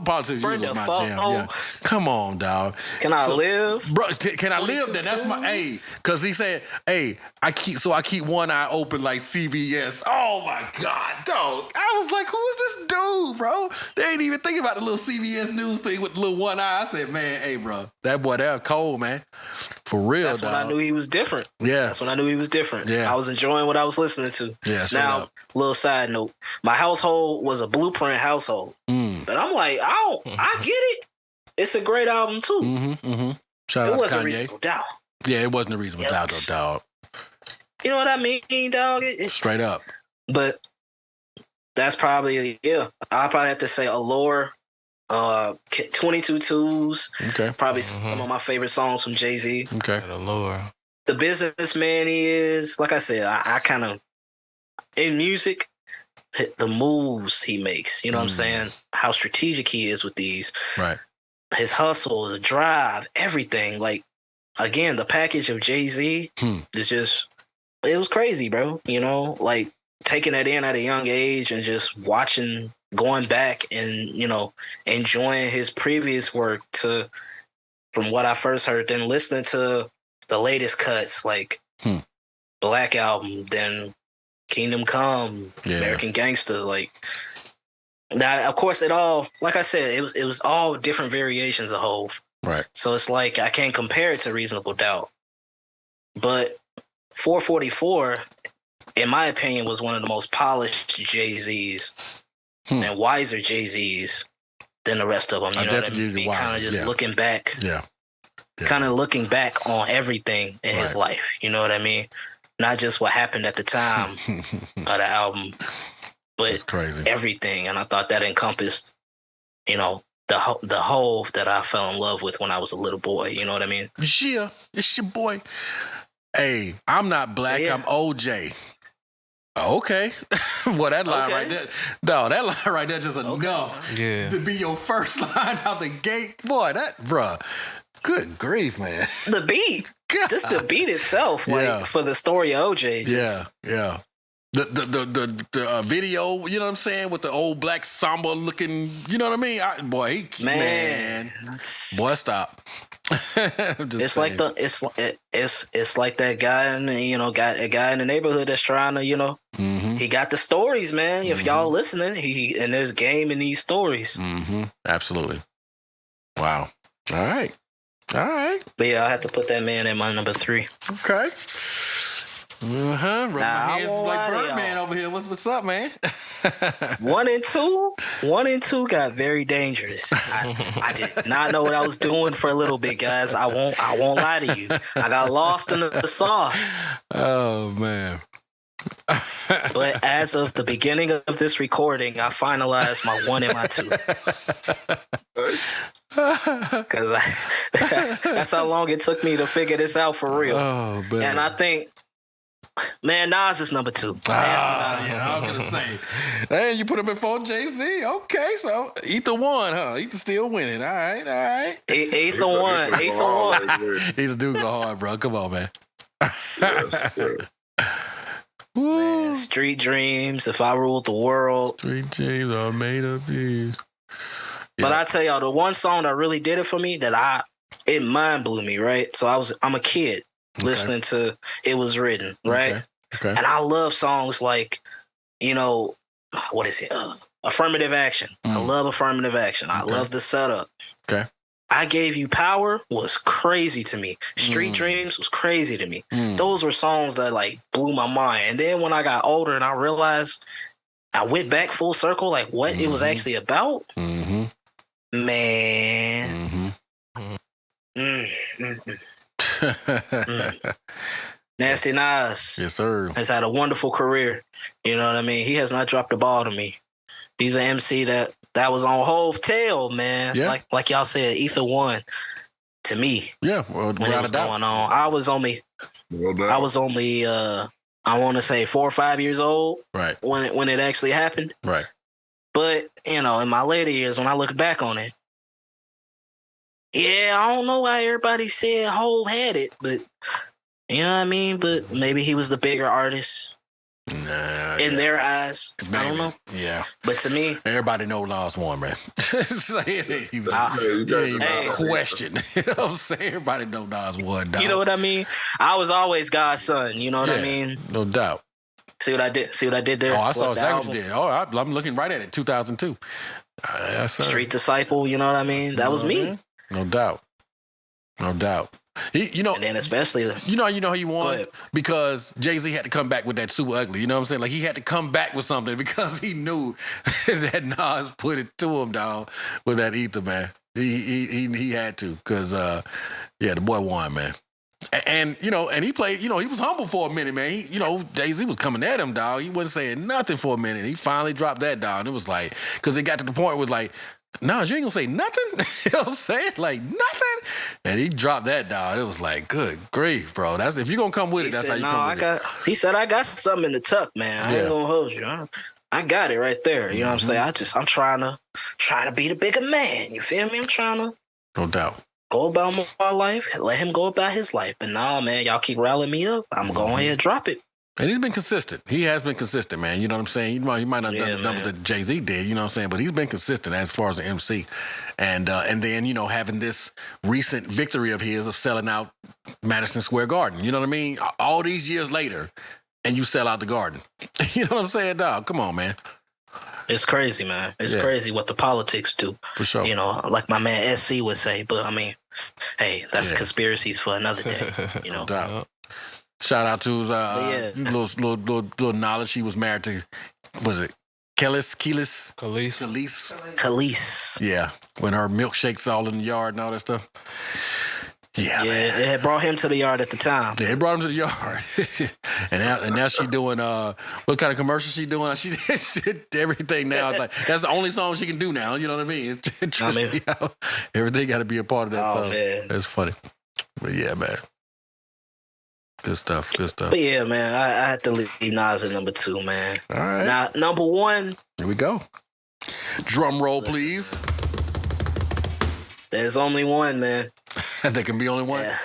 Politics as usual, my jam. Yeah. Come on, dog. Can I live, bro? Can I live? That's my because he said, "Hey, I keep one eye open like CBS." Oh my God, dog! I was like, "Who is this dude, bro?" They ain't even thinking about the little CBS news thing with the little one eye. I said, "Man, hey, bro, that boy, that cold, man, for real." That's when I knew he was different. Yeah, that's when I knew he was different. Yeah, I was enjoying what I was listening to. Yeah. Now, little side note: my household was a blueprint household. But I'm like, I get it. It's a great album too. Shout It out wasn't Kanye. Reasonable Doubt. Yeah, it wasn't a reasonable doubt, though, dog. You know what I mean, dog? Straight up. But that's probably, I'll probably have to say Allure, 22 Twos. Okay. Probably some of my favorite songs from Jay-Z. Okay. Allure. The businessman he is, like I said, I kind of, in music, the moves he makes, you know what I'm saying? How strategic he is with these. Right. His hustle, the drive, everything. Like, again, the package of Jay-Z is just, it was crazy, bro. You know, like taking that in at a young age and just watching, going back and, you know, enjoying his previous work from what I first heard, then listening to the latest cuts, like Black Album, then Kingdom Come, American Gangster, like. Now, of course, it all, like I said, it was all different variations of Hove. Right. So it's like I can't compare it to Reasonable Doubt. But 444, in my opinion, was one of the most polished Jay-Z's and wiser Jay-Z's than the rest of them. You know what I mean? Kind of just looking back. Yeah. Kind of looking back on everything in his life. You know what I mean? Not just what happened at the time of the album, but that's crazy. Everything. And I thought that encompassed, you know, the Hove that I fell in love with when I was a little boy. You know what I mean? Yeah, it's your boy. Hey, I'm not black. I'm OJ. Okay. Well, that line right there. No, that line right there just enough to be your first line out the gate. Boy, bruh. Good grief, man. The beat. God. Just the beat itself, like for the story of OJ. Yeah. The video, you know what I'm saying, with the old black samba looking, you know what I mean? Man. Boy, stop. It's saying. Like it's like that guy in a guy in the neighborhood that's trying to, you know, he got the stories, man. If y'all listening, and there's game in these stories. Absolutely. Wow. All right. But yeah, I have to put that man in my number 3. Okay. Rub my hands like Birdman over here. What's up, man? 1 and 2 got very dangerous. I did not know what I was doing for a little bit, guys. I won't lie to you. I got lost in the sauce. Oh man. But as of the beginning of this recording, I finalized my 1 and my 2. Because that's how long it took me to figure this out for real. Oh, man. And I think, man, Nas is number 2. I was gonna say. Hey, you put him before Jay-Z. Okay, so Ether won, huh? Ether still winning. All right. Ether won. Ether do go hard, bro. Come on, man. Man, Street Dreams, If I Ruled the World. Street Dreams are made of these. But I tell y'all, the one song that really did it for me, it mind blew me, right? So I'm a kid listening to It Was Written, right? Okay. And I love songs like, you know, what is it? Affirmative Action. I love Affirmative Action. I love the setup. Okay. I Gave You Power was crazy to me. Street Dreams was crazy to me. Those were songs that like blew my mind. And then when I got older and I realized, I went back full circle, like what it was actually about. Man. Nasty Nas. Yes, sir. Has had a wonderful career. You know what I mean? He has not dropped the ball to me. He's an MC that was on Hove tail, man. Yeah. Like y'all said, Ether won to me. Yeah, well, when it was going on. I was only I want to say 4 or 5 years old. Right. When it actually happened. Right. But, you know, in my later years, when I look back on it, yeah, I don't know why everybody said Hove had it, but you know what I mean? But maybe he was the bigger artist. In their eyes. Maybe. I don't know. Yeah. But to me, everybody know Nas won, man. It ain't even a question. You know what I'm saying? Everybody know Nas won, dog. You know what I mean? I was always God's son. You know what I mean? No doubt. See what I did there? Oh, I saw exactly what you did. Oh, I'm looking right at it. 2002. Street Disciple, you know what I mean? That was me. No doubt. And then especially, you know how he Go won ahead. because Jay-Z had to come back with that Super Ugly. You know what I'm saying? Like he had to come back with something because he knew that Nas put it to him, dog, with that ether, man. He had to because the boy won, man. And and he played. He was humble for a minute, man. Jay-Z was coming at him, dog. He wasn't saying nothing for a minute. He finally dropped that, dog. And it was like, because it got to the point where it was like, Nas, you ain't gonna say nothing? You know what I'm saying? Like nothing. And he dropped that, dog. It was like, good grief, bro. That's if you're gonna come with it, that's how you come with it. He said, I got something in the tuck, man. I ain't gonna hold you. I got it right there. You know what I'm saying? I'm trying to be the bigger man. You feel me? I'm trying to No doubt. go about my life, let him go about his life. But nah, man, y'all keep rallying me up. I'm going ahead and drop it. And he's been consistent. He has been consistent, man. You know what I'm saying? He might not have done the numbers that Jay-Z did, you know what I'm saying? But he's been consistent as far as an MC. And then, having this recent victory of his of selling out Madison Square Garden. You know what I mean? All these years later, and you sell out the Garden. You know what I'm saying, dog? Come on, man. It's crazy, man. It's crazy what the politics do. For sure. Like my man SC would say. But, I mean, hey, that's conspiracies for another day, No doubt. Shout out to his little knowledge. He was married to, was it Khalees? Yeah, when her milkshakes all in the yard and all that stuff. Yeah, man. It had brought him to the yard at the time. Yeah, it brought him to the yard. and now she doing what kind of commercial she doing? She did everything now. It's like that's the only song she can do now. You know what I mean? It trips me out. Everything got to be a part of that song. Man. That's funny. But yeah, man. Good stuff. But yeah, man, I had to leave Nas at number 2, man. All right. Now, number 1. Here we go. Drum roll, please. There's only one, man. There can be only one? Yeah.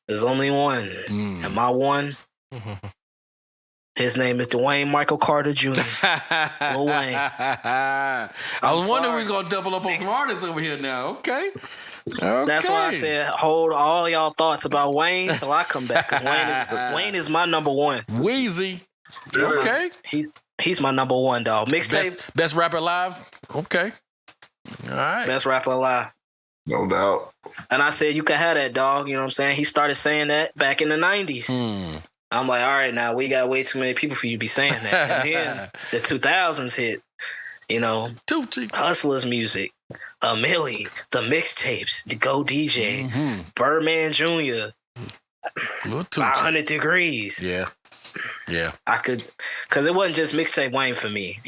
There's only one. And my one, his name is Dwayne Michael Carter Jr. Lil Wayne. I was wondering who's going to double up on some artists over here now. Okay. That's why I said hold all y'all thoughts about Wayne till I come back. 'Cause Wayne is my number 1. Wheezy. Okay. He's my number 1, dog. Mixtape. Best rapper alive? Okay. All right. Best rapper alive. No doubt. And I said you could have that, dog. You know what I'm saying? He started saying that back in the 90s. I'm like, all right, now we got way too many people for you to be saying that. And then the 2000s hit. Hustlers music, Millie, the mixtapes, the Go DJ, Birdman Jr., 500 Degrees. Yeah. I could, because it wasn't just mixtape Wayne for me.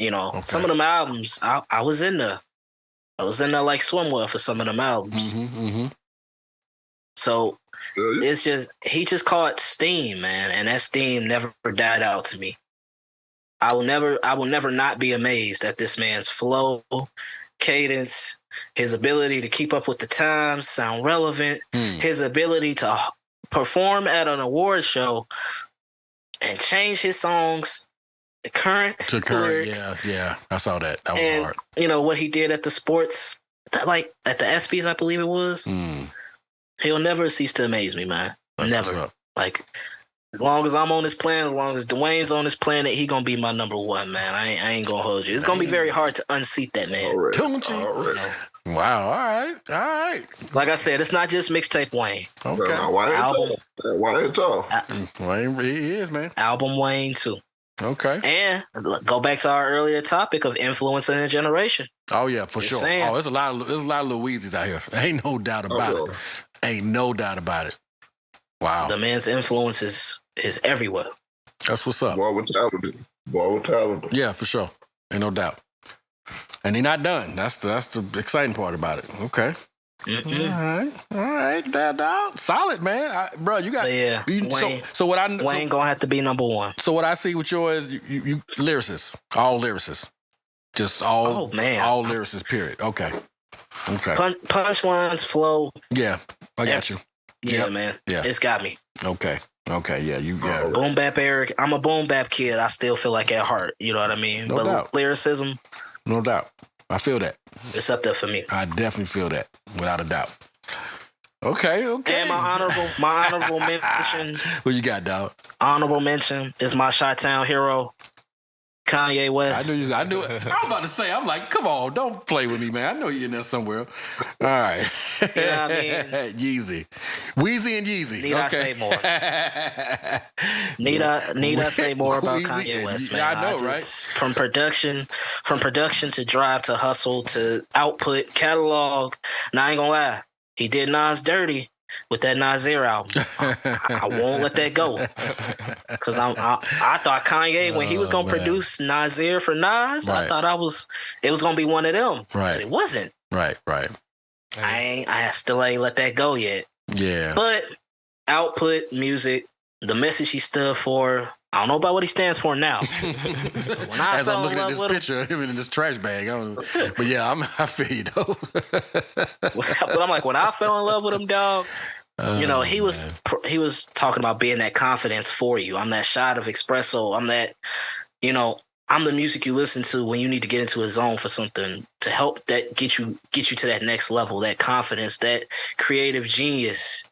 Some of them albums, I was in there. I was in there like swimwear for some of them albums. So it's just, he just caught steam, man. And that steam never died out to me. I will never not be amazed at this man's flow, cadence, his ability to keep up with the times, sound relevant, his ability to perform at an award show and change his songs current lyrics. Yeah. I saw that. That was hard. What he did at the sports, like at the ESPYs, I believe it was. He'll never cease to amaze me, man. Never. Like, as long as I'm on this planet, as long as Dwayne's on this planet, he gonna be my number 1, man. I ain't gonna hold you. It's gonna be very hard to unseat that man. Don't you? Wow. All right. Like I said, it's not just mixtape Wayne. Okay. Wayne tough. Wayne, he is, man. Album Wayne too. Okay. And go back to our earlier topic of influencing a generation. Oh yeah, for sure. Saying. Oh, there's a lot of Louises out here. Ain't no doubt about it. Ain't no doubt about it. Wow. The man's influence is everywhere. That's what's up. Boy, we're talented. Yeah, for sure. Ain't no doubt. And he's not done. That's the exciting part about it. Okay. All right, dog. Solid, man. Bro, you got. Yeah. Wayne, Wayne gonna have to be number 1. So what I see with yours, you lyricists, all lyricists, just all lyricists. Period. Okay. Punchlines, flow. Yeah, I got you. Yeah, man. Yeah, it's got me. Okay. Yeah. Boom bap Eric. I'm a boom bap kid. I still feel like at heart. You know what I mean? No doubt. Lyricism. No doubt. I feel that. It's up there for me. I definitely feel that, without a doubt. Okay. And my honorable mention. What you got, dog? Honorable mention is my Chi-Town hero, Kanye West. I knew it. I was about to say, I'm like, come on, don't play with me, man. I know you're in there somewhere. All right. You know what I mean? Yeezy. Wheezy and Yeezy. Need I say more? Need I say more about Wheezy Kanye and West, Yeezy. man? I know, right? From production to drive to hustle to output, catalog. Now, I ain't gonna lie. He did Nas dirty with that Nasir album. I won't let that go. Because I thought Kanye, when he was going to produce Nasir for Nas, I thought it was going to be one of them. Right. But it wasn't. Right. I still ain't let that go yet. Yeah. But output, music, the message he stood for, I don't know about what he stands for now. When I As I'm looking at this picture of him in this trash bag, but yeah, I feel you though. But I'm like, when I fell in love with him, dog, you know, he was talking about being that confidence for you. I'm that shot of espresso. I'm that, you know, I'm the music you listen to when you need to get into a zone for something to help that get you to that next level, that confidence, that creative genius.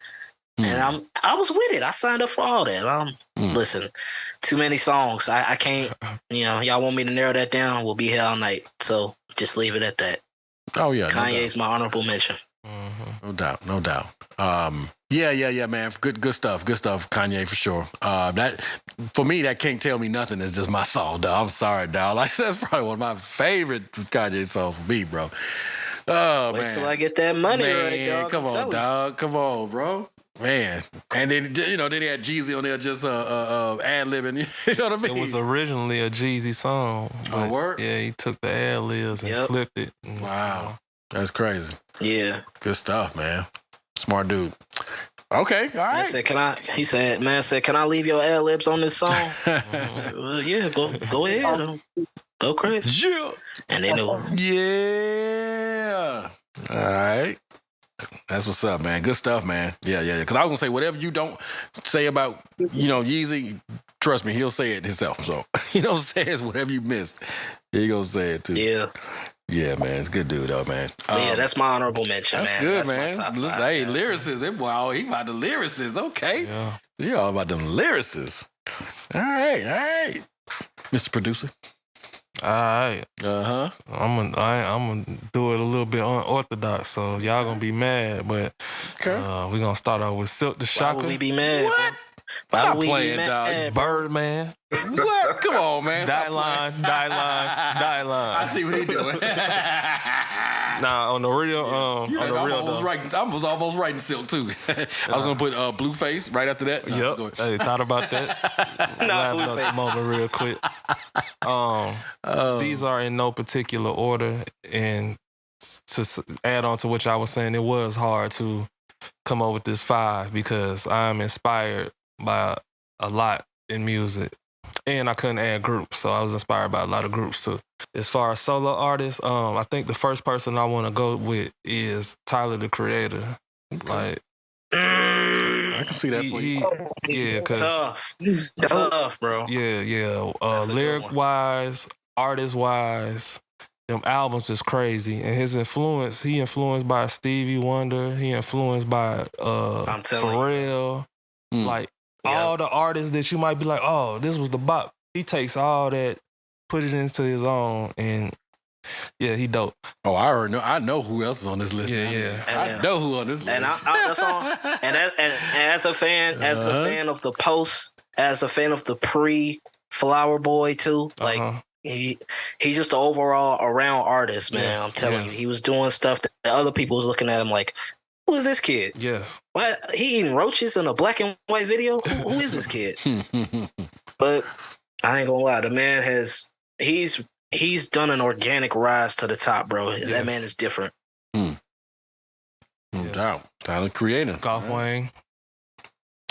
And I was with it. I signed up for all that. Listen, too many songs. I can't, you know, y'all want me to narrow that down, we'll be here all night. So just leave it at that. Oh yeah. Kanye's my honorable mention. No doubt. Yeah, man. Good stuff. Kanye for sure. That for me, that Can't Tell Me Nothing is just my song, dog. I'm sorry, dog. Like that's probably one of my favorite Kanye songs for me, bro. Oh Wait man. till I get that money right, dog. Come on, dog. Come on, bro. Man, and then then he had Jeezy on there just ad libbing. You know what I mean? It was originally a Jeezy song. Oh, word? Yeah, he took the ad libs and flipped it. Wow, that's crazy. Yeah, good stuff, man. Smart dude. Okay, all right. He said, can I leave your ad libs on this song? Well, yeah, go ahead. Go crazy. Yeah. And they knew. Yeah. All right. That's what's up, man. Good stuff, man. Yeah. Because I was gonna say whatever you don't say about, you know, Yeezy, trust me, he'll say it himself. So you know what I'm saying? It's whatever you miss, he gonna say it too. Yeah. Yeah, man. It's a good dude though, man. Yeah, that's my honorable mention, that's man. Good, that's man. Good, man. Hey, lyricists. Wow, he about the lyricists. Okay. Yeah. You all about them lyricists. All right. Mr. Producer. All right. Uh-huh. I'm gonna do it a little bit unorthodox, so y'all gonna be mad, but we're gonna start off with Silk the Shocker. Why would we be mad? What? Stop playing, dog. Birdman. What? Come on, man. Die line. I see what he doing. Nah, on the real, I was almost writing Silk too. I was gonna put Blueface right after that. Yep. Hey, thought about that. Laughing at the moment real quick. These are in no particular order, and to add on to what I was saying, it was hard to come up with this 5 because I'm inspired by a lot in music, and I couldn't add groups, so I was inspired by a lot of groups too. As far as solo artists, I think the first person I want to go with is Tyler, the Creator. Okay. Like, I can see that for you. Yeah, because tough, bro. Yeah. Lyric wise, artist wise, them albums is crazy. And his influence, he influenced by Stevie Wonder. He influenced by Pharrell. Like all the artists that you might be like, oh, this was the bop. He takes all that, put it into his own, and yeah, he dope. Oh, I already know. I know who else is on this list. Yeah. I know who on this list. And that's all. And as a fan, a fan of the post, as a fan of the pre-Flower Boy too, like he's just an overall around artist, man. Yes, I'm telling you, he was doing stuff that other people was looking at him like, who is this kid? Yes. What? He eating roaches in a black and white video? Who is this kid? But I ain't gonna lie, the man he's done an organic rise to the top, bro. Yes. That man is different. No doubt. Tyler, Creator. Golf Wang.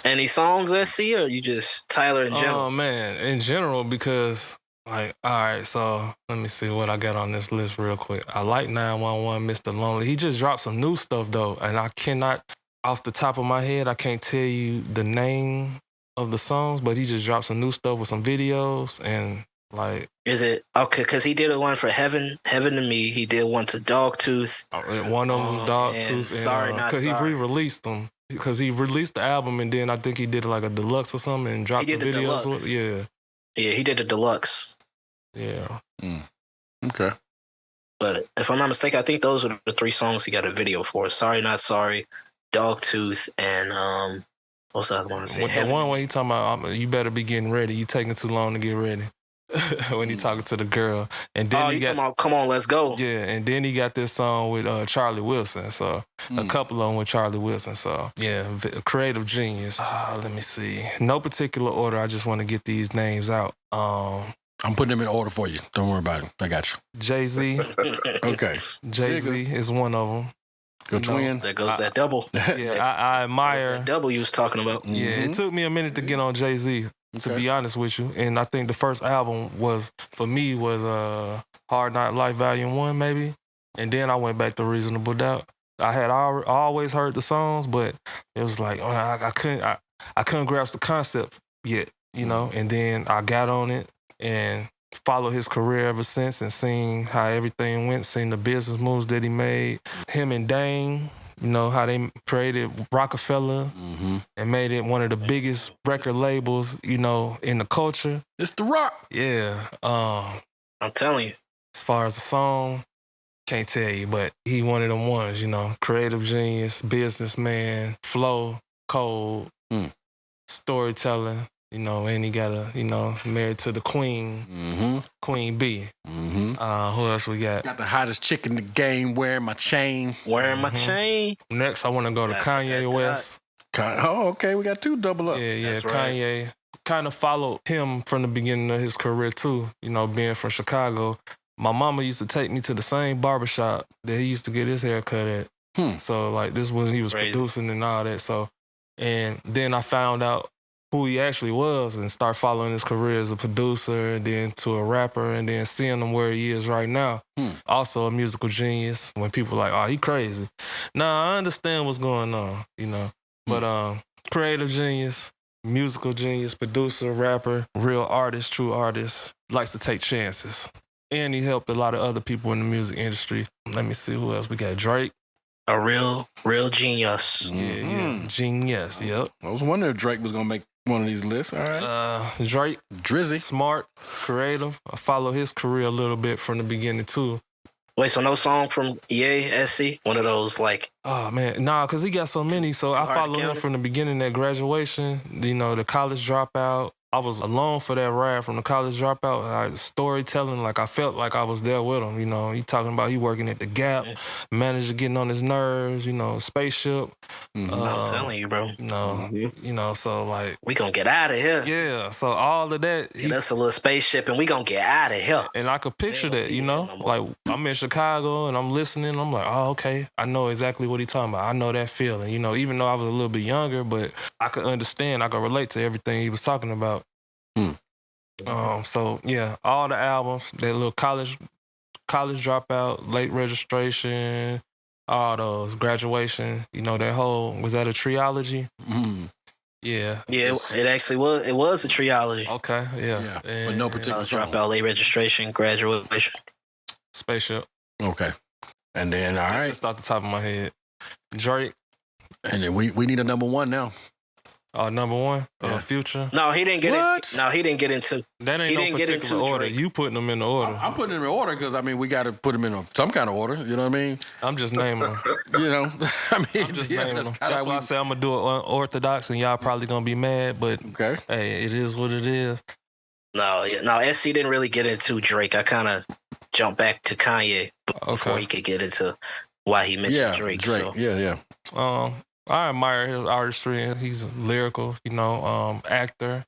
Any songs that see, or you just Tyler in general? Oh man, in general, because like, all right, so let me see what I got on this list real quick. I like 911, Mr. Lonely. He just dropped some new stuff though, and I cannot, off the top of my head, I can't tell you the name of the songs, but he just dropped some new stuff with some videos and like. Is it okay? Because he did one for Heaven to Me. He did one to Dogtooth. One of them was Dogtooth. Sorry, not because he sorry. re-released them. Because he released the album and then I think he did like a deluxe or something and dropped the videos. Yeah, he did the deluxe. Yeah. Okay. But if I'm not mistaken, I think those are the 3 songs he got a video for. Sorry Not Sorry, Dogtooth, and what's the other one? With the one where he talking about, you better be getting ready. You taking too long to get ready. When he talking to the girl. And then he got, talking about Come On, Let's Go. yeah, and then he got this song with Charlie Wilson. So a couple of them with Charlie Wilson. So yeah, creative genius. Let me see. No particular order. I just want to get these names out. I'm putting them in order for you. Don't worry about it. I got you. Jay-Z. Okay. Jay-Z is one of them. Your twin. There goes that double. Yeah, I admire. That double you was talking about. Yeah, it took me a minute to get on Jay-Z, to be honest with you. And I think the first album was, for me, was Hard Knock Life Volume 1, maybe. And then I went back to Reasonable Doubt. I had always heard the songs, but it was like, I couldn't grasp the concept yet, you know? And then I got on it and followed his career ever since and seen how everything went, seen the business moves that he made. Him and Dane, you know, how they created Rockefeller and made it one of the biggest record labels, you know, in the culture. It's The Rock. Yeah. I'm telling you. As far as the song, can't tell you, but he one of them ones, you know, creative genius, businessman, flow, cold, storytelling. You know, and he got married to the queen, Queen B. Who else we got? Got the hottest chick in the game wearing my chain. Wearing my chain. Next, I want to go to Kanye West. Oh, okay. We got 2 double up. Yeah, That's Kanye. right. Kind of followed him from the beginning of his career, too. You know, being from Chicago. My mama used to take me to the same barbershop that he used to get his hair cut at. So, like, this was he was producing and all that. So, and then I found out who he actually was and start following his career as a producer and then to a rapper and then seeing him where he is right now. Also a musical genius. When people like, oh, he crazy. Nah, I understand what's going on, you know. But creative genius, musical genius, producer, rapper, real artist, true artist, likes to take chances. And he helped a lot of other people in the music industry. Let me see who else. We got Drake. A real genius. Yeah, genius, yep. I was wondering if Drake was going to make one of these lists. All right. Drake, Drizzy. smart, creative. I follow his career a little bit from the beginning, too. Wait, so no song from Ye, SC? One of those, like... Oh, man. Nah, because he got so many. So I followed him from the beginning, that graduation, you know, the college dropout. I was alone for that ride from the college dropout. Storytelling, like I felt like I was there with him. You know, he talking about he working at the Gap, manager getting on his nerves. You know, spaceship. I'm telling you, bro. You know, so like we gonna get out of here. Yeah, so all of that. That's a little spaceship, and we gonna get out of here. And I could picture that. You know, like I'm in Chicago and I'm listening. I'm like, oh, okay, I know exactly what he talking about. I know that feeling. You know, even though I was a little bit younger, but I could understand. I could relate to everything he was talking about. So yeah, all the albums, that little college dropout, late registration, all those, graduation, you know, that whole, was that a trilogy? Yeah. Yeah, it actually was. It was a trilogy. Okay, yeah. But no particular song. Dropout, late registration, graduation. Spaceship. Okay. And then, all right. Just off the top of my head. Drake. And then we need a number 1 now. Number 1, Future. No, he didn't get it. No, he didn't get into. That ain't no particular order. Drake. You putting them in the order. I'm putting them in order because, I mean, we got to put them in some kind of order. You know what I mean? I'm just naming them. You know? I mean, I'm just naming them. That's why I say I'm going to do it unorthodox and y'all probably going to be mad, but hey, it is what it is. No, SC didn't really get into Drake. I kind of jumped back to Kanye before he could get into why he mentioned Drake. So. Yeah. I admire his artistry. He's lyrical, you know, actor.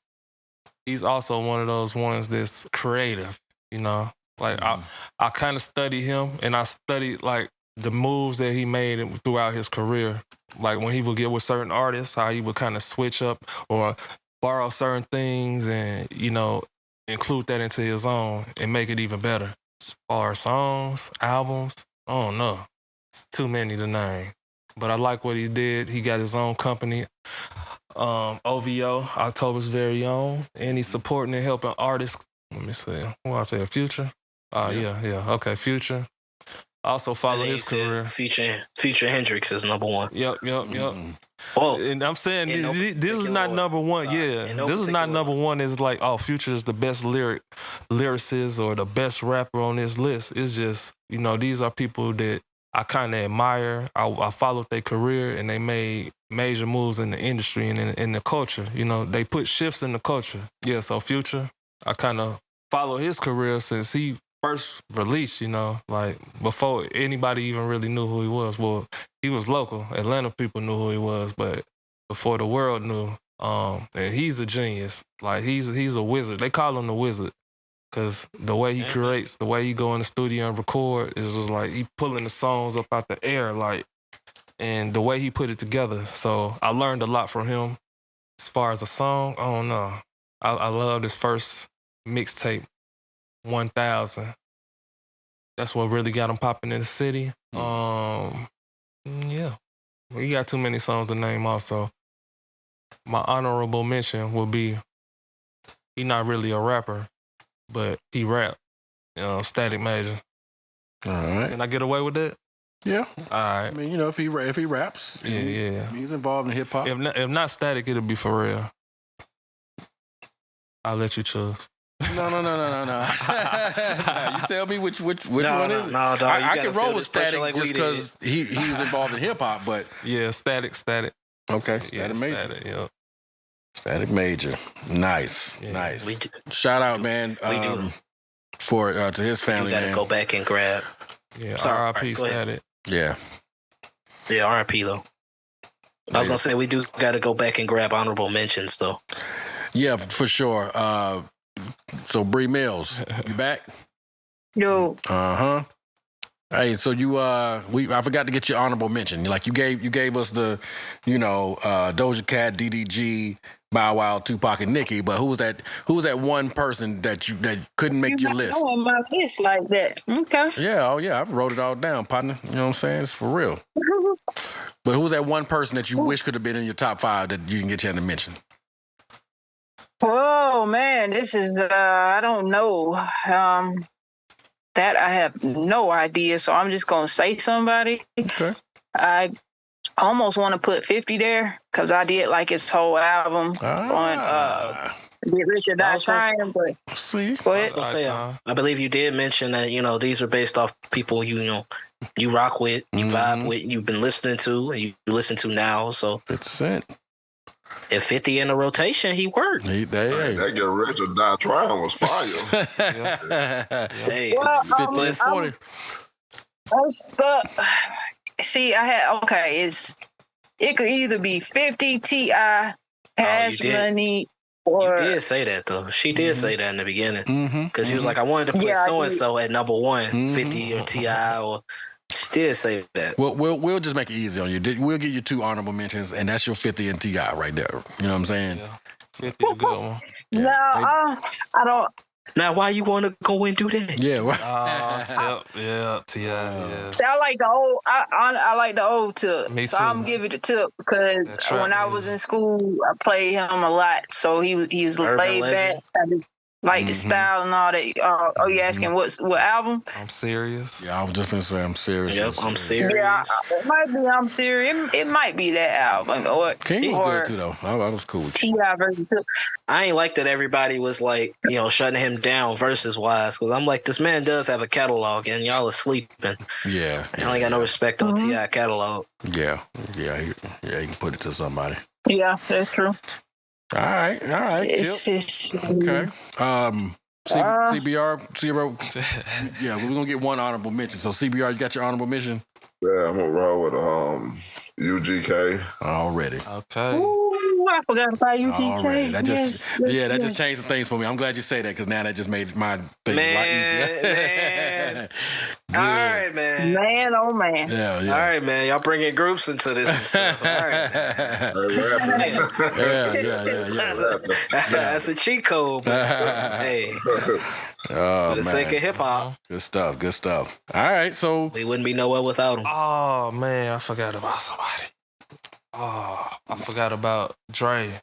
He's also one of those ones that's creative, you know. Like I kind of study him, and I studied like the moves that he made throughout his career. Like when he would get with certain artists, how he would kind of switch up or borrow certain things and, you know, include that into his own and make it even better. As far as songs, albums, I don't know. It's too many to name. But I like what he did. He got his own company, OVO, October's Very Own, and he's supporting and helping artists. Let me see. Who else there? Future? Yeah. Okay, Future. Also follow And then his you said career. Future Hendrix is number one. Yep. Oh, And I'm saying in no this is particular not order. number one. Sorry. Yeah, In no this is not particular number order. one. It's like, oh, Future is the best lyricist or the best rapper on this list. It's just, these are people that I kind of admire. I followed their career and they made major moves in the industry and in the culture. They put shifts in the culture. Yeah, so Future, I kind of follow his career since he first released, like before anybody even really knew who he was. Well, he was local. Atlanta people knew who he was, but before the world knew, and he's a genius. Like he's a wizard. They call him the wizard because the way he creates, the way he go in the studio and record is just like he pulling the songs up out the air, like, and the way he put it together. So I learned a lot from him. As far as a song, I don't know. I love this first mixtape, 1000. That's what really got him popping in the city. Yeah. He got too many songs to name also. My honorable mention will be, he not really a rapper, but he rap. Static Major. All right. Can I get away with that? Yeah. All right. I mean, if he raps, Yeah. he's involved in hip hop. If not Static, it'll be for real. I'll let you choose. No. You tell me which one is it? No, dog. I can roll with Static just because he was involved in hip hop, but Yeah, Static. okay, Yeah, Static Major. Static, yeah. Static Major, nice. We Shout out, man. We do. For to his family, You gotta man. go back and grab. Yeah, Sorry, R.I.P. go ahead. Static. Yeah. Yeah, R.I.P. though. I was gonna say we do gotta go back and grab honorable mentions though. Yeah, for sure. So Bree Mills, you back? Yo, Hey, so I forgot to get your honorable mention. Like you gave us the, Doja Cat, DDG, Bow Wow, Tupac, and Nicki. But who was that one person that couldn't make your list? on my list like that. Okay. Yeah, I wrote it all down, partner. You know what I'm saying? It's for real. But who's that one person that you wish could have been in your top 5 that you didn't get a chance to mention? Oh man, this is I don't know. That I have no idea, so I'm just gonna say somebody. Okay. I almost want to put 50 there because I did like his whole album on Get Rich or Die Trying, but see. go ahead. I was gonna say, I believe you did mention that these are based off people you rock with, you vibe with, you've been listening to, and you listen to now. So 50 Cent. If 50 in the rotation, he worked. That Get Rich or Die Trying was fire. Hey, Well, 50 and 40. See, it could either be 50 T.I., Cash Money, or you did say that though. She did say that in the beginning because she was like, I wanted to put Yeah, I so and so at number one, 50 or Ti, or she did say that. Well, we'll just make it easy on you. We'll give you 2 honorable mentions, and that's your 50 and T.I. right there. You know what I'm saying? Yeah. 50 a good one. No, I don't. Now, why you want to go and do that? Yeah. Well, T.I., yeah. I like the old. I like the old Tip. Me so too. I'm giving it to Tip because That's right, when I was in school, I played him a lot. So he was Urban laid legend. back. I just like the style and all that. You asking what album? I'm serious. yeah, I was just gonna say I'm serious. Yep, I'm serious. Yeah, it might be. I'm serious. It might be that album or King was or good too, though. I was cool with you. T.I. versus Tip. I ain't like that everybody was like, shutting him down versus wise, because I'm like, this man does have a catalog, and y'all are sleeping. Yeah. I ain't got no respect on T.I. catalog. Yeah. You can put it to somebody. Yeah, that's true. All right. It's Okay. CBR. Yeah, we're gonna get one honorable mention. So CBR, you got your honorable mention Yeah, I'm gonna roll with UGK. already. Okay. Ooh, I forgot about UGK. Already. That just Yes. just changed some things for me. I'm glad you say that because now that just made my thing a lot easier. Man. Good. All right, man. Man, oh man. Yeah. All right, man. Y'all bringing groups into this and stuff. All right. That's a cheat code. But, hey, Oh, for the sake of hip hop, Good stuff. All right, so we wouldn't be nowhere without him. Oh, man, I forgot about somebody. Oh, I forgot about Dre.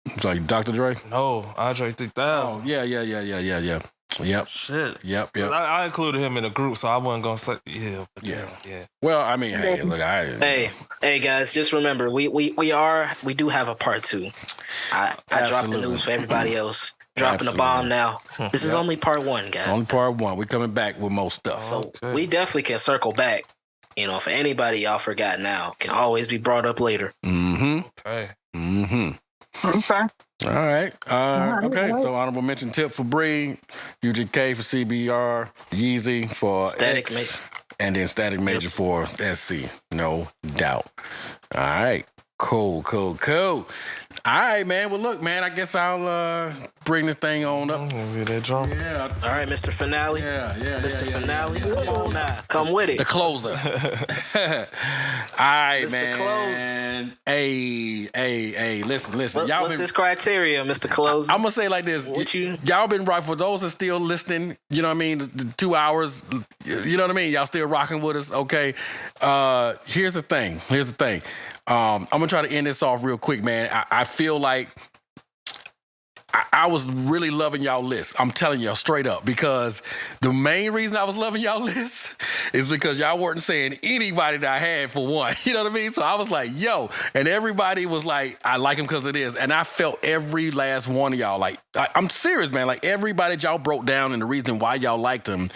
it's like Dr. Dre. No, Andre 3000. Oh, yeah. Yep. Shit. Yep. I included him in the group, so I wasn't gonna say but Yeah. yeah. Well, I mean, hey, look, Hey guys, just remember we do have a part 2. I dropped the Absolutely. news for everybody else. Dropping the bomb now. This is only part 1, guys. Only part 1. We're coming back with more stuff. So we definitely can circle back. You know, for anybody y'all forgot now, can always be brought up later. Okay. Okay. All right. Okay. So honorable mention tip for Bree, UGK for CBR, Yeezy for Static X, Major. and then Static Major for SC. No doubt. All right. Cool. All right, man. Well, look, man, I guess I'll bring this thing on up. That drum. Yeah. All right, Mr. Finale. Mr. Finale. Yeah. Come on now. Come with it. The closer. All right, Mr. man. Hey, listen. What's this criteria, Mr. Close? I'm gonna say it like this. Y'all been right. For those that still listening, you know what I mean, the 2 hours, you know what I mean? Y'all still rocking with us, okay? Here's the thing. I'm gonna try to end this off real quick, man. I feel like I was really loving y'all list. I'm telling y'all straight up, because the main reason I was loving y'all list is because y'all weren't saying anybody that I had for one. You know what I mean? So I was like, yo, and everybody was like, I like him because it is. And I felt every last one of y'all. Like, I'm serious, man. Like, everybody that y'all broke down and the reason why y'all liked him,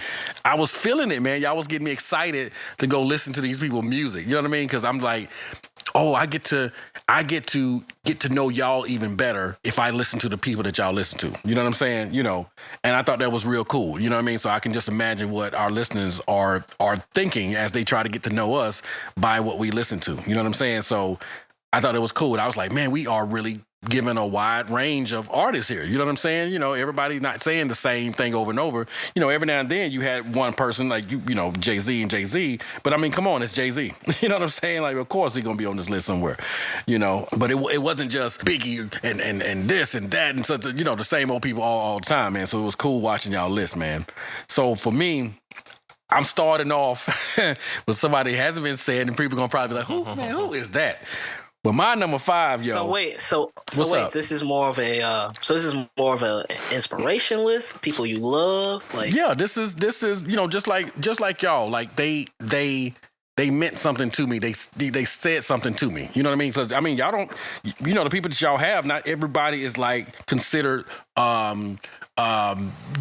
I was feeling it, man. Y'all was getting me excited to go listen to these people's music. You know what I mean? Because I'm like, oh, I get to get to know y'all even better if I listen to the people that y'all listen to. You know what I'm saying? You know, and I thought that was real cool. You know what I mean? So I can just imagine what our listeners are thinking as they try to get to know us by what we listen to. You know what I'm saying? So I thought it was cool. And I was like, man, we are really given a wide range of artists here. You know what I'm saying? You know, everybody's not saying the same thing over and over. You know, every now and then you had one person like, you know, Jay-Z and Jay-Z. But I mean, come on, it's Jay-Z. You know what I'm saying? Like, of course he's going to be on this list somewhere, you know. But it wasn't just Biggie and this and that and such, you know, the same old people all the time, man. So it was cool watching y'all list, man. So for me, I'm starting off with somebody that hasn't been said, and people going to probably be like, who is that? But my number 5, yo. So wait, What's up? this is more of a inspiration list. People you love, like yeah. This is you know, just like y'all. Like they meant something to me. They said something to me. You know what I mean? Because I mean, y'all don't. You know, the people that y'all have, not everybody is like considered.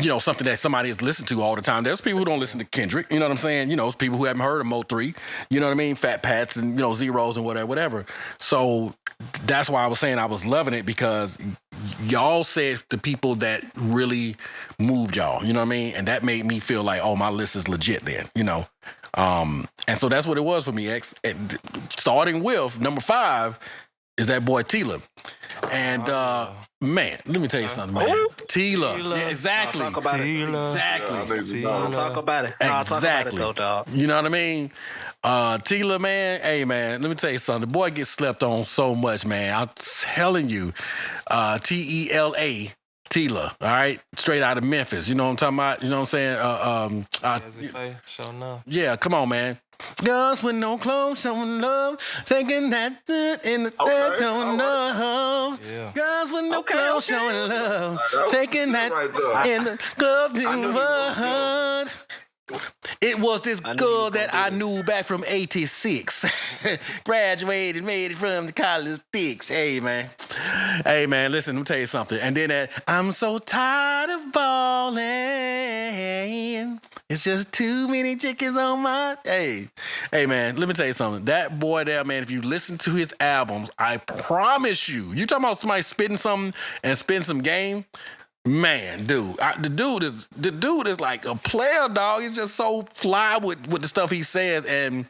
You know, something that somebody has listened to all the time. There's people who don't listen to Kendrick. You know what I'm saying? You know, it's people who haven't heard of Mo3. You know what I mean? Fat Pats and, you know, Zeros and whatever. So that's why I was saying I was loving it, because y'all said the people that really moved y'all. You know what I mean? And that made me feel like, oh, my list is legit then, you know? And so that's what it was for me, X. And starting with number 5 is that boy Tila. And man, let me tell you something, man. Tila. Yeah, exactly. I'll talk about it. Exactly. I'll talk about it. I'll talk about it though, dog. You know what I mean? Tila, man. Hey, man, let me tell you something. The boy gets slept on so much, man. I'm telling you. Tela. Tila, all right? Straight out of Memphis. You know what I'm talking about? You know what I'm saying? Show enough. Yeah, come on, man. Girls with no clothes showing love, taking that in the third showing love. Yeah. Girls with no clothes showing love, taking that in the club doing what? It was this girl that I knew back from 86. Graduated, made it from the college sticks. Hey, man, listen, let me tell you something. And then that, I'm so tired of balling. It's just too many chickens on my... Hey, man, let me tell you something. That boy there, man, if you listen to his albums, I promise you talking about somebody spitting something and spitting some game, man, dude, the dude is like a player, dog. He's just so fly with the stuff he says, and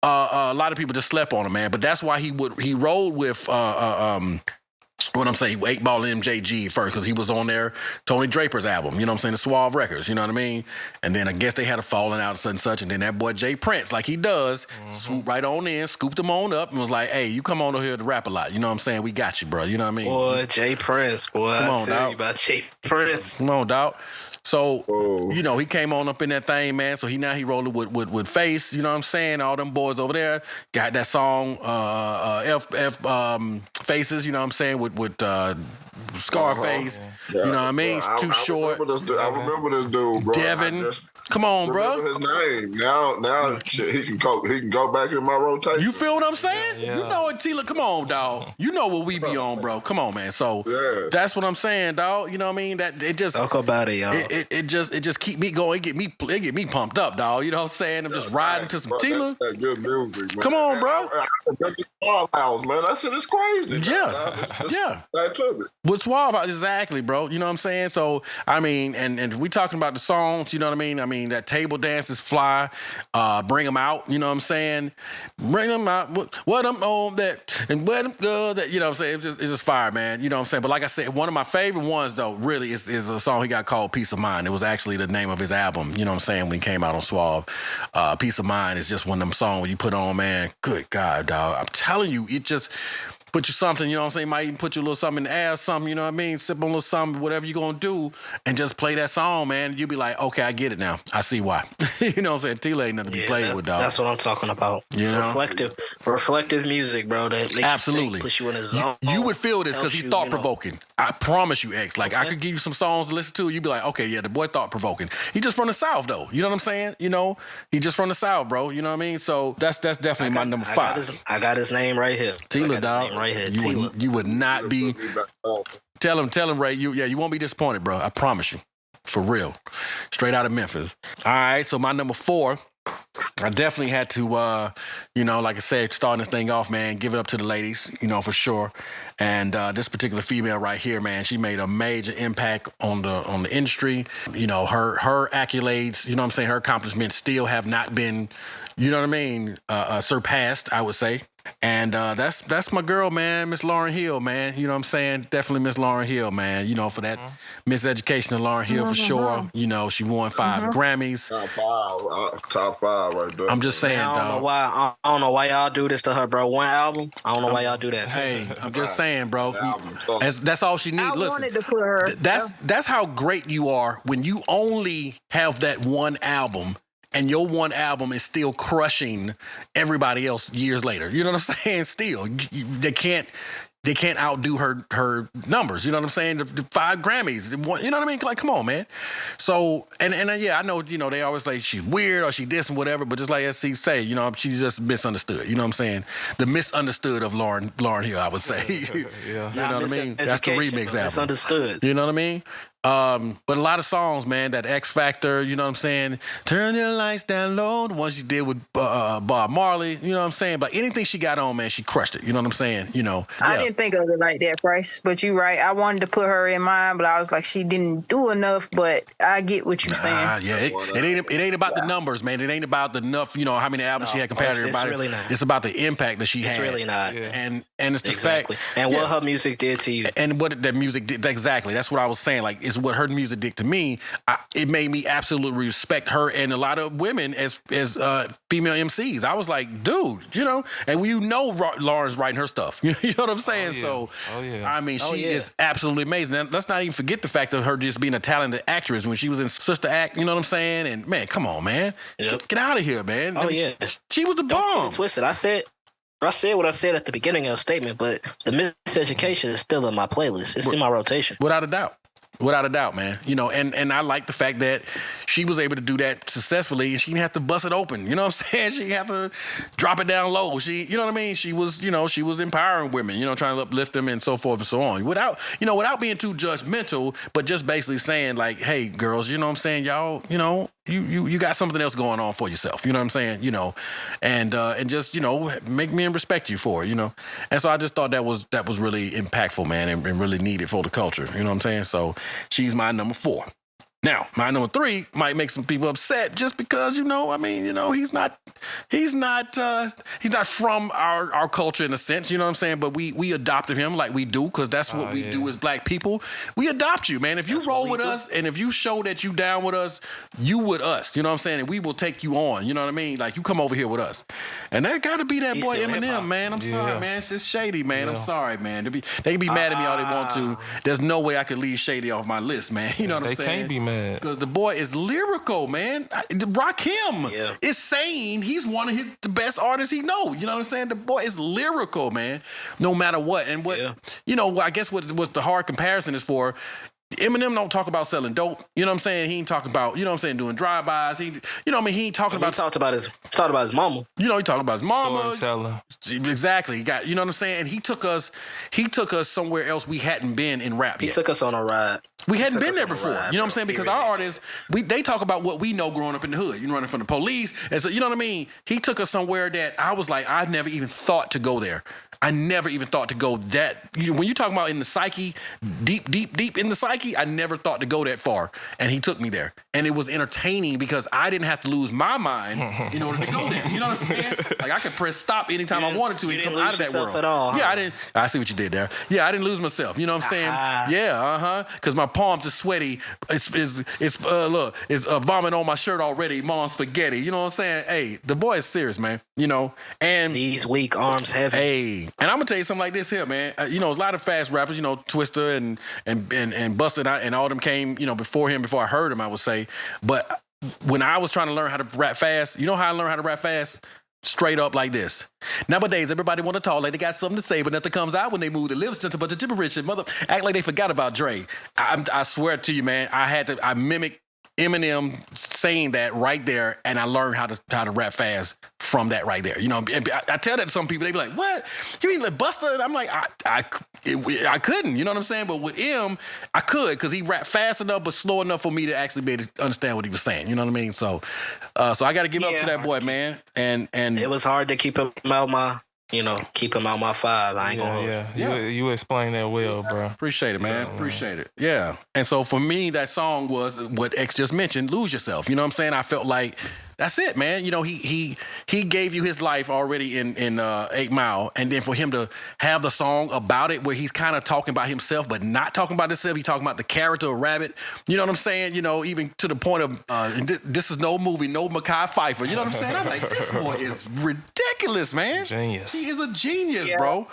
a lot of people just slept on him, man. But that's why he rolled with what I'm saying, 8 Ball MJG first, because he was on there, Tony Draper's album, you know what I'm saying, the Suave Records, you know what I mean? And then I guess they had a falling out and such, and then that boy Jay Prince, like he does, swooped right on in, scooped him on up, and was like, hey, you come on over here to rap a lot, you know what I'm saying? We got you, bro, you know what I mean? Boy, Jay Prince, boy, Come on, I tell dog. you about Jay Prince. Come on, dog. So, Oh. you know, he came on up in that thing, man. So he rolling with Face, you know what I'm saying? All them boys over there got that song, Faces, you know what I'm saying, with Scarface. Yeah, You know what I mean? bro, Too short. I remember this dude, bro. Devin. I just Come on, remember bro. his name. Now shit, he can go back in my rotation. You feel what I'm saying? Yeah. You know it, Tila. Come on, dog. You know what we be on, bro. Come on, man. So Yeah. that's what I'm saying, dog. You know what I mean? That it just Talk about it, y'all. it just keep me going. It get me pumped up, dog. You know what I'm saying? I'm just riding to some Bro, Tila. That's that good music, man. Come on, And bro. I remember the Clubhouse, man. That shit is crazy. Yeah. Yeah. That took it. What's wild about exactly, bro? You know what I'm saying? So I mean, and we talking about the songs. You know what I mean? I mean that table dance is fly. Bring them out. You know what I'm saying? Bring them out. What them on that and what them good that. You know what I'm saying? It's just fire, man. You know what I'm saying? But like I said, one of my favorite ones though, really is a song he got called "Peace of Mind." It was actually the name of his album. You know what I'm saying? When he came out on Suave, "Peace of Mind" is just one of them songs when you put on, man. Good God, dog! I'm telling you, it just. Put you something, you know what I'm saying? Might even put you a little something in the air, something, you know what I mean? Sip on a little something, whatever you're gonna do, and just play that song, man. You'll be like, okay, I get it now. I see why. You know what I'm saying? Tila ain't nothing to be played with, dog. That's what I'm talking about. You know? Reflective music, bro. That makes Absolutely. you push you in a zone. You would feel this because Helps he's you, thought provoking. I promise you, X. Like I could give you some songs to listen to. You'd be like, okay, yeah, the boy thought provoking. He just from the South though. You know what I'm saying? You know, he just from the South, bro. You know what I mean? So that's definitely my number 5. I got his name right here. Tila, dog. Right here. You would not be. Tell him, Ray. You won't be disappointed, bro. I promise you, for real. Straight out of Memphis. All right, so my number 4. I definitely had to, you know, like I said, starting this thing off, man, give it up to the ladies, you know, for sure. And this particular female right here, man, she made a major impact on the industry. You know, her accolades, you know what I'm saying, her accomplishments still have not been, you know what I mean, surpassed, I would say. And that's my girl, man, Miss Lauryn Hill, man. You know what I'm saying? Definitely Miss Lauryn Hill, man. You know, for that Miseducation of Lauryn Hill, for sure. You know, she won 5 Grammys. Top 5 right there. I'm just saying, Man, dog. I don't know why y'all do this to her, bro. One album. I don't know why y'all do that. Hey, I'm just saying, bro. That's all she needs. I Listen, wanted to put her. that's how great you are when you only have that one album. And your one album is still crushing everybody else years later. You know what I'm saying? Still, they can't outdo her numbers. You know what I'm saying? The 5 Grammys. You know what I mean? Like, come on, man. So, and yeah, I know, you know, they always say she's weird or she this and whatever, but just like SC say, you know, she's just misunderstood. You know what I'm saying? The misunderstood of Lauryn Hill, I would say. Yeah. You know what I mean? That's the remix album. Misunderstood. You know what I mean? But a lot of songs, man, that X Factor, you know what I'm saying? Turn your lights down low, the one she did with Bob Marley, you know what I'm saying? But anything she got on, man, she crushed it. You know what I'm saying? You know. I didn't think of it like that, Bryce. But you're right. I wanted to put her in mine, but I was like, she didn't do enough. But I get what you're saying. Yeah, it ain't about the numbers, man. It ain't about the enough, you know, how many albums she had compared to everybody. Really not. It's about the impact that she had. It's really not. Yeah. And it's the fact. And what her music did to you. And what that music did, exactly. That's what I was saying. Like, it's what her music did to me. It made me absolutely respect her and a lot of women as female MCs. I was like, dude, you know, and you know Lauren's writing her stuff. You know what I'm saying? So, I mean, she is absolutely amazing. And let's not even forget the fact of her just being a talented actress when she was in Sister Act. You know what I'm saying? And man, come on, man, get out of here, man. Oh, yeah. She was the bomb. Twisted. I said what I said at the beginning of the statement, but the Miseducation is still in my playlist. It's in my rotation. Without a doubt. Without a doubt, man. You know, and I like the fact that she was able to do that successfully and she didn't have to bust it open. You know what I'm saying? She didn't have to drop it down low. You know what I mean? She was empowering women, you know, trying to uplift them and so forth and so on. Without being too judgmental, but just basically saying like, hey, girls, you know what I'm saying? Y'all, you know, you got something else going on for yourself. You know what I'm saying? You know, and just, you know, make me and respect you for it, you know? And so I just thought that was really impactful, man, and really needed for the culture. You know what I'm saying? So she's my number 4. Now, my number 3 might make some people upset just because, you know, I mean, you know, he's not from our culture in a sense, you know what I'm saying? But we adopted him like we do because that's what we do as black people. We adopt you, man. If you roll with us and if you show that you down with us, you with us, you know what I'm saying? And we will take you on, you know what I mean? Like, you come over here with us. And that got to be that boy Eminem, man. I'm sorry, man. It's just Shady, man. I'm sorry, man. They can be mad at me all they want to. There's no way I could leave Shady off my list, man. You know what I'm saying? They can't be mad mad. Because the boy is lyrical, man. Rock him. Yeah. It's saying he's one of the best artists he know. You know what I'm saying? The boy is lyrical, man. No matter what. And what, I guess what the hard comparison is for, Eminem don't talk about selling dope. You know what I'm saying? He ain't talking about, doing drive-bys. He ain't talking about. He talked about his mama. He talking about his mama. Storyteller. Exactly. He got, you know what I'm saying? And he took us somewhere else we hadn't been in rap yet. He took us on a ride. We hadn't been there before. You know what I'm saying? Because our artists, they talk about what we know growing up in the hood. Running from the police. And so, you know what I mean? He took us somewhere that I was like, I never even thought to go there. I never even thought to go that. When you talking about in the psyche, deep in the psyche, I never thought to go that far. And he took me there. And it was entertaining because I didn't have to lose my mind in order to go there. You know what I'm saying? Like I could press stop anytime I wanted to and come out of that world. At all, yeah, I didn't. I see what you did there. Yeah, I didn't lose myself. You know what I'm saying? Yeah, Because my palms are sweaty. It's vomit on my shirt already. Mom's spaghetti. You know what I'm saying? Hey, the boy is serious, man. And these weak arms heavy. Hey, and I'm gonna tell you something like this here, man. There's a lot of fast rappers. Twister and Busta and all them came, before him. Before I heard him, I would say. But when I was trying to learn how to rap fast, you know how I learned how to rap fast? Straight up like this. Nowadays, everybody want to talk like they got something to say, but nothing comes out when they move the lips. Just a bunch of gibberish and act like they forgot about Dre. I swear to you, man. I mimic Eminem saying that right there, and I learned how to rap fast from that right there. And I tell that to some people, they be like, "What? You mean like Busta?" And I'm like, I couldn't. You know what I'm saying? But with him, I could because he rapped fast enough, but slow enough for me to actually be able to understand what he was saying. You know what I mean? So I got to give up to that boy, man. And it was hard to keep him out my. Keep him out my five. I ain't gonna. Yeah. You explained that well, bro. Appreciate it, man. Appreciate it. Yeah. And so for me, that song was what X just mentioned, Lose Yourself. You know what I'm saying? I felt like that's it, man. He gave you his life already in 8 Mile, and then for him to have the song about it where he's kind of talking about himself, but not talking about himself. He's talking about the character of Rabbit. You know what I'm saying? Even to the point of this is no movie, no Mekhi Phifer. You know what I'm saying? I'm like, this boy is ridiculous, man. Genius. He is a genius, bro.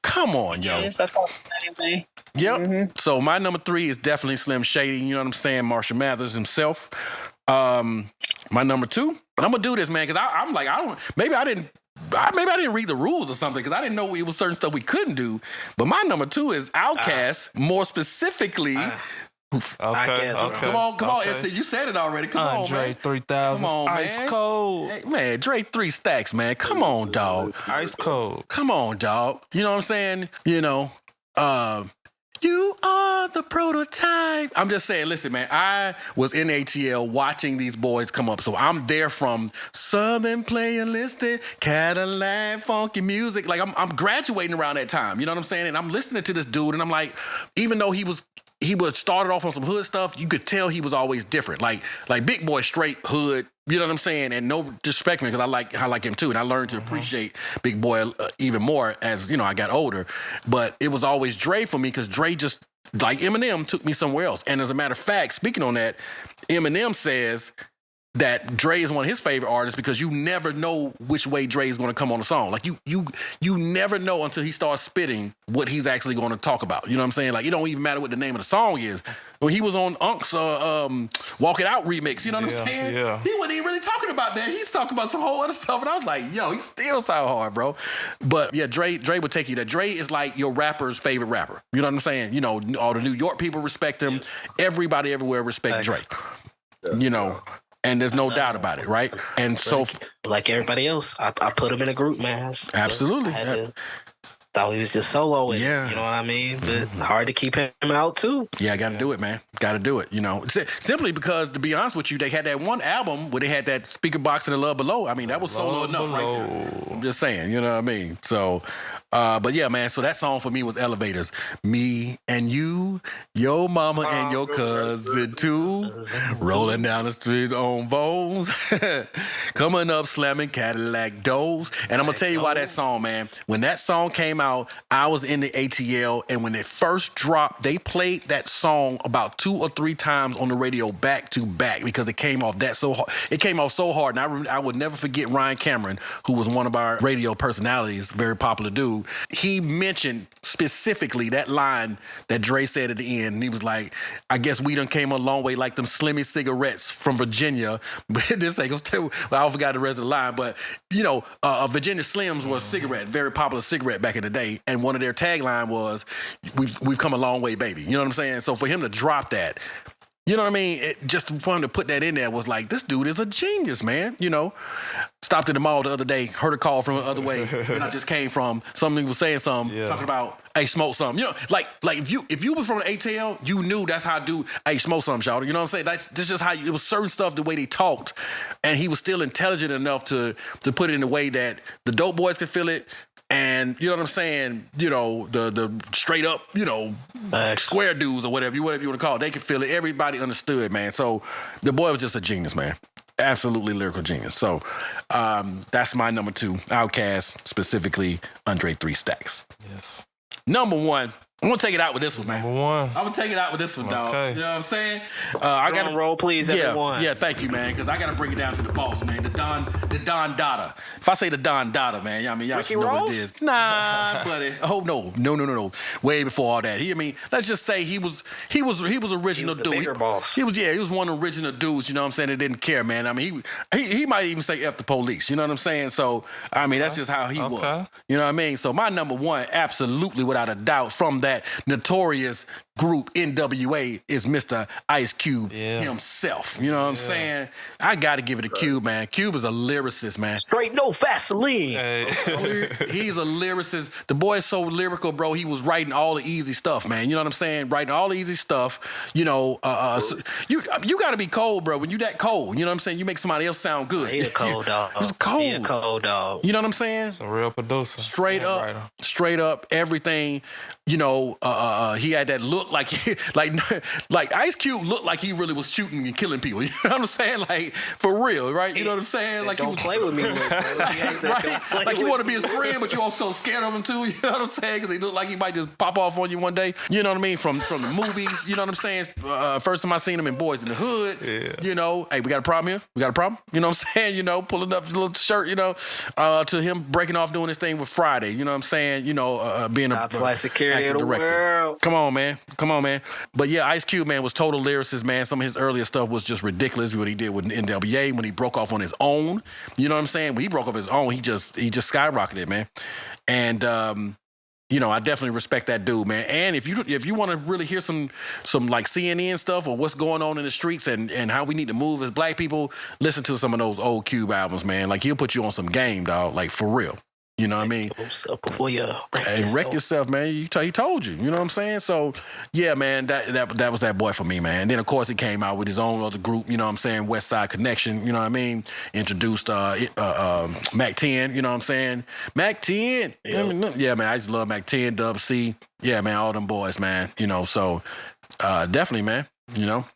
Come on, yo. Yes, I thought the same thing. Yep. Mm-hmm. So my number 3 is definitely Slim Shady. You know what I'm saying? Marshall Mathers himself. My number 2, and I'm gonna do this, man, because I'm like, maybe I didn't read the rules or something because I didn't know it was certain stuff we couldn't do. But my number 2 is Outkast, more specifically. Okay. Come on, SC. You said it already. Come on, man. Andre 3000. Come on, man. Ice Cold. Hey, man, Dre 3 stacks, man. Come on, dog. Ice Cold. Come on, dog. You know what I'm saying? You are the prototype. I'm just saying, listen, man, I was in ATL watching these boys come up. So I'm there from Southern Playalistic, Cadillac, funky music. Like I'm graduating around that time. You know what I'm saying? And I'm listening to this dude and I'm like, even though he was started off on some hood stuff, you could tell he was always different. Like Big Boy straight hood, you know what I'm saying? And no disrespect me because I like him too. And I learned to appreciate Big Boy even more as, I got older. But it was always Dre for me because Dre just, like Eminem, took me somewhere else. And as a matter of fact, speaking on that, Eminem says that Dre is one of his favorite artists because you never know which way Dre is going to come on the song. Like you never know until he starts spitting what he's actually going to talk about. You know what I'm saying? Like it don't even matter what the name of the song is. When he was on Unk's Walk It Out remix, you know what I'm saying? Yeah. He wasn't even really talking about that. He's talking about some whole other stuff. And I was like, yo, he still sound hard, bro. But yeah, Dre would take you there. Dre is like your rapper's favorite rapper. You know what I'm saying? All the New York people respect him. Everybody everywhere respect Dre. And there's no doubt about it, right? And so, like everybody else, I put him in a group, man. Absolutely. Thought he was just soloing. Yeah. You know what I mean? But hard to keep him out, too. Yeah, got to do it, man. Got to do it, Simply because, to be honest with you, they had that one album where they had that speaker box and the Love Below. I mean, that was solo enough, right? I'm just saying, you know what I mean? So, but yeah, man, so that song for me was Elevators. Me and you, your mama and your cousin too, rolling down the street on Vols, coming up slamming Cadillac doors. And I'm going to tell you why that song, man. When that song came out, I was in the ATL, and when it first dropped, they played that song about 2 or 3 times on the radio back to back because it came off so hard. It came off so hard, and I would never forget Ryan Cameron, who was one of our radio personalities, very popular dude. dude. He mentioned specifically that line that Dre said at the end. And he was like, I guess we done came a long way like them Slimmy cigarettes from Virginia. But this ain't gonna tell, well, I forgot the rest of the line. But, you know, Virginia Slims was a cigarette, very popular cigarette back in the day. And one of their tagline was, we've come a long way, baby. You know what I'm saying? So for him to drop that, you know what I mean? Just for him to put that in there was like, this dude is a genius, man. You know, stopped at the mall the other day, heard a call from the other way, and I just came from somebody was saying something, talking about, hey, smoke something. You know, like if you was from the ATL, you knew that's how I do, hey, smoke something, y'all. You know what I'm saying? That's just how it was certain stuff, the way they talked, and he was still intelligent enough to put it in a way that the dope boys could feel it. And you know what I'm saying? You know, the straight up, you know, square dudes or whatever you want to call it, they could feel it. Everybody understood, man. So the boy was just a genius, man. Absolutely lyrical genius. So that's my number 2. Outkast, specifically Andre 3 Stacks. Yes. Number 1. I'm gonna take it out with this one, man. Number 1. I'm gonna take it out with this one, dog. Okay. You know what I'm saying? I got to roll, please, everyone. Yeah, thank you, man. Because I gotta bring it down to the boss, man. The Don Dada. If I say the Don Dada, man, I mean y'all should know what it is. Nah, buddy. Oh no. Way before all that. I mean, let's just say he was original dude. Bigger boss. He was one of the original dudes. You know what I'm saying? That didn't care, man. I mean, he might even say F the police. You know what I'm saying? So I mean, that's just how he was. You know what I mean? So my number 1, absolutely without a doubt, from that notorious group NWA is Mr. Ice Cube himself. You know what I'm saying? I got to give it to Cube, man. Cube is a lyricist, man. Straight no Vaseline. He's a lyricist. The boy is so lyrical, bro. He was writing all the easy stuff, man. You know what I'm saying? Writing all the easy stuff. You know, you got to be cold, bro. When you that cold, you know what I'm saying? You make somebody else sound good. He a cold dog. He's cold. He a cold dog. You know what I'm saying? It's a real producer. Straight up, everything. You know, he had that look like Ice Cube looked like he really was shooting and killing people. You know what I'm saying? Like, for real, right? You know what I'm saying? Like, don't play with me. Right? Like, you want to be his friend, but you also scared of him too. You know what I'm saying? Because he looked like he might just pop off on you one day. You know what I mean? From the movies. You know what I'm saying? First time I seen him in Boys in the Hood. Yeah. You know, hey, we got a problem here. We got a problem. You know what I'm saying? You know, pulling up the little shirt. You know, to him breaking off doing this thing with Friday. You know what I'm saying? You know, being a security of the director. world. Come on, man. But yeah, Ice Cube, man, was total lyricist, man. Some of his earlier stuff was just ridiculous. What he did with NWA when he broke off on his own. You know what I'm saying? When he broke off his own, he just skyrocketed, man. And you know, I definitely respect that dude, man. And if you want to really hear some like CNN stuff or what's going on in the streets and how we need to move as black people, listen to some of those old Cube albums, man. Like, he'll put you on some game, dog. Like, for real. You know what I mean? Before you wreck yourself, man. He told you. You know what I'm saying? So, yeah, man, that was that boy for me, man. And then, of course, he came out with his own other group, you know what I'm saying? West Side Connection, you know what I mean? Introduced Mac 10, you know what I'm saying? Mac 10. Yeah, man, I just love Mac 10, Dub C. Yeah, man, all them boys, man. You know, so definitely, man, you know.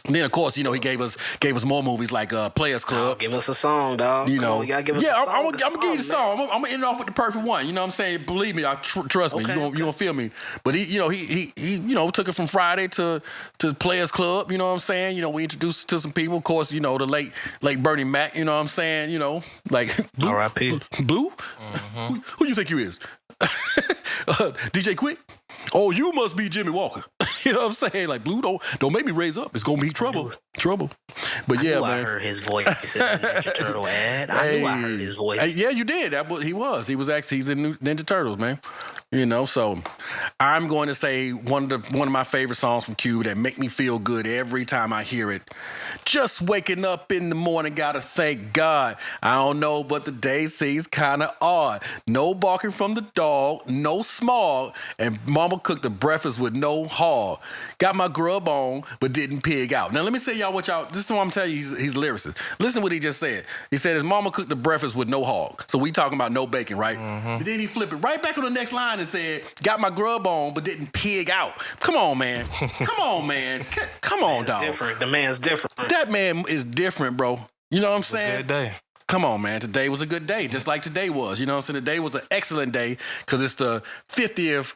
And then, of course, you know, he gave us more movies like Players Club. Give us a song, dog. You know, you gotta give us a song. I'm gonna give you the song. I'm gonna end it off with the perfect one. You know what I'm saying? Believe me, trust me. You gonna feel me. But he took it from Friday to Players Club. You know what I'm saying? You know, we introduced to some people. Of course, you know, the late Bernie Mac. You know what I'm saying? You know, like R.I.P. Blue. Who do you think you is? DJ Quick. Oh, you must be Jimmy Walker. You know what I'm saying? Like, Blue, don't make me raise up. It's gonna be trouble. But yeah, man. I heard his voice in the Ninja Turtle ad. I knew I heard his voice. Yeah, you did. He's in Ninja Turtles, man. You know, so I'm going to say one of my favorite songs from Cube that make me feel good every time I hear it. Just waking up in the morning, gotta thank God. I don't know, but the day seems kind of odd. No barking from the dog, no smog, and mama cooked the breakfast with no hog. Got my grub on, but didn't pig out. Now, let me say this is what I'm telling you, he's a lyricist. Listen what he just said. He said his mama cooked the breakfast with no hog. So we talking about no bacon, right? And then he flipped it right back on the next line and said, got my grub on, but didn't pig out. Come on, man. Come on, dog. Different. The man's different. That man is different, bro. You know what I'm saying? Good day. Come on, man. Today was a good day, just like today was. You know what I'm saying? Today was an excellent day because it's the 50th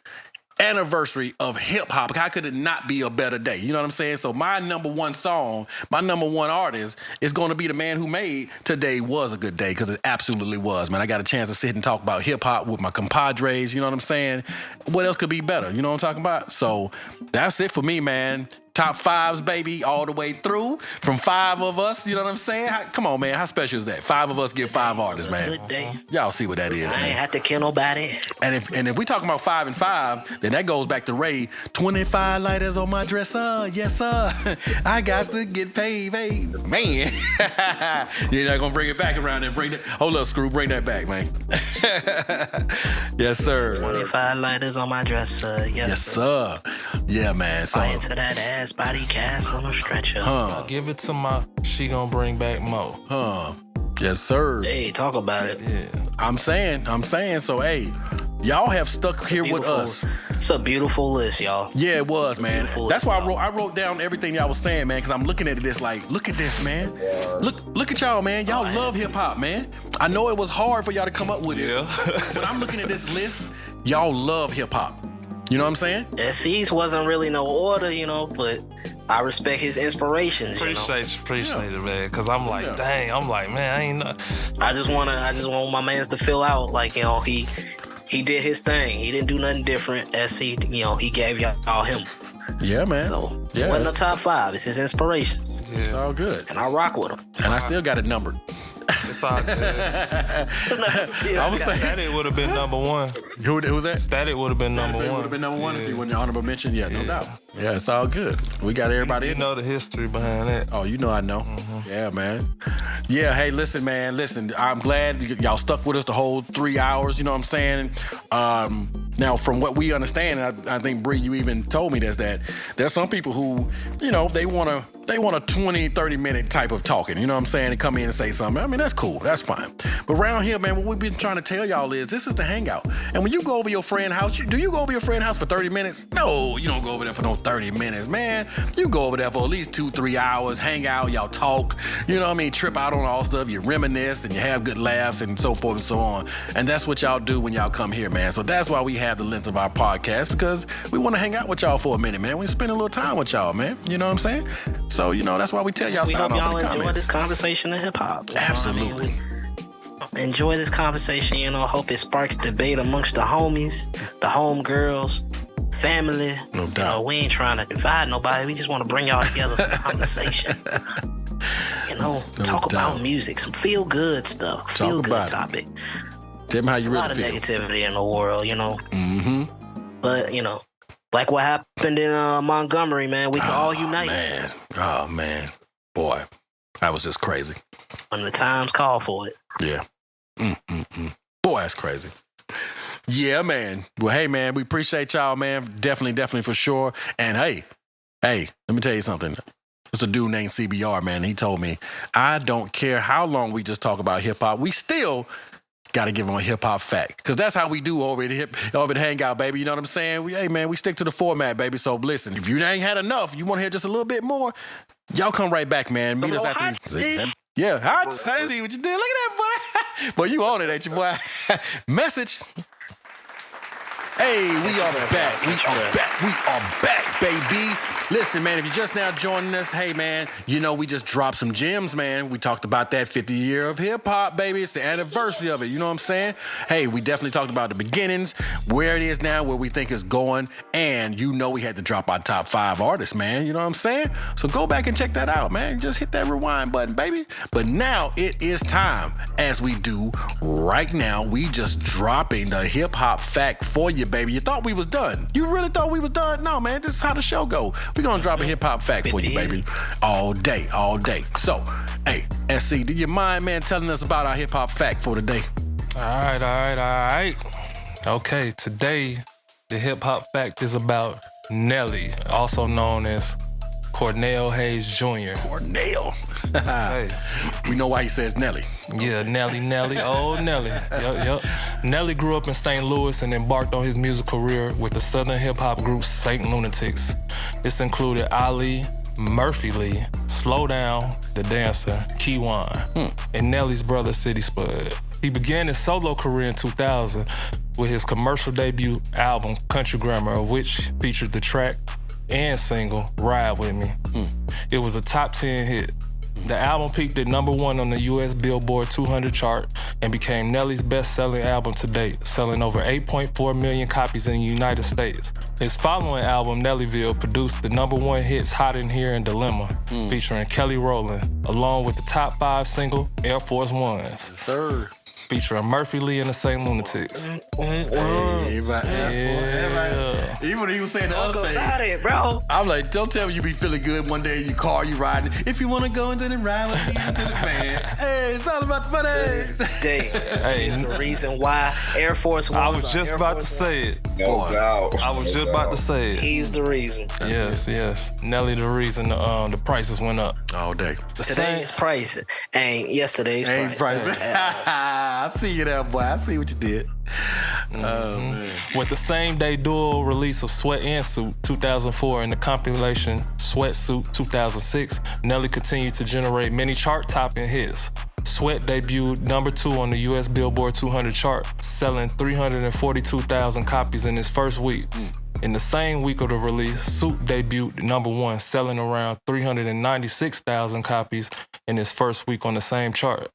anniversary of hip hop. How could it not be a better day? You know what I'm saying? So my number one song, my number one artist is going to be the man who made Today Was a Good Day, because it absolutely was, man. I got a chance to sit and talk about hip hop with my compadres. You know what I'm saying? What else could be better? You know what I'm talking about? So that's it for me, man. Top fives, baby, all the way through. From 5 of us, you know what I'm saying? Come on, man. How special is that? 5 of us get 5 artists, man. Good day. Y'all see what that is, I ain't man. have to kill nobody. And if we talking about 5 and 5, then that goes back to Ray. 25 lighters on my dresser, yes sir. I got to get paid, babe. Man. You're not gonna bring it back around and bring that. Hold up, Screw, bring that back, man. Yes, sir. 25 lighters on my dresser, Yes, sir. Yeah, man. So, Fire to that ass, body cast on a stretcher. I give it to my, she gonna bring back more. Yes, sir. Hey, talk about it. Yeah. I'm saying. So, hey, y'all have stuck here with us. It's a beautiful list, y'all. Yeah, it was, man. Beautiful That's why list, I wrote down everything y'all was saying, man, because I'm looking at this like, look at this, man. Look at y'all, man. Y'all love hip hop, man. I know it was hard for y'all to come up with it, but I'm looking at this list. Y'all love hip hop. You know what I'm saying? SC's wasn't really no order, you know, but I respect his inspirations. Appreciate it, man. Cause I'm like, dang, I'm like, man, I ain't know. I just want my mans to fill out, like, you know, he did his thing. He didn't do nothing different. SC, you know, he gave y'all him. Yeah, man. So yeah, it wasn't the top 5. It's his inspirations. Yeah. It's all good. And I rock with him. And I still got it numbered. It's all good. I was saying, Static would have been number 1. who's that? Static would have been number 1. Would have been number 1 if Yeah. he wasn't honorable mention. Yeah, no doubt. Yeah, it's all good. We got everybody You in. know the history behind that. Oh, you know I know. Yeah, man. Yeah, hey, listen, man. Listen, I'm glad y'all stuck with us the whole 3 hours. You know what I'm saying? Now, from what we understand, and I think, Bree, you even told me this, that there's some people who, you know, they want a 20, 30-minute type of talking. You know what I'm saying? And come in and say something. I mean, that's cool. That's fine. But around here, man, what we've been trying to tell y'all is this is the Hangout. And when you go over your friend's house, do you go over your friend's house for 30 minutes? No, you don't go over there for no 30 minutes, man. You go over there for at least 2-3 hours, hang out, y'all talk, you know what I mean, trip out on all stuff, you reminisce, and you have good laughs and so forth and so on. And that's what y'all do when y'all come here, man. So that's why we have the length of our podcast, because we want to hang out with y'all for a minute, man. We spend a little time with y'all, man. You know what I'm saying? So, you know, that's why we tell y'all We hope sign off y'all in the enjoy comments. this conversation in hip-hop. You know what I Absolutely. mean? Enjoy this conversation, you know. Hope it sparks debate amongst the homies, the homegirls, family. No doubt. You know, we ain't trying to divide nobody. We just want to bring y'all together for conversation. You know, talk doubt. about music, some feel-good stuff, feel-good about it. topic. Tell me how There's you a lot really of feel. negativity in the world, you know. Mm-hmm. But, you know, like what happened in Montgomery, man, we can all unite Man. Oh, man. Boy, that was just crazy. when the times call for it. Yeah. Boy, that's crazy. Yeah, man. Well, hey, man, we appreciate y'all, man. Definitely for sure. And hey, let me tell you something. There's a dude named CBR, man. He told me, I don't care how long we just talk about hip hop. We still got to give him a hip hop fact, because that's how we do over at Hangout, baby. You know what I'm saying? We stick to the format, baby. So listen, if you ain't had enough, you want to hear just a little bit more, y'all come right back, man. Meet us after these. Yeah, hot Sandy, what you did? Look at that, boy. Boy, you on it, ain't you, boy? Message. Hey, we are back. We are back, baby. Listen, man, if you're just now joining us, hey, man, you know we just dropped some gems, man. We talked about that 50 year of hip-hop, baby. It's the anniversary of it, you know what I'm saying? Hey, we definitely talked about the beginnings, where it is now, where we think it's going, and you know we had to drop our top 5 artists, man. You know what I'm saying? So go back and check that out, man. Just hit that rewind button, baby. But now it is time, as we do right now, we just dropping the hip-hop fact for you, baby. You thought we was done. You really thought we was done? No, man, this is how the show go. We're gonna drop a hip-hop fact for you, baby. All day. So, hey, SC, do you mind, man, telling us about our hip-hop fact for today? All right. Okay, today the hip hop fact is about Nelly, also known as Cornell Hayes Jr. Cornell. Hey, We know why he says Nelly. yeah, Nelly, old Nelly. Yep. Nelly grew up in St. Louis and embarked on his music career with the southern hip hop group St. Lunatics. This included Ali, Murphy Lee, Slow Down, The Dancer, Keywan, and Nelly's brother City Spud. He began his solo career in 2000 with his commercial debut album, Country Grammar, of which featured the track and single, Ride With Me. It was a top 10 hit. The album peaked at #1 on the US Billboard 200 chart and became Nelly's best-selling album to date, selling over 8.4 million copies in the United States. His following album, Nellyville, produced the #1 hits Hot in Here and Dilemma, featuring Kelly Rowland, along with the top 5 single, Air Force Ones. Yes, sir. Featuring Murphy Lee and the St. Lunatics. Even when he was saying the other thing, Got it, bro. I'm like, don't tell me you be feeling good one day in your car, you riding. If you want to go into the ride with me into the van, hey, it's all about the money. Hey, he's the reason why Air Force One. I was just about to say it. No doubt. I was just about to say it. He's the reason. Yes. Nelly the reason the prices went up. All day. Today's price ain't yesterday's Ain't price. I see you there, boy. I see what you did. Oh, man. With the same day dual release of Sweat and Suit 2004 and the compilation Sweatsuit 2006, Nelly continued to generate many chart-topping hits. Sweat debuted #2 on the US Billboard 200 chart, selling 342,000 copies in its first week. In the same week of the release, Suit debuted #1, selling around 396,000 copies in its first week on the same chart.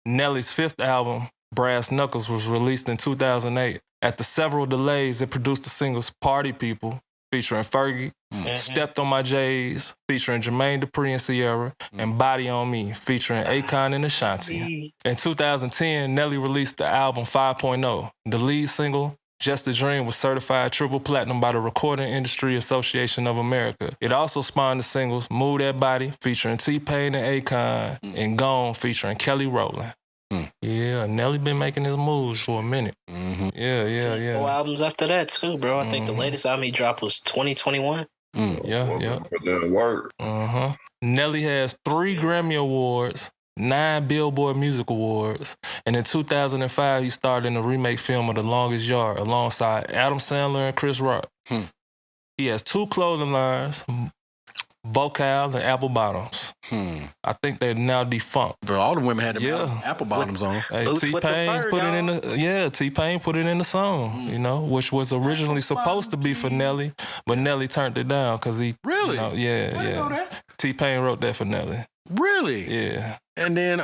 Nelly's fifth album, Brass Knuckles, was released in 2008. After several delays, it produced the singles Party People, featuring Fergie, Stepped on My J's, featuring Jermaine Dupri and Sierra, and Body on Me, featuring Akon and Ashanti. In 2010, Nelly released the album 5.0. The lead single, Just a Dream, was certified triple platinum by the Recording Industry Association of America. It also spawned the singles Move That Body, featuring T-Pain and Akon, and Gone, featuring Kelly Rowland. Yeah, Nelly been making his moves for a minute. Yeah. 4 albums after that too, bro. I think the latest album he dropped was 2021. Yeah. But then work. Nelly has 3 Grammy Awards, 9 Billboard Music Awards, and in 2005 he starred in the remake film of The Longest Yard alongside Adam Sandler and Chris Rock. He has 2 clothing lines, Bocal and Apple Bottoms. I think they're now defunct. Bro, all the women had them apple bottoms on. Hey, Boots with the T-Pain fur, put it in dawg. T-Pain put it in the song, which was originally supposed to be for Nelly, but Nelly turned it down because he Really? I didn't know that. T-Pain wrote that for Nelly. Really? Yeah. And then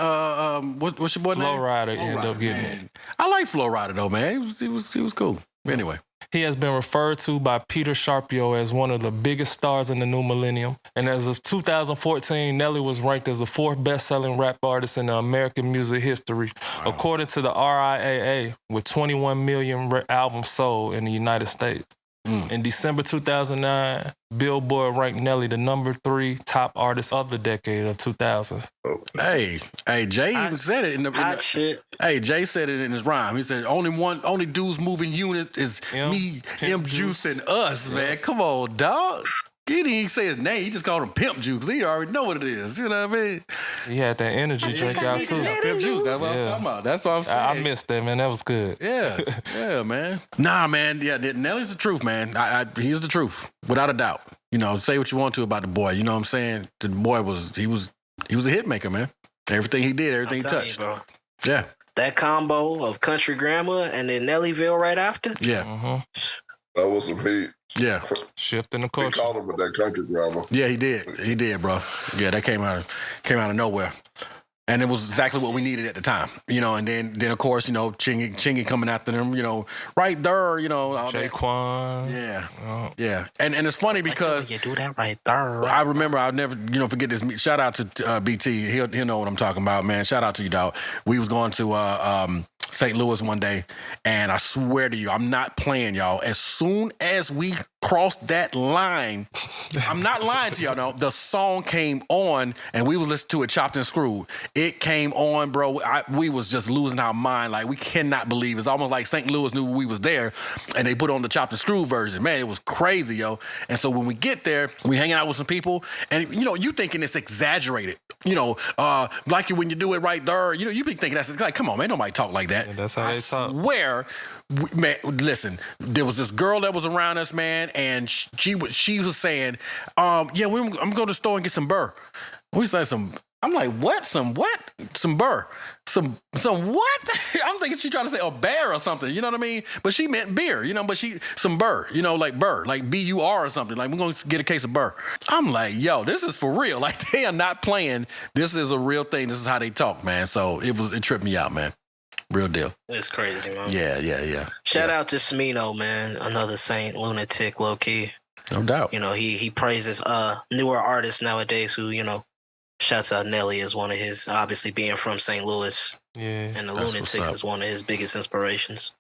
what's your boy name? Flo Rida ended up getting it. I like Flo Rida though, man. He was cool. Anyway. He has been referred to by Peter Sharpio as one of the biggest stars in the new millennium. And as of 2014, Nelly was ranked as the 4th best-selling rap artist in the American music history, according to the RIAA, with 21 million albums sold in the United States. In December 2009, Billboard ranked Nelly the #3 top artist of the decade of 2000s. Hey, Jay even said it in the shit. Hey, Jay said it in his rhyme. He said, only dudes moving units is me, Pimp Juice, and us, man. Come on, dog. He didn't even say his name. He just called him Pimp Juice. He already know what it is. You know what I mean? He had that energy drink out, too. Pimp Juice. That's what I'm talking about. That's what I'm saying. I missed that, man. That was good. Yeah, man. Nah, man. Yeah, Nelly's the truth, man. He's the truth, without a doubt. Say what you want to about the boy. You know what I'm saying? The boy was a hit maker, man. Everything he did, everything he touched. You, bro. Yeah. That combo of Country Grammar and then Nellyville right after. Yeah. That was some heat. Yeah. Shifting the He culture. called him with that country grammar. Yeah, he did. He did, bro. Yeah, that came out of nowhere. And it was exactly what we needed at the time, and then of course, Chingy coming after them, right there, all that. Jaquan. Yeah. And it's funny because you do that right there. I remember, I'll never, forget this. Shout out to BT. He'll know what I'm talking about, man. Shout out to you, dog. We was going to St. Louis one day, and I swear to you, I'm not playing, y'all. As soon as we crossed that line, I'm not lying to y'all, no. The song came on, and we was listening to it chopped and screwed. It came on, bro. We was just losing our mind. Like, we cannot believe. It's almost like St. Louis knew we was there, and they put on the chopped and screwed version. Man, it was crazy, yo. And so when we get there, we hanging out with some people, and, you thinking it's exaggerated. Like when you do it right there, you be thinking that's like, come on, man, nobody talk like that. Yeah, that's how they talk. I swear, man, listen, there was this girl that was around us, man, and she was saying, I'm gonna go to the store and get some burr. We said some I'm like, what? Some what? Some burr. Some what? I'm thinking she trying to say a bear or something, you know what I mean? But she meant beer, you know, but some burr, you know, like burr, like B-U-R or something. Like, we're going to get a case of burr. I'm like, yo, this is for real. Like, they are not playing. This is a real thing. This is how they talk, man. So it tripped me out, man. Real deal. It's crazy, man. Yeah. Shout out to Smino, man. Another Saint lunatic, low key. No doubt. You know, he praises newer artists nowadays who, you know, shouts out Nelly as one of his, obviously being from St. Louis. Yeah. And the That's Lunatics what's up. is one of his biggest inspirations.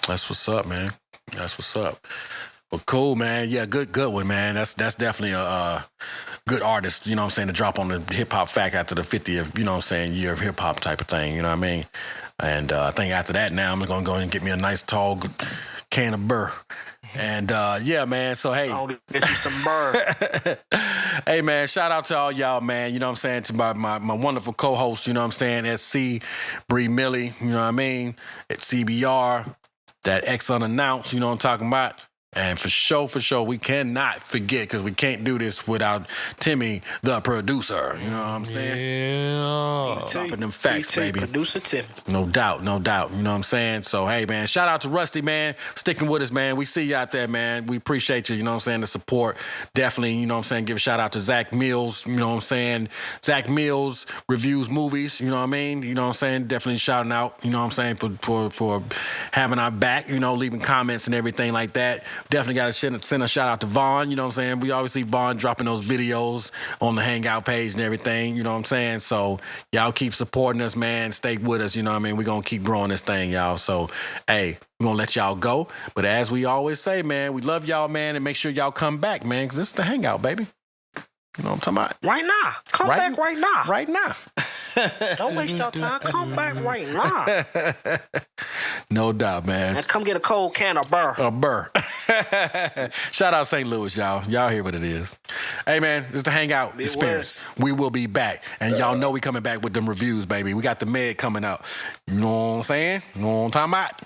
That's what's up, man. That's what's up. Well, cool, man. Yeah, good one, man. That's definitely a good artist, you know what I'm saying, to drop on the hip-hop fact after the 50th, you know what I'm saying, year of hip-hop type of thing, you know what I mean? And I think after that now, I'm going to go and get me a nice, tall can of burr. And yeah, man, so hey. I'll get you some burr. Hey, man, shout out to all y'all, man, you know what I'm saying, to my wonderful co-host, you know what I'm saying, SC, Bree Millie, you know what I mean, at CBR, that X Unannounced, you know what I'm talking about. And for sure, we cannot forget, because we can't do this without Timmy, the producer. You know what I'm saying? Yeah. Dropping them facts, baby. Producer Tim. No doubt. You know what I'm saying? So, hey, man, shout out to Rusty, man, sticking with us, man. We see you out there, man. We appreciate you, you know what I'm saying, the support. Definitely, you know what I'm saying, give a shout out to Zach Mills, you know what I'm saying? Zach Mills reviews movies, you know what I mean? You know what I'm saying? Definitely shouting out, you know what I'm saying, for having our back, you know, leaving comments and everything like that. Definitely got to send a shout out to Vaughn, you know what I'm saying? We always see Vaughn dropping those videos on the Hangout page and everything, you know what I'm saying? So y'all keep supporting us, man. Stay with us, you know what I mean? We're going to keep growing this thing, y'all. So, hey, we're going to let y'all go. But as we always say, man, we love y'all, man, and make sure y'all come back, man, because this is the Hangout, baby. You know what I'm talking about? Right now. Come back right now. Right now. Don't waste your time. Come back right now. No doubt, man. And come get a cold can of burr. A burr. Shout out St. Louis, y'all. Y'all hear what it is. Hey, man, this is the Hangout experience. We will be back. And y'all know we coming back with them reviews, baby. We got the Med coming out. You know what I'm saying? You know what I'm talking about?